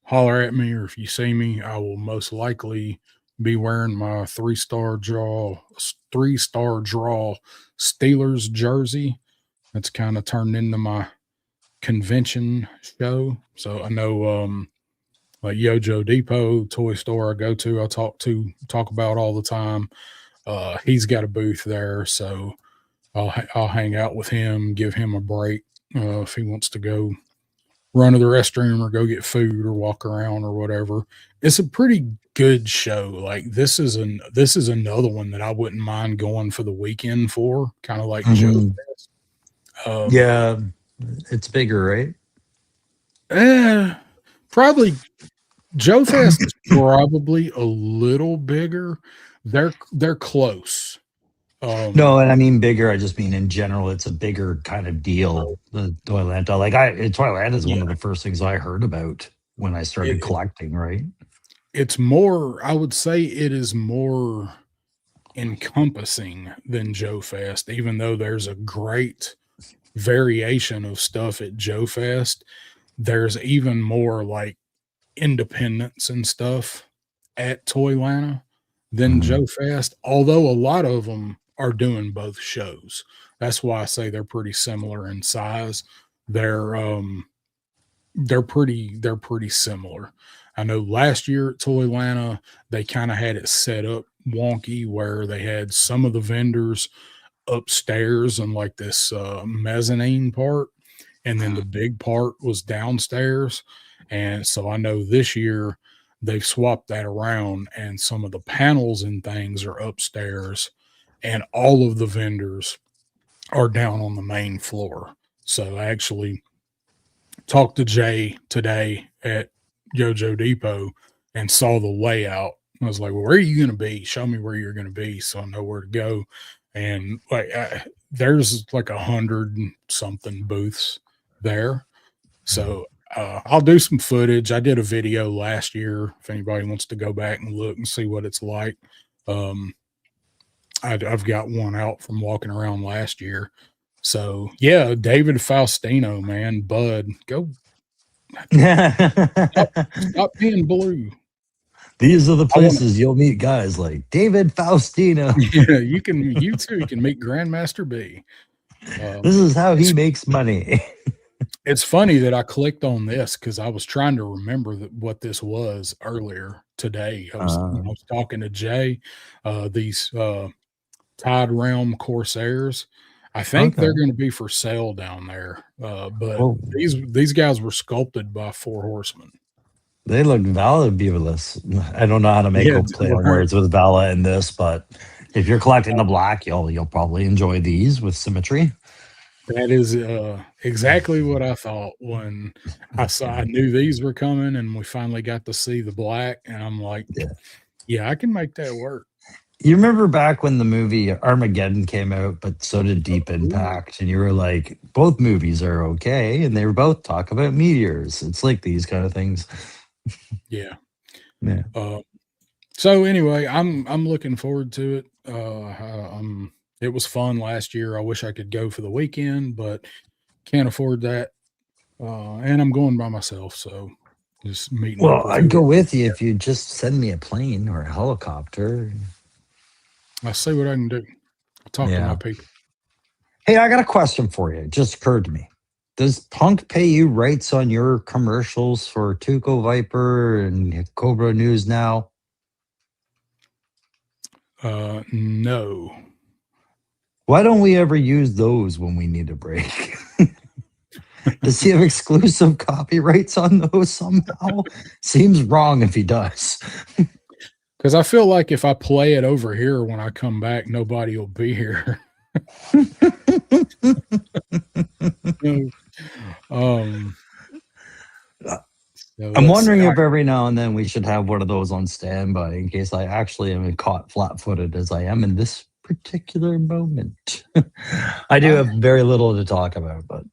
holler at me, or if you see me, I will most likely be wearing my three-star draw Steelers jersey. That's kind of turned into my convention show. So I know like Yojo Depot toy store I go to, talk about all the time. He's got a booth there, so I'll hang out with him, give him a break if he wants to go run to the restroom or go get food or walk around or whatever. It's a pretty good show. Like this is another one that I wouldn't mind going for the weekend for, kind of like Joe Mhm. Fest. Um, Yeah, it's bigger, right? eh, Probably Joe Fest is probably a little bigger. They're close. No, Um, and I mean bigger. I just mean in general, it's a bigger kind of deal. The Toylanta, Toylanta is one yeah, of the first things I heard about when I started it collecting. Right? it's more. I would say it is more encompassing than Joe Fest, even though there's a great variation of stuff at Joe Fest. There's even more like independence and stuff at Toylanta than Mhm. Joe Fest, although a lot of them are doing both shows. That's why I say they're pretty similar in size. They're they're pretty similar. I know last year at Toylanta, they kind of had it set up wonky where they had some of the vendors upstairs in like this mezzanine part, and then the big part was downstairs. And so I know this year they've swapped that around, and some of the panels and things are upstairs, and all of the vendors are down on the main floor. So I actually talked to Jay today at Yojo Depot and saw the layout. I was like, "Well, where are you going to be? Show me where you're going to be, so I know where to go." And there's like 100 and something booths there, so I'll do some footage. I did a video last year. If anybody wants to go back and look and see what it's like, um, I've got one out from walking around last year. So yeah, David Faustino, man, Bud, go stop, stop being blue. These are the I want to. places you'll meet guys like David Faustino. Yeah, you too. You can meet Grandmaster B. This Um, is how he it's makes money. it's funny that I clicked on this because I was trying to remember what this was earlier today. Uh, I was talking to Jay. These Tide Realm Corsairs. I think okay. they're going to be for sale down there. But Well, these guys were sculpted by Four Horsemen. they look valueless. I don't know how to make Yeah, a play on words with Vala in this, but if you're collecting the black, you'll probably enjoy these with symmetry. that is exactly what I thought when I knew these were coming, and we finally got to see the black, and I'm like, Yeah. yeah, I can make that work. You remember back when the movie Armageddon came out, but so did Deep Ooh, Impact, and you were like, both movies are okay, and they were both talk about meteors. It's like these kind of things. yeah. Yeah. Uh, so anyway, I'm looking forward to it. It was fun last year. I wish I could go for the weekend, but can't afford that. And I'm going by myself, so just meeting up Well, with I'd go whoever. with you if you just send me a plane or a helicopter. I'll see what I can do. I'll talk to my Yeah. people. Hey, I got a question for you. It just occurred to me. Does Punk pay you rights on your commercials for Tuco Viper and Cobra News Now? No. Why don't we ever use those when we need a break? Does he have exclusive copyrights on those somehow? Seems wrong if he does. Because I feel like if I play it over here when I come back, nobody will be here. um, so I'm let's see. wondering if every now and then we should have one of those on standby in case I actually am caught flat footed as I am in this particular moment. I do have very little to talk about, but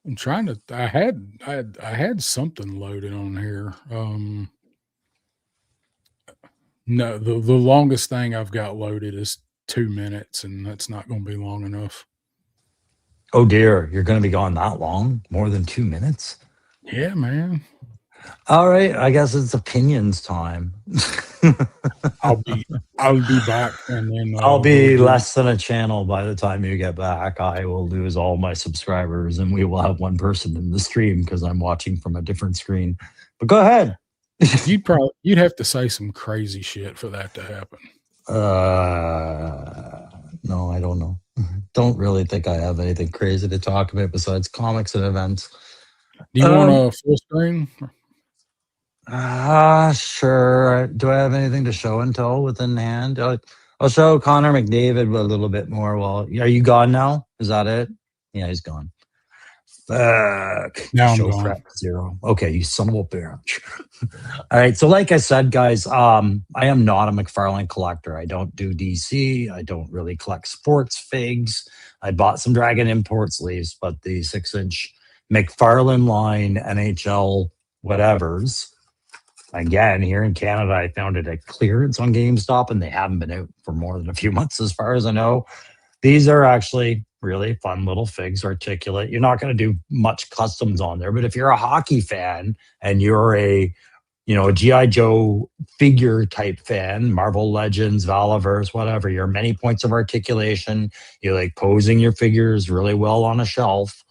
I'm trying to. I had something loaded on here. No, the longest thing I've got loaded is 2 minutes, and that's not going to be long enough. oh dear, you're going to be gone that long? More than 2 minutes? Yeah, man. All right, I guess it's opinions time. I'll be I'll be back, and then I'll we'll be do. less than a channel by the time you get back. I will lose all my subscribers and we will have one person in the stream because I'm watching from a different screen. But go ahead. You'd have to say some crazy shit for that to happen. No, I don't know. Don't really think I have anything crazy to talk about besides comics and events. Do you want a full screen? Sure. Do I have anything to show and tell within hand? I'll show Connor McDavid a little bit more. Well, are you gone now? Is that it? Yeah, he's gone. Fuck. Now I'm Show gone. prep 0. Okay, you son of a bitch. All right. So, like I said, guys, I am not a McFarlane collector. I don't do DC. I don't really collect sports figs. I bought some Dragon Import sleeves, but the 6-inch McFarlane line NHL whatevers. Again, here in Canada, I found it at clearance on GameStop, and they haven't been out for more than a few months, as far as I know. These are actually really fun little figs, articulate. You're not going to do much customs on there, but if you're a hockey fan and you're a GI Joe figure type fan, Marvel Legends, Valaverse, whatever, you're many points of articulation. You like posing your figures really well on a shelf.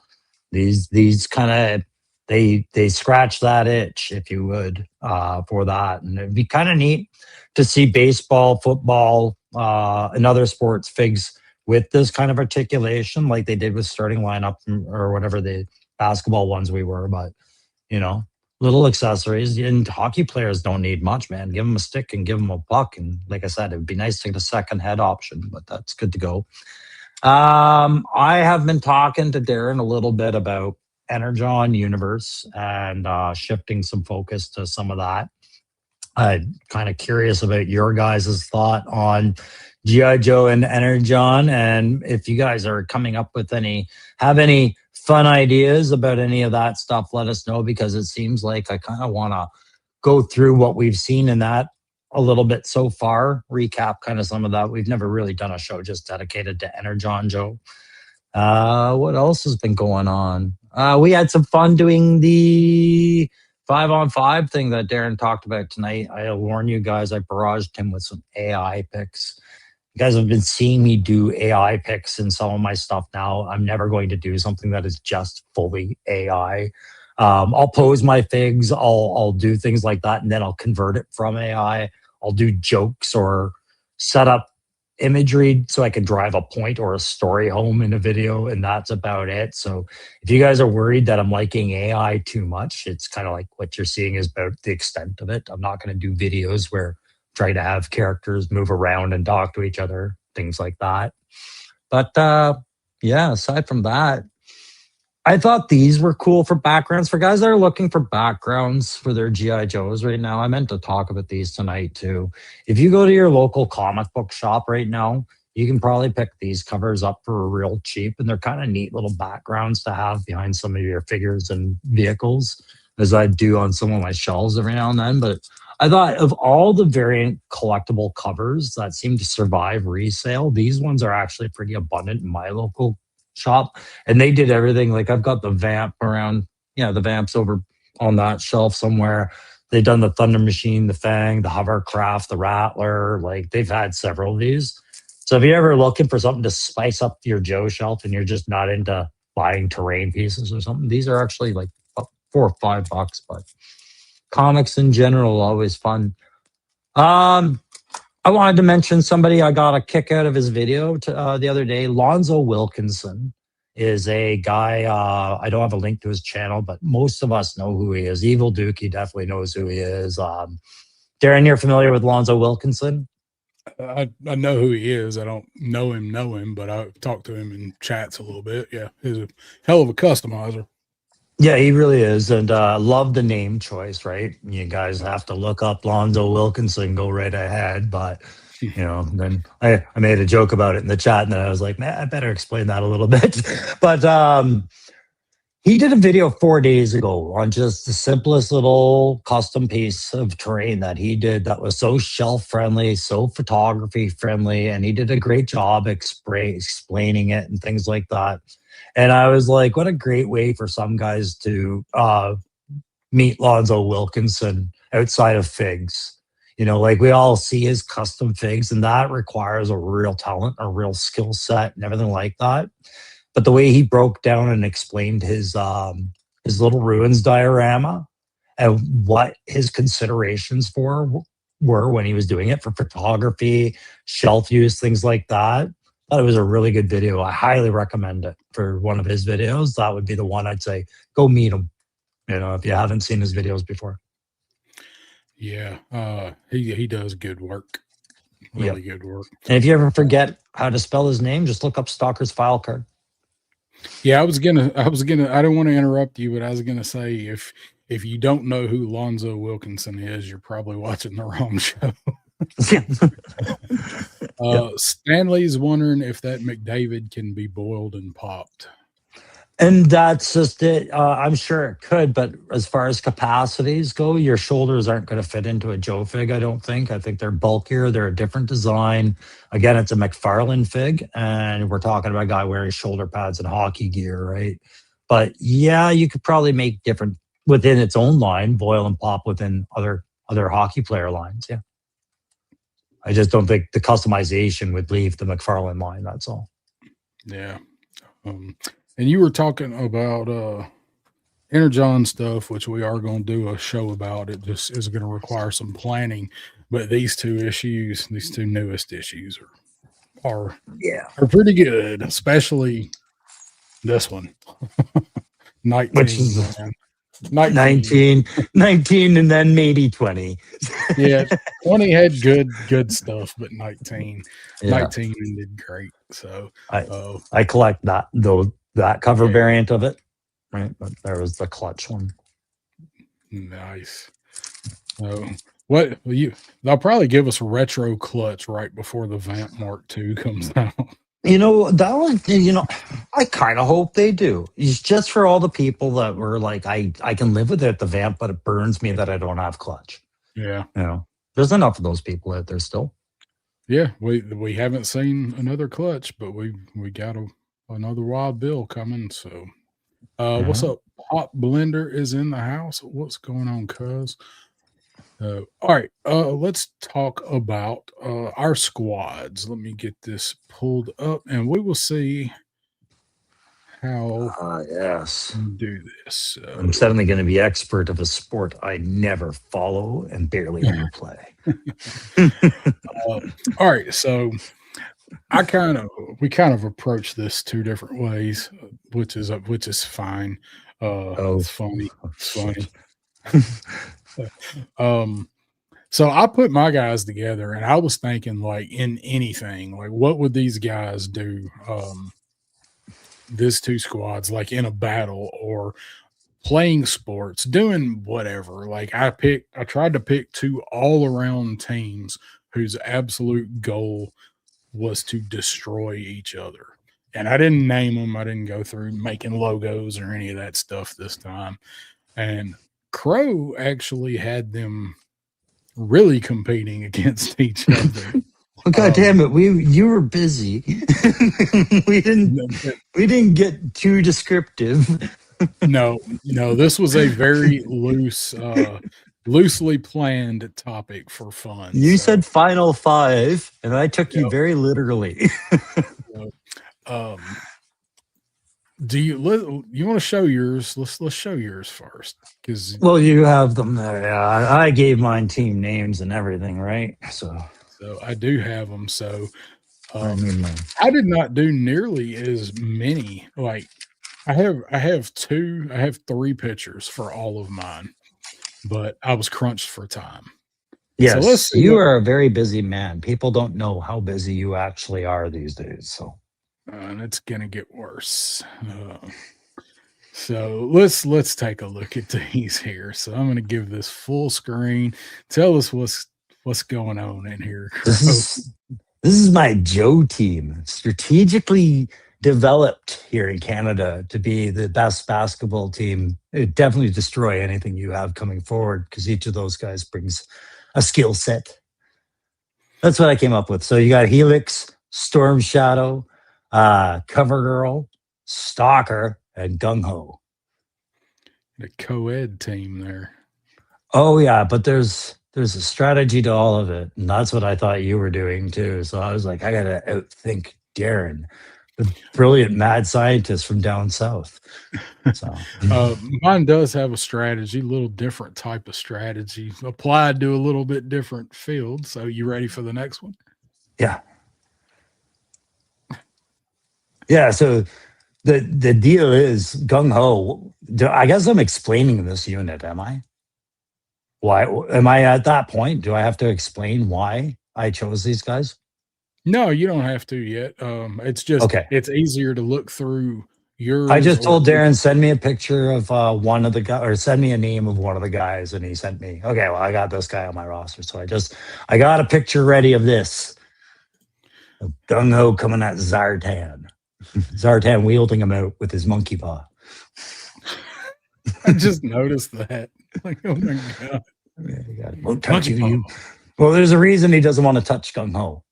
These kind of they scratch that itch, if you would, for that, and it'd be kind of neat to see baseball, football, and other sports figs with this kind of articulation, like they did with starting lineup or whatever the basketball ones we were. But little accessories, and hockey players don't need much, man. Give them a stick and give them a puck, and like I said, it would be nice to get a second head option, but that's good to go. I have been talking to Darren a little bit about Energon Universe and shifting some focus to some of that. I'm kind of curious about your guys' thought on GI Joe and Energon, and if you guys are coming up with have any fun ideas about any of that stuff, let us know, because it seems like I kind of want to go through what we've seen in that a little bit so far, recap kind of some of that. We've never really done a show just dedicated to Energon Joe. What else has been going on? We had some fun doing the 5-on-5 thing that Darren talked about tonight. I'll warn you guys, I barraged him with some AI picks. You guys have been seeing me do AI picks in some of my stuff now. I'm never going to do something that is just fully AI. I'll pose my figs, I'll do things like that, and then I'll convert it from AI. I'll do jokes or set up imagery so I can drive a point or a story home in a video, and that's about it. So if you guys are worried that I'm liking AI too much, it's kind of like what you're seeing is about the extent of it. I'm not going to do videos where I try to have characters move around and talk to each other, things like that. But yeah, aside from that, I thought these were cool for backgrounds for guys that are looking for backgrounds for their GI Joes right now. I meant to talk about these tonight too. If you go to your local comic book shop right now, you can probably pick these covers up for real cheap, and they're kind of neat little backgrounds to have behind some of your figures and vehicles, as I do on some of my shelves every now and then. But I thought of all the variant collectible covers that seem to survive resale, these ones are actually pretty abundant in my local shop, and they did everything. Like I've got the vamp around, yeah, the vamps over on that shelf somewhere. They've done the Thunder Machine, the Fang, the Hovercraft, the Rattler. Like they've had several of these. So if you're ever looking for something to spice up your Joe shelf and you're just not into buying terrain pieces or something, these are actually like $4 or $5. But comics in general, always fun. I wanted to mention somebody I got a kick out of his video the other day. Lonzo Wilkinson is a guy. I don't have a link to his channel, but most of us know who he is. Evil Dookie definitely knows who he is. Darren, you're familiar with Lonzo Wilkinson? I know who he is. I don't know him, but I've talked to him in chats a little bit. Yeah, he's a hell of a customizer. Yeah, he really is. And love the name choice, right? You guys have to look up Lonzo Wilkinson, go right ahead. But, then I made a joke about it in the chat, and then I was like, man, I better explain that a little bit. But he did a video 4 days ago on just the simplest little custom piece of terrain that he did that was so shelf friendly, so photography friendly, and he did a great job explaining it and things like that. And I was like, what a great way for some guys to meet Lonzo Wilkinson outside of figs. Like we all see his custom figs, and that requires a real talent, a real skill set, and everything like that. But the way he broke down and explained his little ruins diorama and what his considerations were when he was doing it for photography, shelf use, things like that. I thought it was a really good video. I highly recommend it for one of his videos. That would be the one I'd say, go meet him, if you haven't seen his videos before. Yeah, he does good work. Really good work. And if you ever forget how to spell his name, just look up Stalker's file card. Yeah, I don't want to interrupt you, but I was gonna say if you don't know who Lonzo Wilkinson is, you're probably watching the wrong show. Stanley's wondering if that McDavid can be boiled and popped. And that's just it. I'm sure it could, but as far as capacities go, your shoulders aren't going to fit into a Joe fig, I don't think. I think they're bulkier. They're a different design. Again, it's a McFarlane fig, and we're talking about a guy wearing shoulder pads and hockey gear, right? But yeah, you could probably make different within its own line, boil and pop within other hockey player lines. Yeah. I just don't think the customization would leave the McFarlane line. That's all. Yeah. And you were talking about Energon stuff, which we are going to do a show about. It just is going to require some planning. But these two newest issues are pretty good, especially this one. 19, which is 19, and then maybe 20. Yeah, 20 had good stuff, but 19 did great. So I collect that cover variant of it, right? But there was the clutch one. Nice. They'll probably give us a retro clutch right before the Vamp Mark II comes out. That one, I kind of hope they do. It's just for all the people that were like, I can live with it, the Vamp, but it burns me that I don't have clutch. Yeah. There's enough of those people out there still. Yeah, we haven't seen another clutch, but we got another Wild Bill coming. So, what's up? Pop Blender is in the house. What's going on, cuz? All right, let's talk about our squads. Let me get this pulled up, and we will see how do this. I'm suddenly going to be expert of a sport I never follow and barely ever play. All right, so we kind of approach this two different ways, which is fine. It's funny. So I put my guys together, and I was thinking, like, in anything, like, what would these guys do? These two squads, like in a battle or playing sports, doing whatever. Like I tried to pick two all-around teams whose absolute goal was to destroy each other. And I didn't name them. I didn't go through making logos or any of that stuff this time. And Crow actually had them really competing against each other. Oh, God damn it! You were busy. we didn't we didn't get too descriptive. No, this was a very loosely planned topic for fun. You So, said final five, and I took you yep, very literally. so, um, you want to show yours? Let's show yours first, because Well, you have them there. Yeah, I gave mine team names and everything, right? So I do have them. So, I mean, I did not do nearly as many. Like I have three pictures for all of mine, but I was crunched for time. So let's yes, see you what are a very busy man. People don't know how busy you actually are these days. So and it's gonna get worse. So let's take a look at these here. So I'm gonna give this full screen. Tell us what's going on in here, this Crow. is this is my Joe team, strategically developed here in Canada to be the best basketball team. It definitely destroy anything you have coming forward because each of those guys brings a skill set. That's what I came up with. So you got Helix, Storm Shadow, Cover Girl, Stalker, and Gung Ho. The co-ed team there. Oh yeah, but there's a strategy to all of it, and that's what I thought you were doing too. So I was like, I gotta outthink Darren, the brilliant mad scientist from down south. So Mine does have a strategy, a little different type of strategy applied to a little bit different field. So you ready for the next one? yeah, yeah. So the deal is Gung Ho. I guess I'm explaining this unit, am I? Why am I at that point? Do I have to explain why I chose these guys? No, you don't have to yet. It's just Okay. it's easier to look through I yours just or told Darren, send me a picture of one of the guys, or send me a name of one of the guys, and he sent me. Okay, well, I got this guy on my roster, so I got a picture ready of this. Gung Ho coming at Zartan. Zartan wielding him out with his monkey paw. I just noticed that. Like, oh my god. Won't touch you. Well, there's a reason he doesn't want to touch Gung Ho.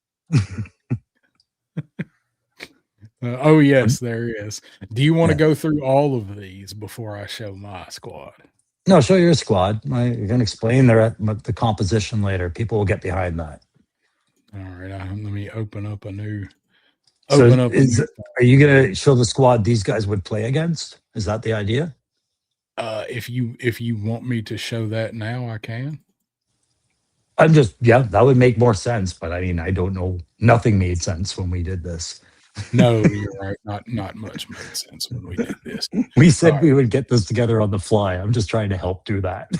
Oh yes, there is. Do you want to go through all of these before I show my squad? No, show your squad. You're going to explain the composition later. People will get behind that. All right, let me open up a new. Are you going to show the squad these guys would play against? Is that the idea? If you want me to show that now, I can. That would make more sense. But I mean, I don't know. Nothing made sense when we did this. No, you're right. Not much made sense when we did this. We said we would get this together on the fly. I'm just trying to help do that.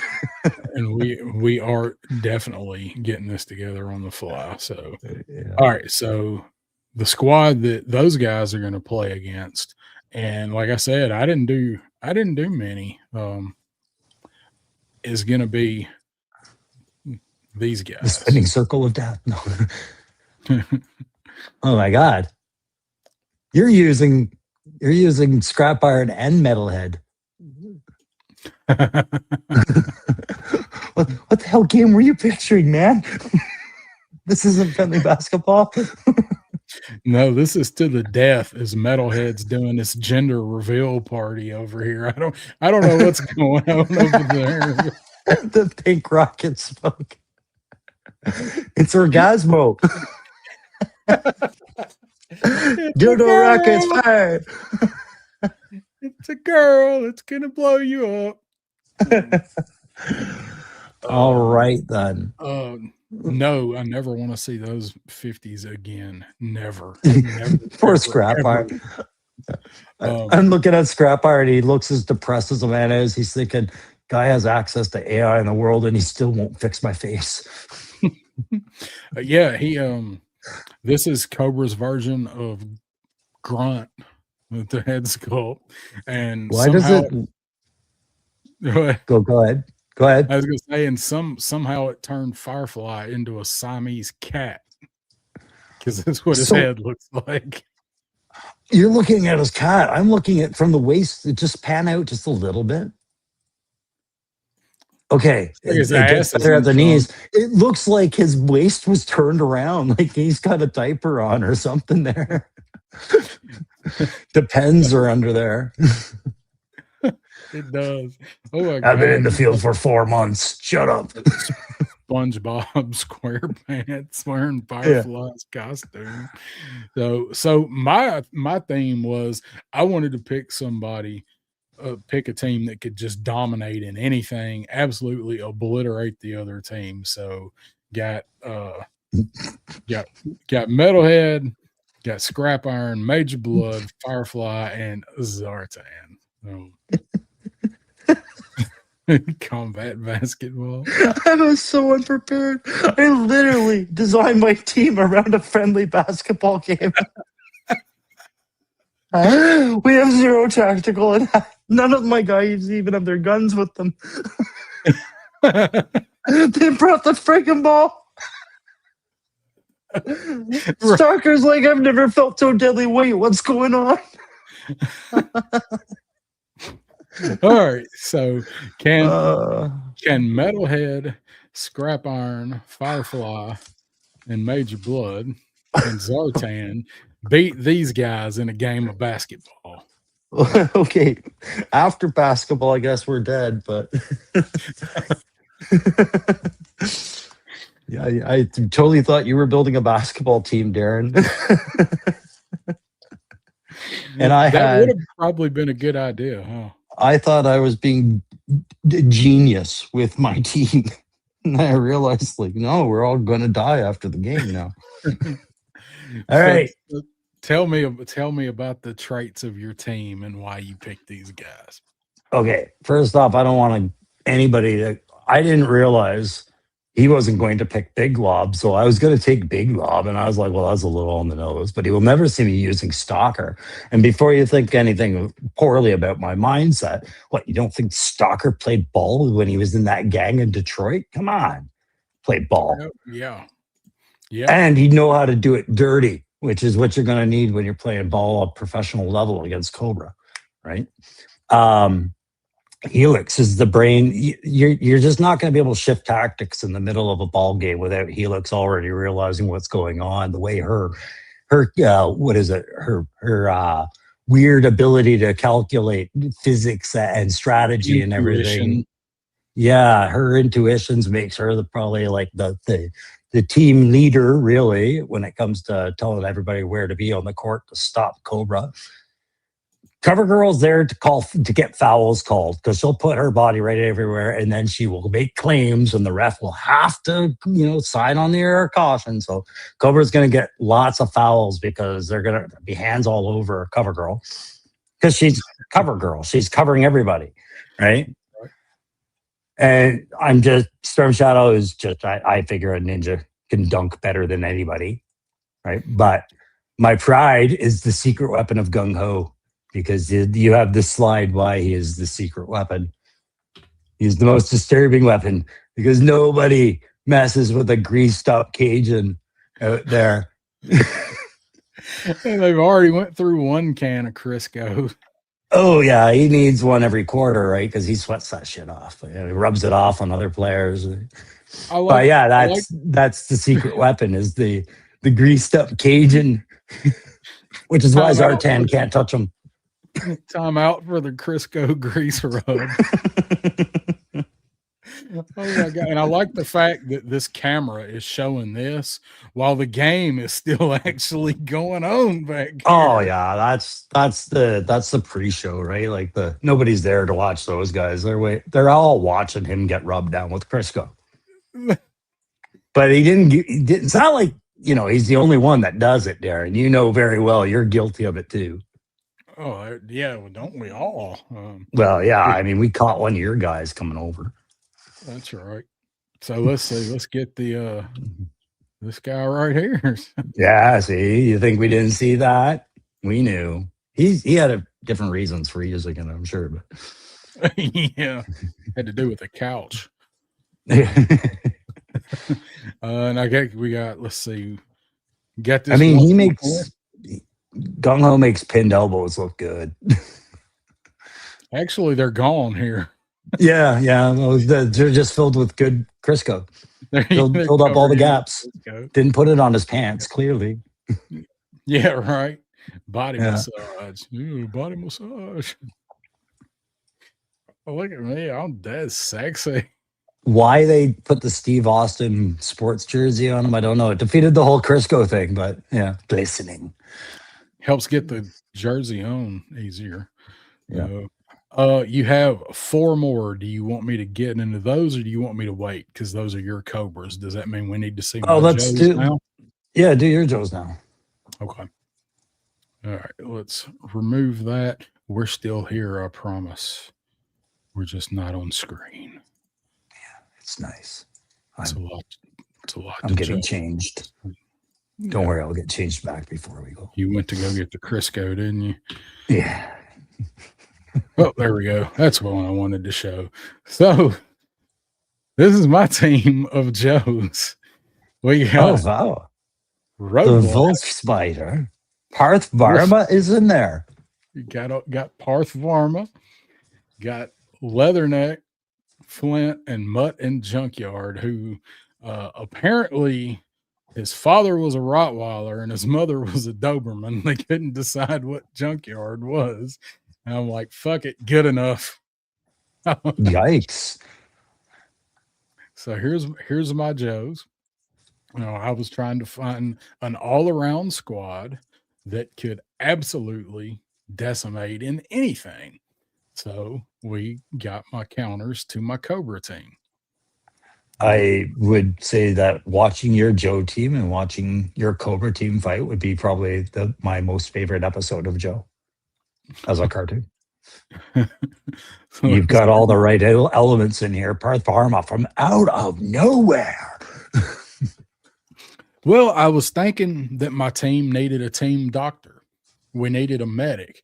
And we are definitely getting this together on the fly. So, all right. So the squad that those guys are going to play against, and like I said, I didn't do many. Is going to be these guys. The spinning circle of death. No. Oh my god. You're using scrap iron and metalhead. What the hell game were you picturing, man? This isn't friendly basketball. No, this is to the death as metalheads doing this gender reveal party over here. I don't know what's going on over there. The pink rocket smoke. It's Orgasmo. Dildo rockets fired. It's a girl. It's gonna blow you up. All right then. No, I never want to see those 50s again. Never. Poor Scrap Iron. I'm looking at Scrap Iron. He looks as depressed as a man is. He's thinking, guy has access to AI in the world, and he still won't fix my face. Yeah, this is Cobra's version of Grunt with the head sculpt, and why does it? Go ahead. Go ahead. I was going to say, and somehow it turned Firefly into a Siamese cat because that's what his head looks like. You're looking at his cat. I'm looking at from the waist. It just pan out just a little bit. Okay, Like his it gets ass is better in at the front. knees. It looks like his waist was turned around, like he's got a diaper on or something there. The pens are under there. It does. Oh my I've been in god. the field for 4 months. Shut up. SpongeBob SquarePants wearing Yeah. Firefly's costume. So my theme was I wanted to pick somebody, pick a team that could just dominate in anything, absolutely obliterate the other team. So got got got Metalhead, got Scrap Iron, Major Blood, Firefly, and Zartan. So, combat basketball. I was so unprepared. I literally designed my team around a friendly basketball game. We have 0 tactical, and none of my guys even have their guns with them. They brought the freaking ball. Stalker's like, I've never felt so deadly. Wait, what's going on? All right. So can Uh, can Metalhead, Scrap Iron, Firefly, and Major Blood and Zartan beat these guys in a game of basketball? okay, after basketball, I guess we're dead, but yeah, I totally thought you were building a basketball team, Darren. And That would have probably been a good idea, huh? I thought I was being genius with my team. And I realized, like, no, we're all going to die after the game now. All right. Tell me about the traits of your team and why you picked these guys. Okay. First off, I don't want anybody to. I didn't realize he wasn't going to pick Big Lob, so I was going to take Big Lob, and I was like, well, that's a little on the nose, but he will never see me using Stalker. And before you think anything poorly about my mindset, what, you don't think Stalker played ball when he was in that gang in Detroit? Come on, played ball. Yeah. And he'd know how to do it dirty, which is what you're going to need when you're playing ball at professional level against Cobra, right? Helix is the brain. You're just not going to be able to shift tactics in the middle of a ball game without Helix already realizing what's going on. The way her what is it? Her weird ability to calculate physics and strategy and everything. Yeah, her intuitions makes her probably like the team leader, really, when it comes to telling everybody where to be on the court to stop Cobra. Cover Girl's there to get fouls called because she'll put her body right everywhere, and then she will make claims, and the ref will have to, sign on the error caution. So Cobra's going to get lots of fouls because they're going to be hands all over Cover Girl because she's Cover Girl. She's covering everybody, right? And Storm Shadow is just, I figure a ninja can dunk better than anybody, right? But my pride is the secret weapon of Gung Ho. Because you have the slide why he is the secret weapon. He's the most disturbing weapon because nobody messes with a greased up Cajun out there. And they've already went through one can of Crisco. Oh yeah, he needs one every quarter, right? Because he sweats that shit off. He rubs it off on other players. But yeah, that's the secret weapon is the greased up Cajun, which is why Zartan can't touch him. Time out for the Crisco grease rub. Oh my god! And I like the fact that this camera is showing this while the game is still actually going on back here. Oh yeah, that's the pre-show, right? Like nobody's there to watch those guys. They're all watching him get rubbed down with Crisco. But he didn't. It's not like he's the only one that does it, Darren. You know very well you're guilty of it too. Oh, yeah, well, don't we all? Well, yeah, I mean, we caught one of your guys coming over. That's right. So let's see. Let's get this guy right here. Yeah, see, you think we didn't see that? We knew. He had different reasons for using it, I'm sure. But yeah, had to do with the couch. And I guess we got. Let's see. Get this. I mean, he makes. Gung Ho makes pinned elbows look good. Actually, they're gone here. Yeah, yeah. They're just filled with good Crisco. They're Filled up all the covered in gaps. Crisco. Didn't put it on his pants, clearly. Yeah, right. Body Yeah. massage. Ooh, body massage. Oh, look at me. I'm dead sexy. Why they put the Steve Austin sports jersey on him, I don't know. It defeated the whole Crisco thing, but yeah, glistening. Helps get the jersey on easier. Yeah. You have four more. Do you want me to get into those or do you want me to wait? Because those are your Cobras. Does that mean we need to see Oh, my let's Joes do. now? Yeah, do your Joes now. Okay. All right. Let's remove that. We're still here, I promise. We're just not on screen. It's nice. It's a lot. It's a lot I'm to getting judge. changed. Yeah. Don't worry, I'll get changed back before we go. You went to go get the Crisco, didn't you? Yeah. Oh, there we go. That's one I wanted to show. So this is my team of Joes. We Oh, got wow. The Roadblock. Wolf Spider. Parth Varma is in there. You got Parth Varma, got Leatherneck, Flint, and Mutt and Junkyard, who apparently his father was a Rottweiler and his mother was a Doberman. They couldn't decide what Junkyard was. And I'm like, fuck it, good enough. Yikes. So here's my Joes. I was trying to find an all-around squad that could absolutely decimate in anything. So we got my counters to my Cobra team. I would say that watching your Joe team and watching your Cobra team fight would be probably my most favorite episode of Joe as a cartoon. You've got all the right elements in here. Parth Varma from out of nowhere. Well, I was thinking that my team needed a team doctor. We needed a medic.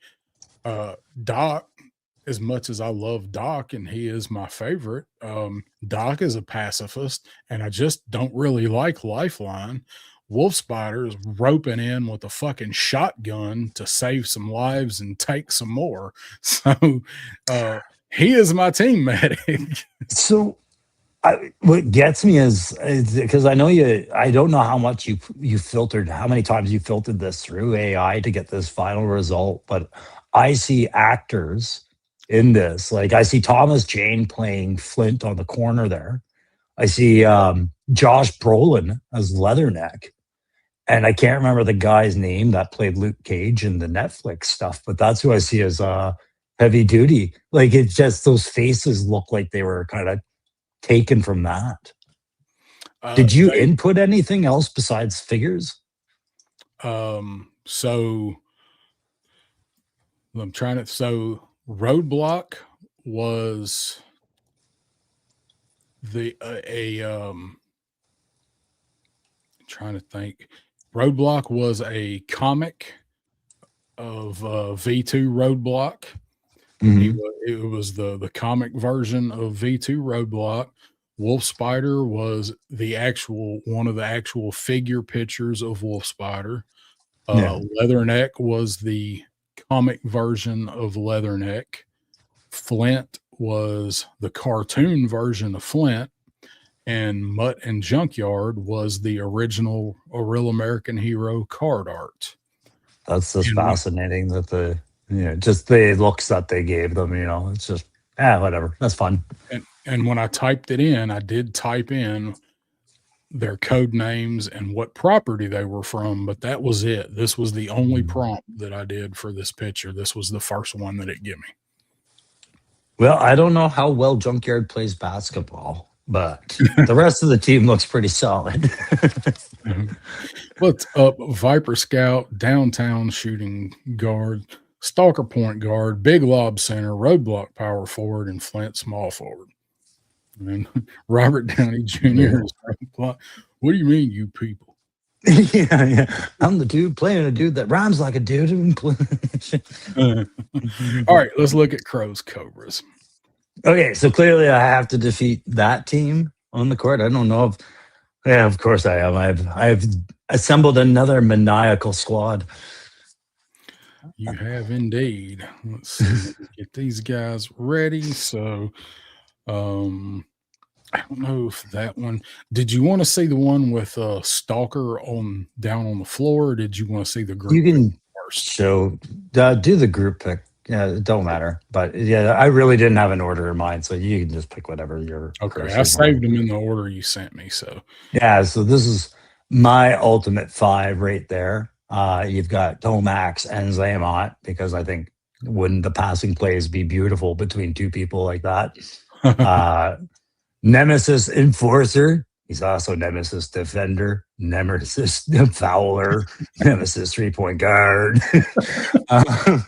Doc, as much as I love Doc and he is my favorite, Doc is a pacifist and I just don't really like Lifeline. Wolf Spider is roping in with a fucking shotgun to save some lives and take some more. So he is my team medic. So what gets me is because I know I don't know how much you filtered, how many times you filtered this through AI to get this final result, but I see actors in this. Like I see Thomas Jane playing Flint on the corner there. I see Josh Brolin as Leatherneck. And I can't remember the guy's name that played Luke Cage in the Netflix stuff, but that's who I see as Heavy Duty. Like it's just those faces look like they were kind of taken from that. Did you input anything else besides figures? So I'm trying to. So Roadblock was trying to think. Roadblock was a comic of V2 Roadblock. Mm-hmm. It was the comic version of V2 Roadblock. Wolf Spider was one of the actual figure pictures of Wolf Spider. Leatherneck was the comic version of Leatherneck. Flint was the cartoon version of Flint. And Mutt and Junkyard was the original A Real American Hero card art. That's just fascinating that just the looks that they gave them, it's just, whatever. That's fun. And when I typed it in, I did type in their code names and what property they were from, but that was it. This was the only prompt that I did for this picture. This was the first one that it gave me. Well, I don't know how well Junkyard plays basketball, but the rest of the team looks pretty solid. What's up, Viper Scout, Downtown Shooting Guard, Stalker Point Guard, Big Lob Center, Roadblock Power Forward, and Flint Small Forward. And Robert Downey Jr. is what do you mean, you people? Yeah. I'm the dude playing a dude that rhymes like a dude. All right, let's look at Crow's Cobras. Okay, so clearly I have to defeat that team on the court. I don't know if, of course I am. I've assembled another maniacal squad. You have indeed. Let's see, get these guys ready. So I don't know if that one. Did you want to see the one with Stalker on down on the floor, or did you want to see the You group pic can first? show do the group pick. Yeah, it don't matter. But yeah, I really didn't have an order in mind, so you can just pick whatever your Okay, I cursors on. saved them in the order you sent me. So Yeah, so this is my ultimate five right there. You've got Tomax and Zaymont because I think wouldn't the passing plays be beautiful between two people like that? Uh, Nemesis Enforcer. He's also Nemesis Defender, Nemesis Fowler, Nemesis 3-point guard. uh,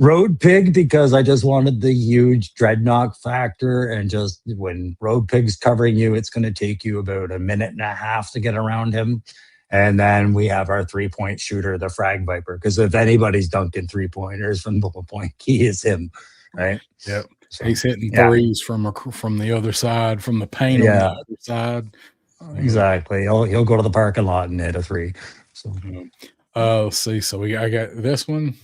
Road Pig because I just wanted the huge dreadnought factor. And just when Road Pig's covering you, it's going to take you about a minute and a half to get around him. And then we have our 3-point shooter, the Frag Viper, because if anybody's dunking 3-pointers from the point, he is him, right? yep, So, he's hitting yeah, threes from the other side, from the paint on the yeah, other side. exactly. He'll go to the parking lot and hit a three. So Let's see. So I got this one.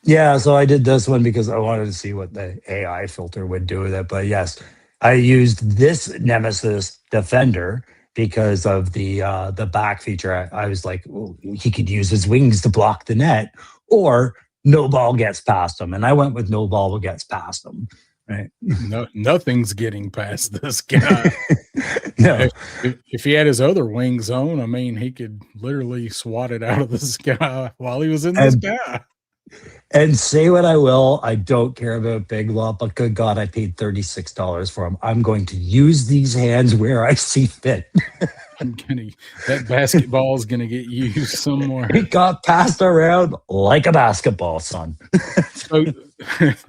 yeah, so I did this one because I wanted to see what the AI filter would do with it. But yes, I used this Nemesis Defender because of the back feature. I was like, well, he could use his wings to block the net, or no ball gets past him. And I went with no ball gets past him. Right. No, nothing's getting past this guy. No. If he had his other wings on, I mean, he could literally swat it out of the sky while he was in the And sky. And say what I will, I don't care about Big Law, but good God, I paid $36 for them. I'm going to use these hands where I see fit. That basketball is gonna get used somewhere. It got passed around like a basketball, son. So,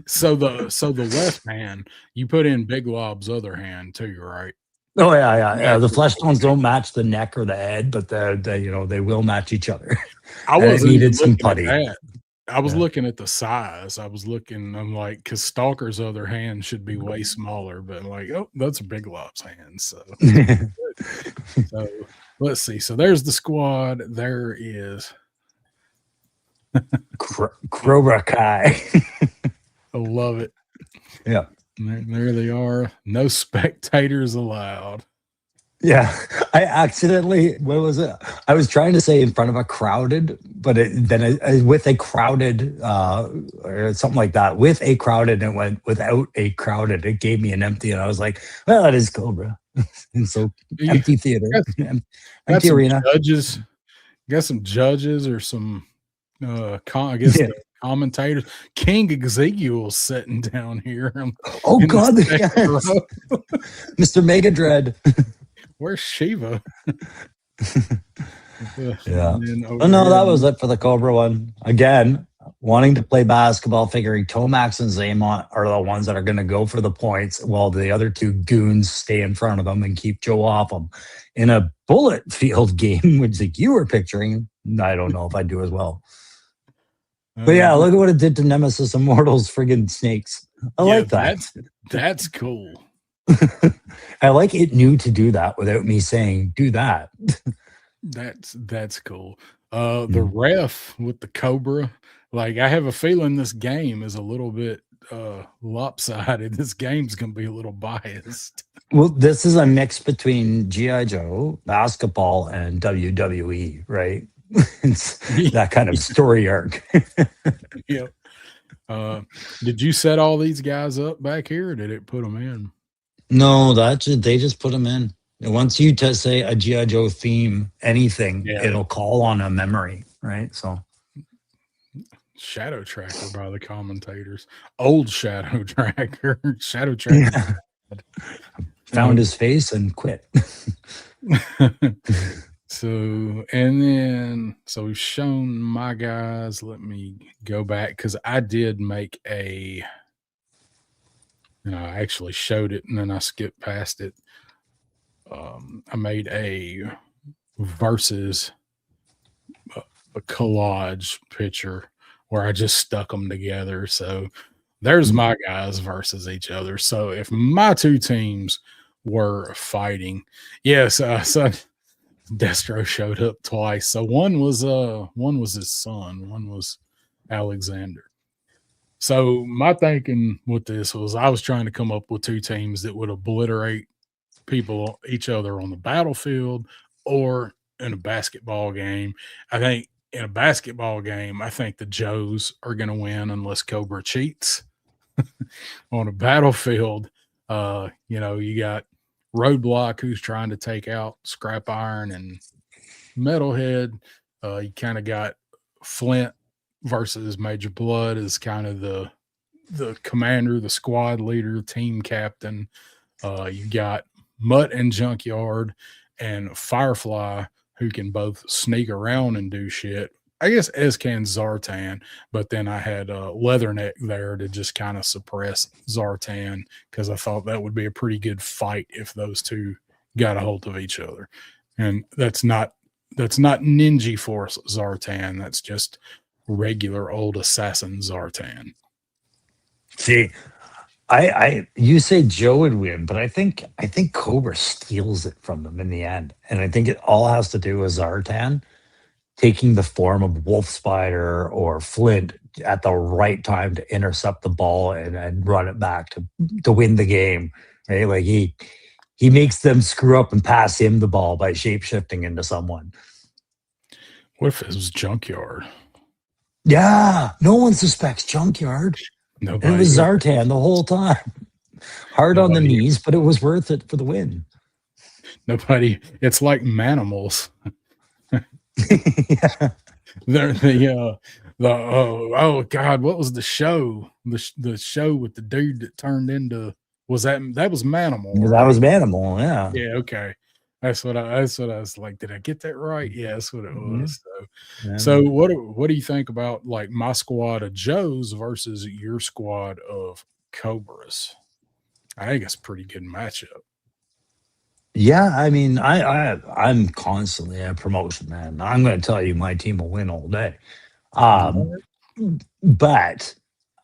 so the left hand, you put in Big Lob's other hand too, right? Oh yeah. The flesh tones don't match the neck or the head, but they will match each other. I And it wasn't even needed some looking at putty. that. I was Yeah. looking at the size. I'm like, because Stalker's other hand should be way smaller, but I'm like, oh, that's a Big Lob's hand. So let's see. So there's the squad. There is Cobra Kai. I love it. Yeah. There they are. No spectators allowed. Yeah, I accidentally, what was it? I was trying to say in front of a crowded, but with a crowded, or something like that, with a crowded, and it went without a crowded. It gave me an empty, and I was like, well, that is Cobra. And so You empty theater, got empty some arena. judges. Got some judges or some I guess Yeah. the commentators. King Ezekiel's sitting down here Oh in the God, second yes. row. Mr. Mega Dread. Where's Shiva? Yeah. And then Oh over no, here, that was it for the Cobra one. Again, wanting to play basketball, figuring Tomax and Zaymont are the ones that are going to go for the points, while the other two goons stay in front of them and keep Joe off them. In a bullet field game, which like you were picturing, I don't know if I'd do as well. But yeah, look at what it did to Nemesis Immortals friggin' snakes. I like that. That's cool. I like it knew to do that without me saying, do that. That's cool. The ref with the Cobra, like I have a feeling this game is a little bit lopsided. This game's gonna be a little biased. Well, this is a mix between G.I. Joe, basketball, and WWE, right? It's that kind of story arc. Yep. Did you set all these guys up back here, or did it put them in? No, they just put them in. And once you say a G.I. Joe theme, anything, Yeah. it'll call on a memory, right? So Shadow Tracker by the commentators. Old Shadow Tracker. Shadow Tracker. Found his face and quit. So, and then, so we've shown my guys. Let me go back because I did make I actually showed it and then I skipped past it. I made a versus a collage picture where I just stuck them together. So there's my guys versus each other. So if my two teams were fighting, yes, so Destro showed up twice. So one was his son, one was Alexander. So my thinking with this was I was trying to come up with two teams that would obliterate each other on the battlefield or in a basketball game. I think in a basketball game, I think the Joes are going to win unless Cobra cheats. On a battlefield, you got Roadblock who's trying to take out Scrap Iron and Metalhead. You kind of got Flint versus Major Blood as kind of the commander, the squad leader, team captain. You got Mutt and Junkyard and Firefly who can both sneak around and do shit. I guess as can Zartan, but then I had Leatherneck there to just kind of suppress Zartan because I thought that would be a pretty good fight if those two got a hold of each other. And that's not Ninja Force Zartan. That's just regular old assassin Zartan. See, you say Joe would win, but I think Cobra steals it from them in the end, and I think it all has to do with Zartan taking the form of Wolf Spider or Flint at the right time to intercept the ball and run it back to win the game. Right, like he makes them screw up and pass him the ball by shape shifting into someone. What if it was Junkyard? Yeah, no one suspects Junkyard. Nobody. And it was Zartan the whole time. Hard on the knees, but it was worth it for the win. Nobody. It's like Manimals. Yeah. Oh God, what was the show? The show with the dude that turned into was that was Manimal? Right? That was Manimal, yeah. Yeah, okay. That's what I was like. Did I get that right? Yeah, that's what it was. So what do you think about like my squad of Joes versus your squad of Cobras? I think it's a pretty good matchup. Yeah, I mean, I'm constantly a promotion man. I'm going to tell you, my team will win all day. But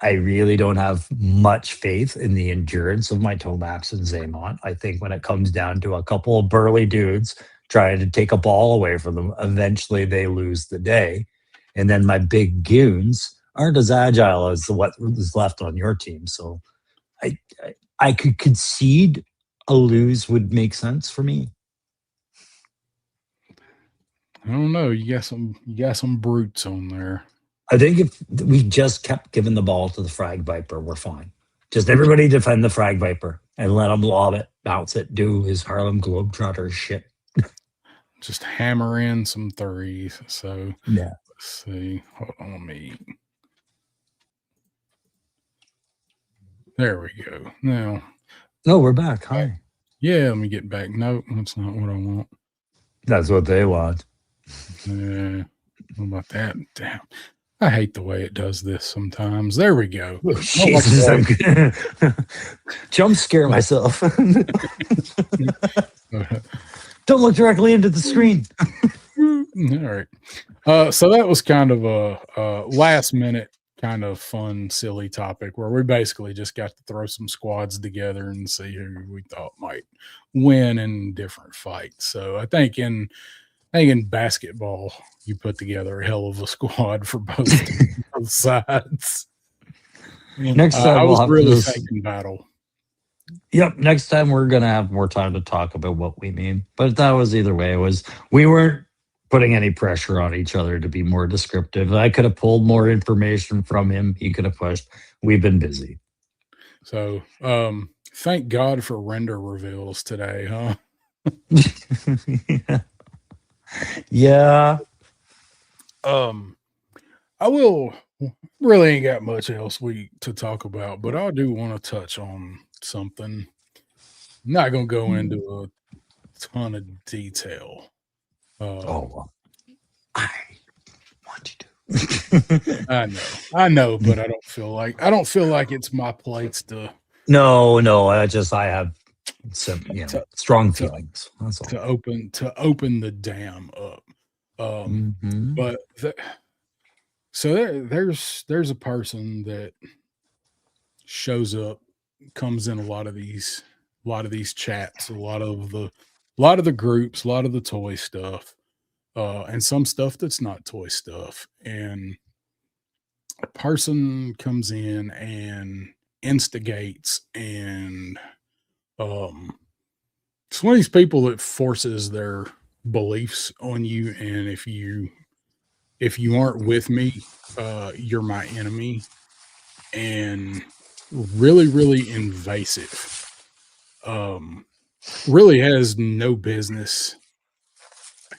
I really don't have much faith in the endurance of my Tomax and Zaymont. I think when it comes down to a couple of burly dudes trying to take a ball away from them, eventually they lose the day. And then my big goons aren't as agile as what is left on your team. So I could concede a lose would make sense for me. I don't know. You got some brutes on there. I think if we just kept giving the ball to the Frag Viper, we're fine. Just everybody defend the Frag Viper and let him lob it, bounce it, do his Harlem Globetrotter shit. Just hammer in some threes. So yeah. Let's see. Hold on me. There we go. Now. No, we're back. Hi. Yeah, let me get back. No, that's not what I want. That's what they want. Yeah. What about that? Damn. I hate the way it does this sometimes. There we go. Oh, Jesus, I'm gonna jump scare myself. Don't look directly into the screen. All right. So that was kind of a last minute kind of fun, silly topic where we basically just got to throw some squads together and see who we thought might win in different fights. So I think in basketball, you put together a hell of a squad for both sides. Next time I was really thinking battle. Yep. Next time we're gonna have more time to talk about what we mean. But that was either way. We weren't putting any pressure on each other to be more descriptive. I could have pulled more information from him. He could have pushed. We've been busy. So thank God for render reveals today, huh? Yeah. I will really ain't got much else to talk about, but I do want to touch on something. I'm not gonna go into a ton of detail. I want you to. I know, but I don't feel like it's my place to. No, I have some strong feelings. That's all. To open the dam up. But there's a person that shows up, comes in a lot of these chats, a lot of the groups, a lot of the toy stuff, and some stuff that's not toy stuff. And a person comes in and instigates and um it's one of these people that forces their beliefs on you, and if you aren't with me, you're my enemy, and really, really invasive. Um, really has no business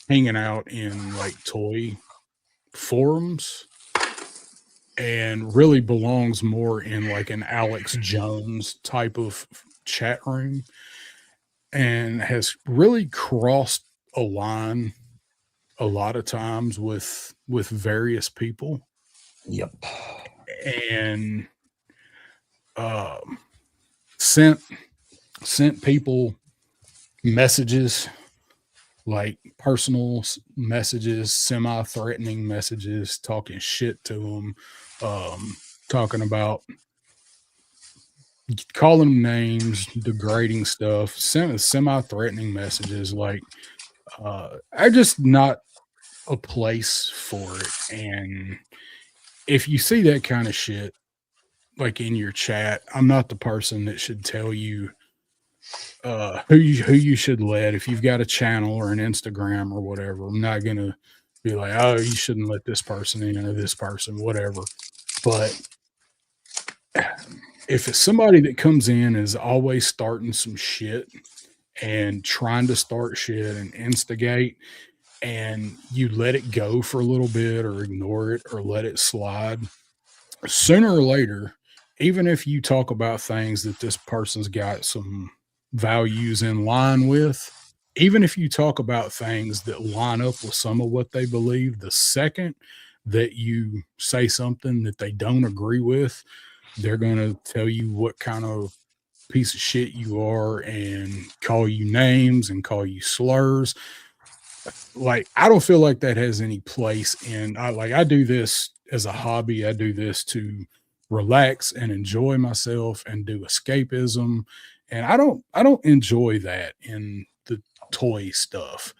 hanging out in like toy forums, and really belongs more in like an Alex Jones type of chat room, and has really crossed a line a lot of times with various people, Yep. and um, sent sent people messages, like personal messages, semi-threatening messages, talking shit to them, talking about calling them names, degrading stuff, semi-threatening messages. Like, I just not a place for it. And if you see that kind of shit, like in your chat, I'm not the person that should tell you who you should let. If you've got a channel or an Instagram or whatever, I'm not gonna be like, oh, you shouldn't let this person in or this person, whatever. But if it's somebody that comes in is always starting some shit and trying to start shit and instigate, and you let it go for a little bit or ignore it or let it slide, sooner or later, even if you talk about things that this person's got some values in line with, even if you talk about things that line up with some of what they believe, the second that you say something that they don't agree with, they're going to tell you what kind of piece of shit you are and call you names and call you slurs. Like, I don't feel like that has any place in, I do this as a hobby. I do this to relax and enjoy myself and do escapism. And I don't enjoy that in the toy stuff.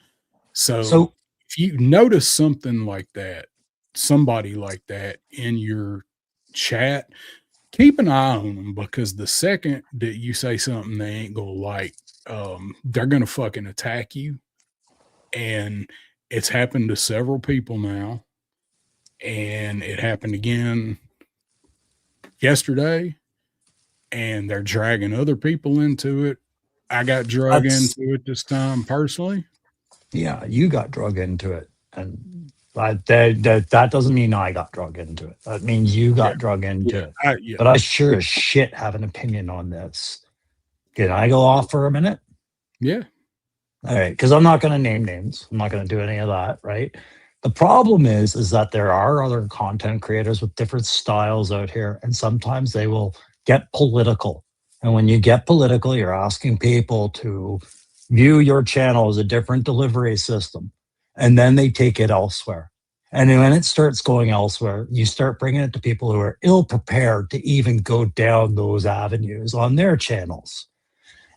So So if you notice something like that, somebody like that in your chat, keep an eye on them, because the second that you say something they ain't gonna like, they're gonna fucking attack you. And it's happened to several people now, and it happened again yesterday, and they're dragging other people into it. I got drug that's into it this time personally. yeah, you got drug into it, and that doesn't mean I got drug into it. That means you Yeah, got drug into yeah, it. yeah, But I sure as shit have an opinion on this. Can I go off for a minute? yeah, All right, because I'm not going to name names. I'm not going to do any of that, right? The problem is that there are other content creators with different styles out here, and sometimes they will get political. And when you get political, you're asking people to view your channel as a different delivery system, and then they take it elsewhere. And when it starts going elsewhere, you start bringing it to people who are ill prepared to even go down those avenues on their channels.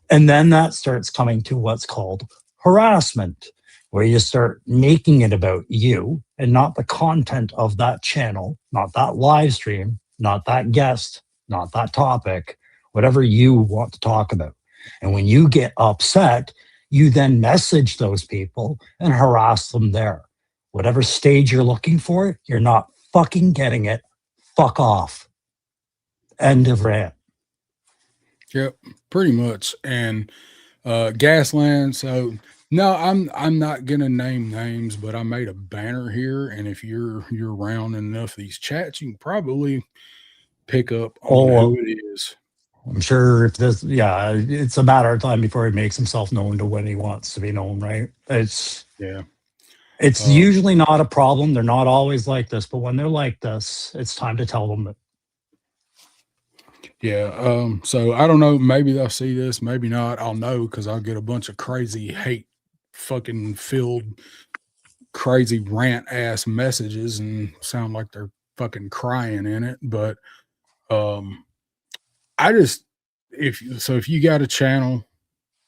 And then that starts coming to what's called harassment, where you start making it about you and not the content of that channel, not that live stream, not that guest, not that topic, whatever you want to talk about. And when you get upset, you then message those people and harass them there. Whatever stage you're looking for, you're not fucking getting it. Fuck off. End of rant. yep, pretty much. And Gasland. So no, I'm not gonna name names, but I made a banner here, and if you're around enough of these chats, you can probably pick up on who Oh, it is. I'm sure if this, yeah, it's a matter of time before he makes himself known to when he wants to be known, right? Yeah. It's Um, usually not a problem. They're not always like this, but when they're like this, it's time to tell them that. yeah. So I don't know. Maybe they'll see this. Maybe not. I'll know because I'll get a bunch of crazy hate, fucking filled, crazy rant ass messages and sound like they're fucking crying in it. But um, I just if you got a channel,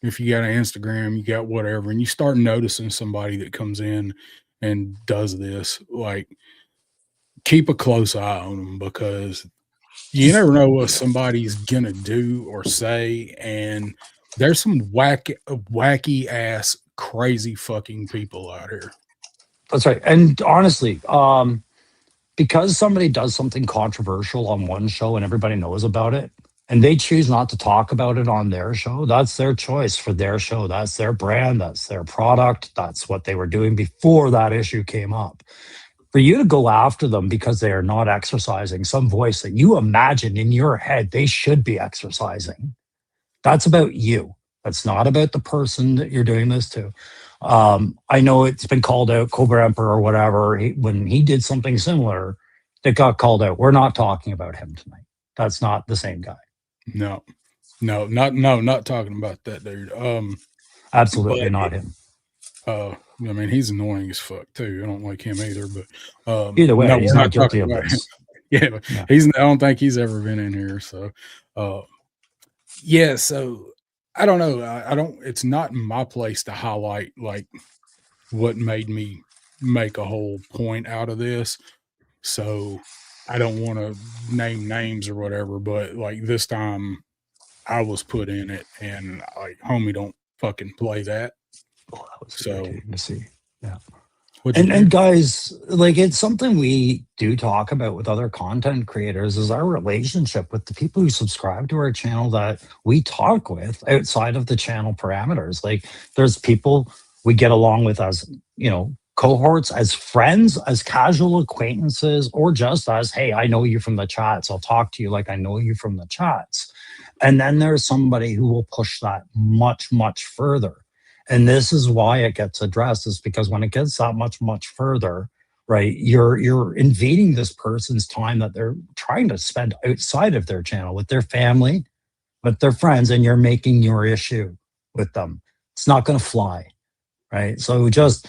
if you got an Instagram, you got whatever, and you start noticing somebody that comes in and does this, like, keep a close eye on them, because you never know what somebody's gonna do or say, and there's some wacky ass crazy fucking people out here. That's right. And honestly, because somebody does something controversial on one show and everybody knows about it, and they choose not to talk about it on their show, that's their choice for their show. That's their brand. That's their product. That's what they were doing before that issue came up. For you to go after them because they are not exercising some voice that you imagine in your head they should be exercising, that's about you. That's not about the person that you're doing this to. I know it's been called out, Cobra Emperor or whatever, when he did something similar, that got called out. We're not talking about him tonight. That's not the same guy. No, not talking about that dude. Absolutely but not him. I mean, he's annoying as fuck too. I don't like him either. But either way, no, he's we're not guilty of about him. this. Yeah, Yeah. I don't think he's ever been in here. So, yeah. So I don't know. I don't. It's not my place to highlight like what made me make a whole point out of this. So I don't want to name names or whatever. But like this time, I was put in it, and like, homie, don't fucking play that. Oh, that was So irritating to see. Yeah. what'd you do? And guys, like it's something we do talk about with other content creators is our relationship with the people who subscribe to our channel that we talk with outside of the channel parameters. Like there's people we get along with as, cohorts, as friends, as casual acquaintances, or just as, hey, I know you from the chats. I'll talk to you like I know you from the chats. And then there's somebody who will push that much, much further. And this is why it gets addressed, is because when it gets that much, much further, right, you're invading this person's time that they're trying to spend outside of their channel with their family, with their friends, and you're making your issue with them. It's not going to fly, right? So just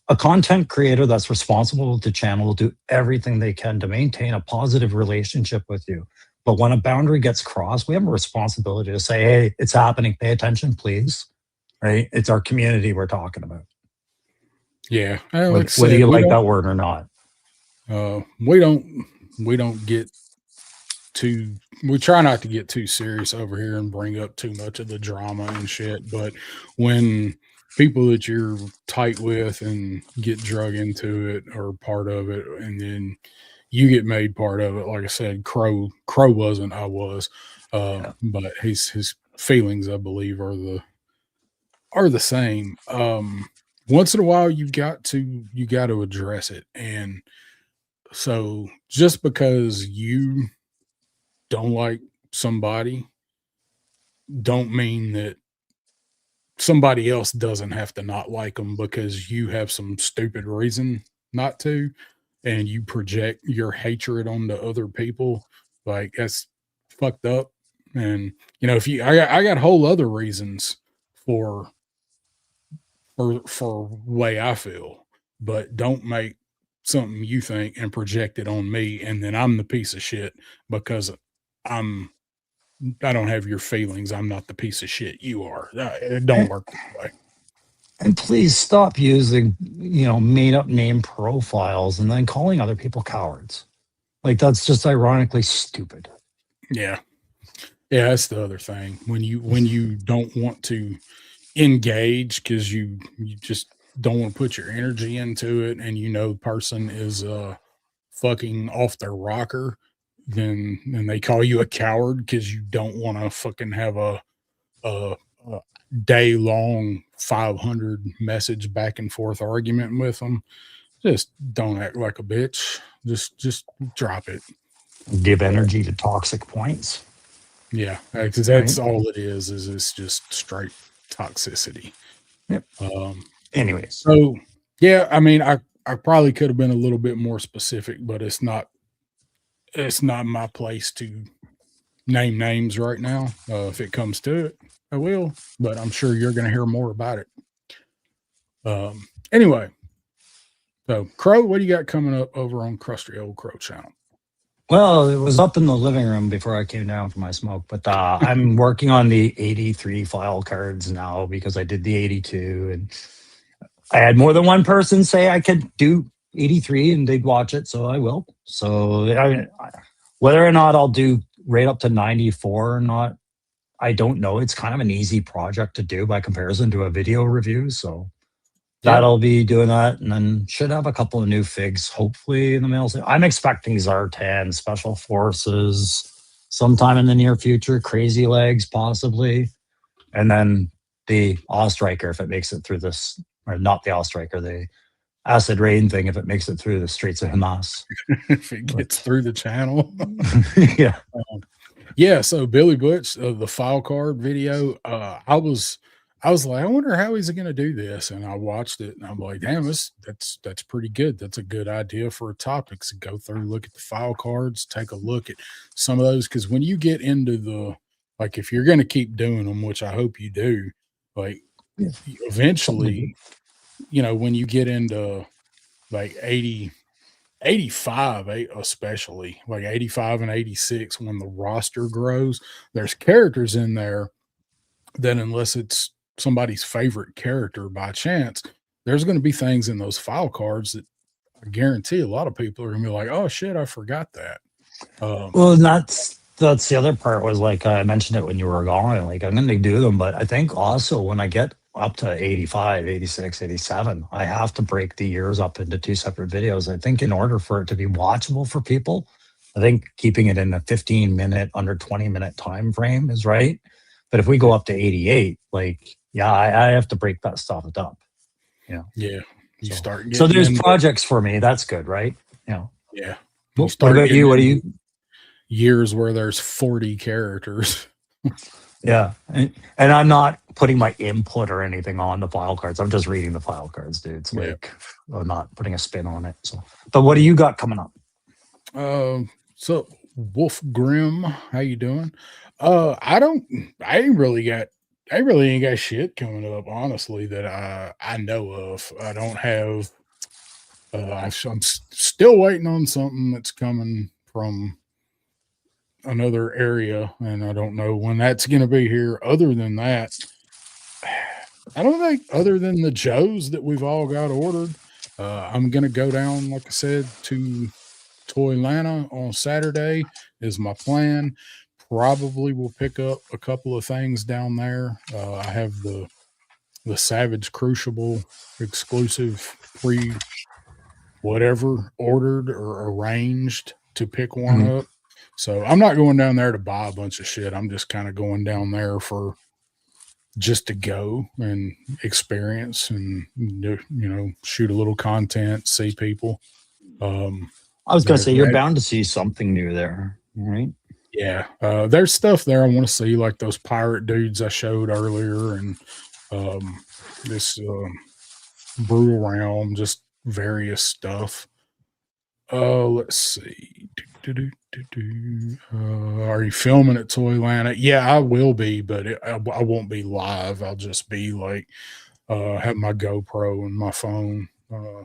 a content creator that's responsible with the channel will do everything they can to maintain a positive relationship with you. But when a boundary gets crossed, we have a responsibility to say, hey, it's happening. Pay attention, please. Right? It's our community we're talking about. Yeah. Whether you like that word or not. We don't get too, we try not to get too serious over here and bring up too much of the drama and shit. But when people that you're tight with and get drug into it or part of it, and then you get made part of it, like I said, Crow wasn't, I was. But his feelings, I believe, are the same. Once in a while you got to address it. And so just because you don't like somebody don't mean that somebody else doesn't have to not like them because you have some stupid reason not to, and you project your hatred onto other people. Like that's fucked up. And if I got whole other reasons for way I feel, but don't make something you think and project it on me, and then I'm the piece of shit because I don't have your feelings. I'm not the piece of shit you are. It don't work that way. And please stop using, made up name profiles and then calling other people cowards. Like that's just ironically stupid. Yeah. Yeah, that's the other thing. When you don't want to engage because you just don't want to put your energy into it, and the person is fucking off their rocker, then they call you a coward because you don't want to fucking have a day long 500 message back and forth argument with them. Just don't act like a bitch. Just drop it. Give energy to toxic points. Yeah, because that's all it is it's just straight toxicity. Yep. Anyways, so yeah, I mean, I probably could have been a little bit more specific, but it's not my place to name names right now. If it comes to it, I will, but I'm sure you're going to hear more about it. Anyway, so Crow, what do you got coming up over on Crusty Old Crow channel? Well, it was up in the living room before I came down for my smoke, but I'm working on the 83 file cards now because I did the 82, and I had more than one person say I could do 83 and they'd watch it, so I will. So whether or not I'll do right up to 94 or not, I don't know. It's kind of an easy project to do by comparison to a video review. So Yeah. that'll be doing that. And then should have a couple of new figs, hopefully, in the mail. I'm expecting Zartan, Special Forces, sometime in the near future, Crazy Legs, possibly. And then the Striker, if it makes it through this, or not the Striker, the Acid Rain thing, if it makes it through the Straits of Hamas. If it gets through the channel. Yeah. Yeah, so Billy Butch, the file card video, I was like, I wonder how he's going to do this, and I watched it, and I'm like, damn, that's pretty good. That's a good idea for a topic. So go through, look at the file cards, take a look at some of those, because when you get into the, like, if you're going to keep doing them, which I hope you do, like, eventually, you know, when you get into like 85, especially like 85 and 86, when the roster grows, there's characters in there that, unless it's somebody's favorite character by chance, there's going to be things in those file cards that I guarantee a lot of people are going to be like, oh shit, I forgot that. Well, that's the other part, was like I mentioned it when you were gone. Like, I'm going to do them, but I think also when I get up to 85, 86, 87, I have to break the years up into two separate videos. I think in order for it to be watchable for people, I think keeping it in a 15-minute, under 20-minute time frame is right. But if we go up to 88, like, yeah, I have to break that stuff up. Yeah. You start so there's projects for me. That's good, right? Yeah. What about you? What do you? Years where there's 40 characters. Yeah. And I'm not putting my input or anything on the file cards. I'm just reading the file cards, dude. It's like, I'm not putting a spin on it. So, but what do you got coming up? So Wolf Grim, how you doing? I ain't really ain't got shit coming up, honestly, that I know of. I don't have, I'm still waiting on something that's coming from another area, and I don't know when that's going to be here. Other than that, I don't think, other than the Joes that we've all got ordered, I'm going to go down, like I said, to Toylanta on Saturday is my plan. Probably will pick up a couple of things down there. I have the Savage Crucible exclusive pre whatever ordered or arranged to pick one up. So I'm not going down there to buy a bunch of shit. I'm just kind of going down there for just to go and experience and, you know, shoot a little content, see people. I was going to say, you're bound to see something new there, right? Yeah. There's stuff there I want to see, like those pirate dudes I showed earlier, and this Brutal Realm, just various stuff. Let's see. Are you filming at Toylanta? Yeah, I will be, but I won't be live. I'll just be like, have my GoPro and my phone.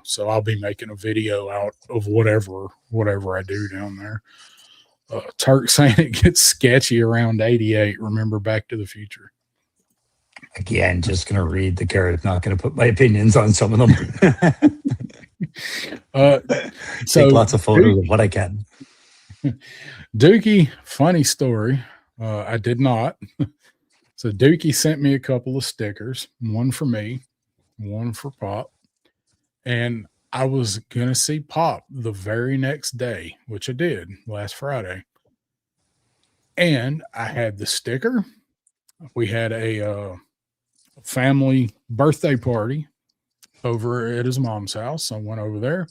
So I'll be making a video out of whatever I do down there. Turk saying it gets sketchy around 88. Remember Back to the Future? Again, just going to read the carrot. Not going to put my opinions on some of them. Take lots of photos of what I can. Dookie, funny story. I did not. So Dookie sent me a couple of stickers, one for me, one for Pop. And I was going to see Pop the very next day, which I did last Friday. And I had the sticker. We had a family birthday party over at his mom's house. I went over there.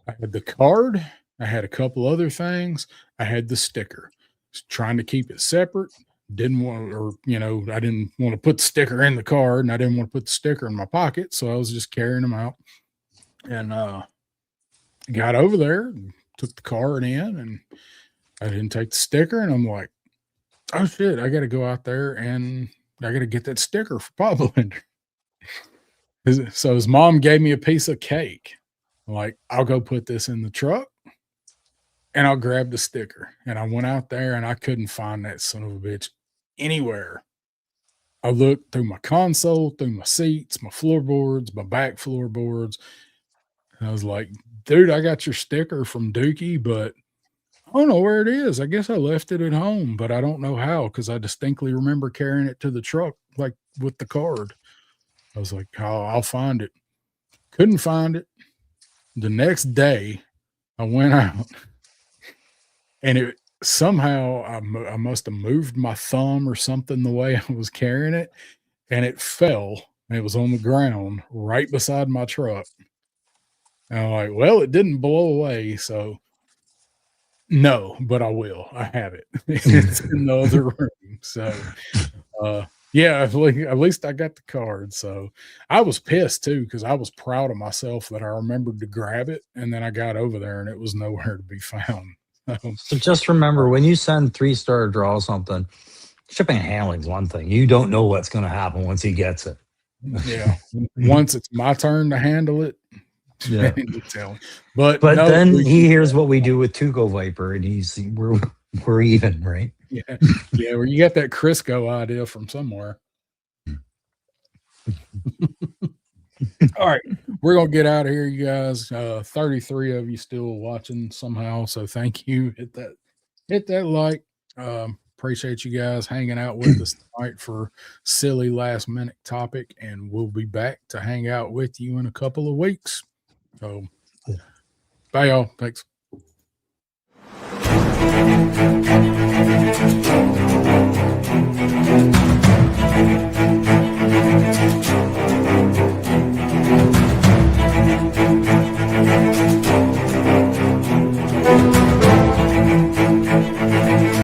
I had the card. I had a couple other things. I had the sticker. Was trying to keep it separate. Didn't want, or, you know, I didn't want to put the sticker in the card, and I didn't want to put the sticker in my pocket. So I was just carrying them out. And got over there and took the card in, and I didn't take the sticker. And I'm like, oh shit, I got to go out there and I got to get that sticker for Pop Blender. So his mom gave me a piece of cake. I'm like, I'll go put this in the truck and I'll grab the sticker. And I went out there and I couldn't find that son of a bitch anywhere. I looked through my console, through my seats, my floorboards, my back floorboards. I was like, dude, I got your sticker from Dookie, but I don't know where it is. I guess I left it at home, but I don't know how because I distinctly remember carrying it to the truck like with the card. I was like, oh, I'll find it. Couldn't find it. The next day, I went out and it somehow I must have moved my thumb or something the way I was carrying it, and it fell. And it was on the ground right beside my truck. And I'm like, well, it didn't blow away, so no, but I will. I have it. It's in the other room. So yeah, at least I got the card. So I was pissed too because I was proud of myself that I remembered to grab it, and then I got over there and it was nowhere to be found. So just remember, when you send 3-star draw something, shipping and handling is one thing. You don't know what's going to happen once he gets it. Yeah. Once it's my turn to handle it, Yeah. But no, then he hears that. what we do with Tuco Viper, and we're even, right? Yeah. Yeah. Well, you got that Crisco idea from somewhere. All right. We're going to get out of here, you guys. 33 of you still watching somehow. So thank you. Hit that like. Appreciate you guys hanging out with us tonight for silly last minute topic. And we'll be back to hang out with you in a couple of weeks. So bye, y'all. Thanks.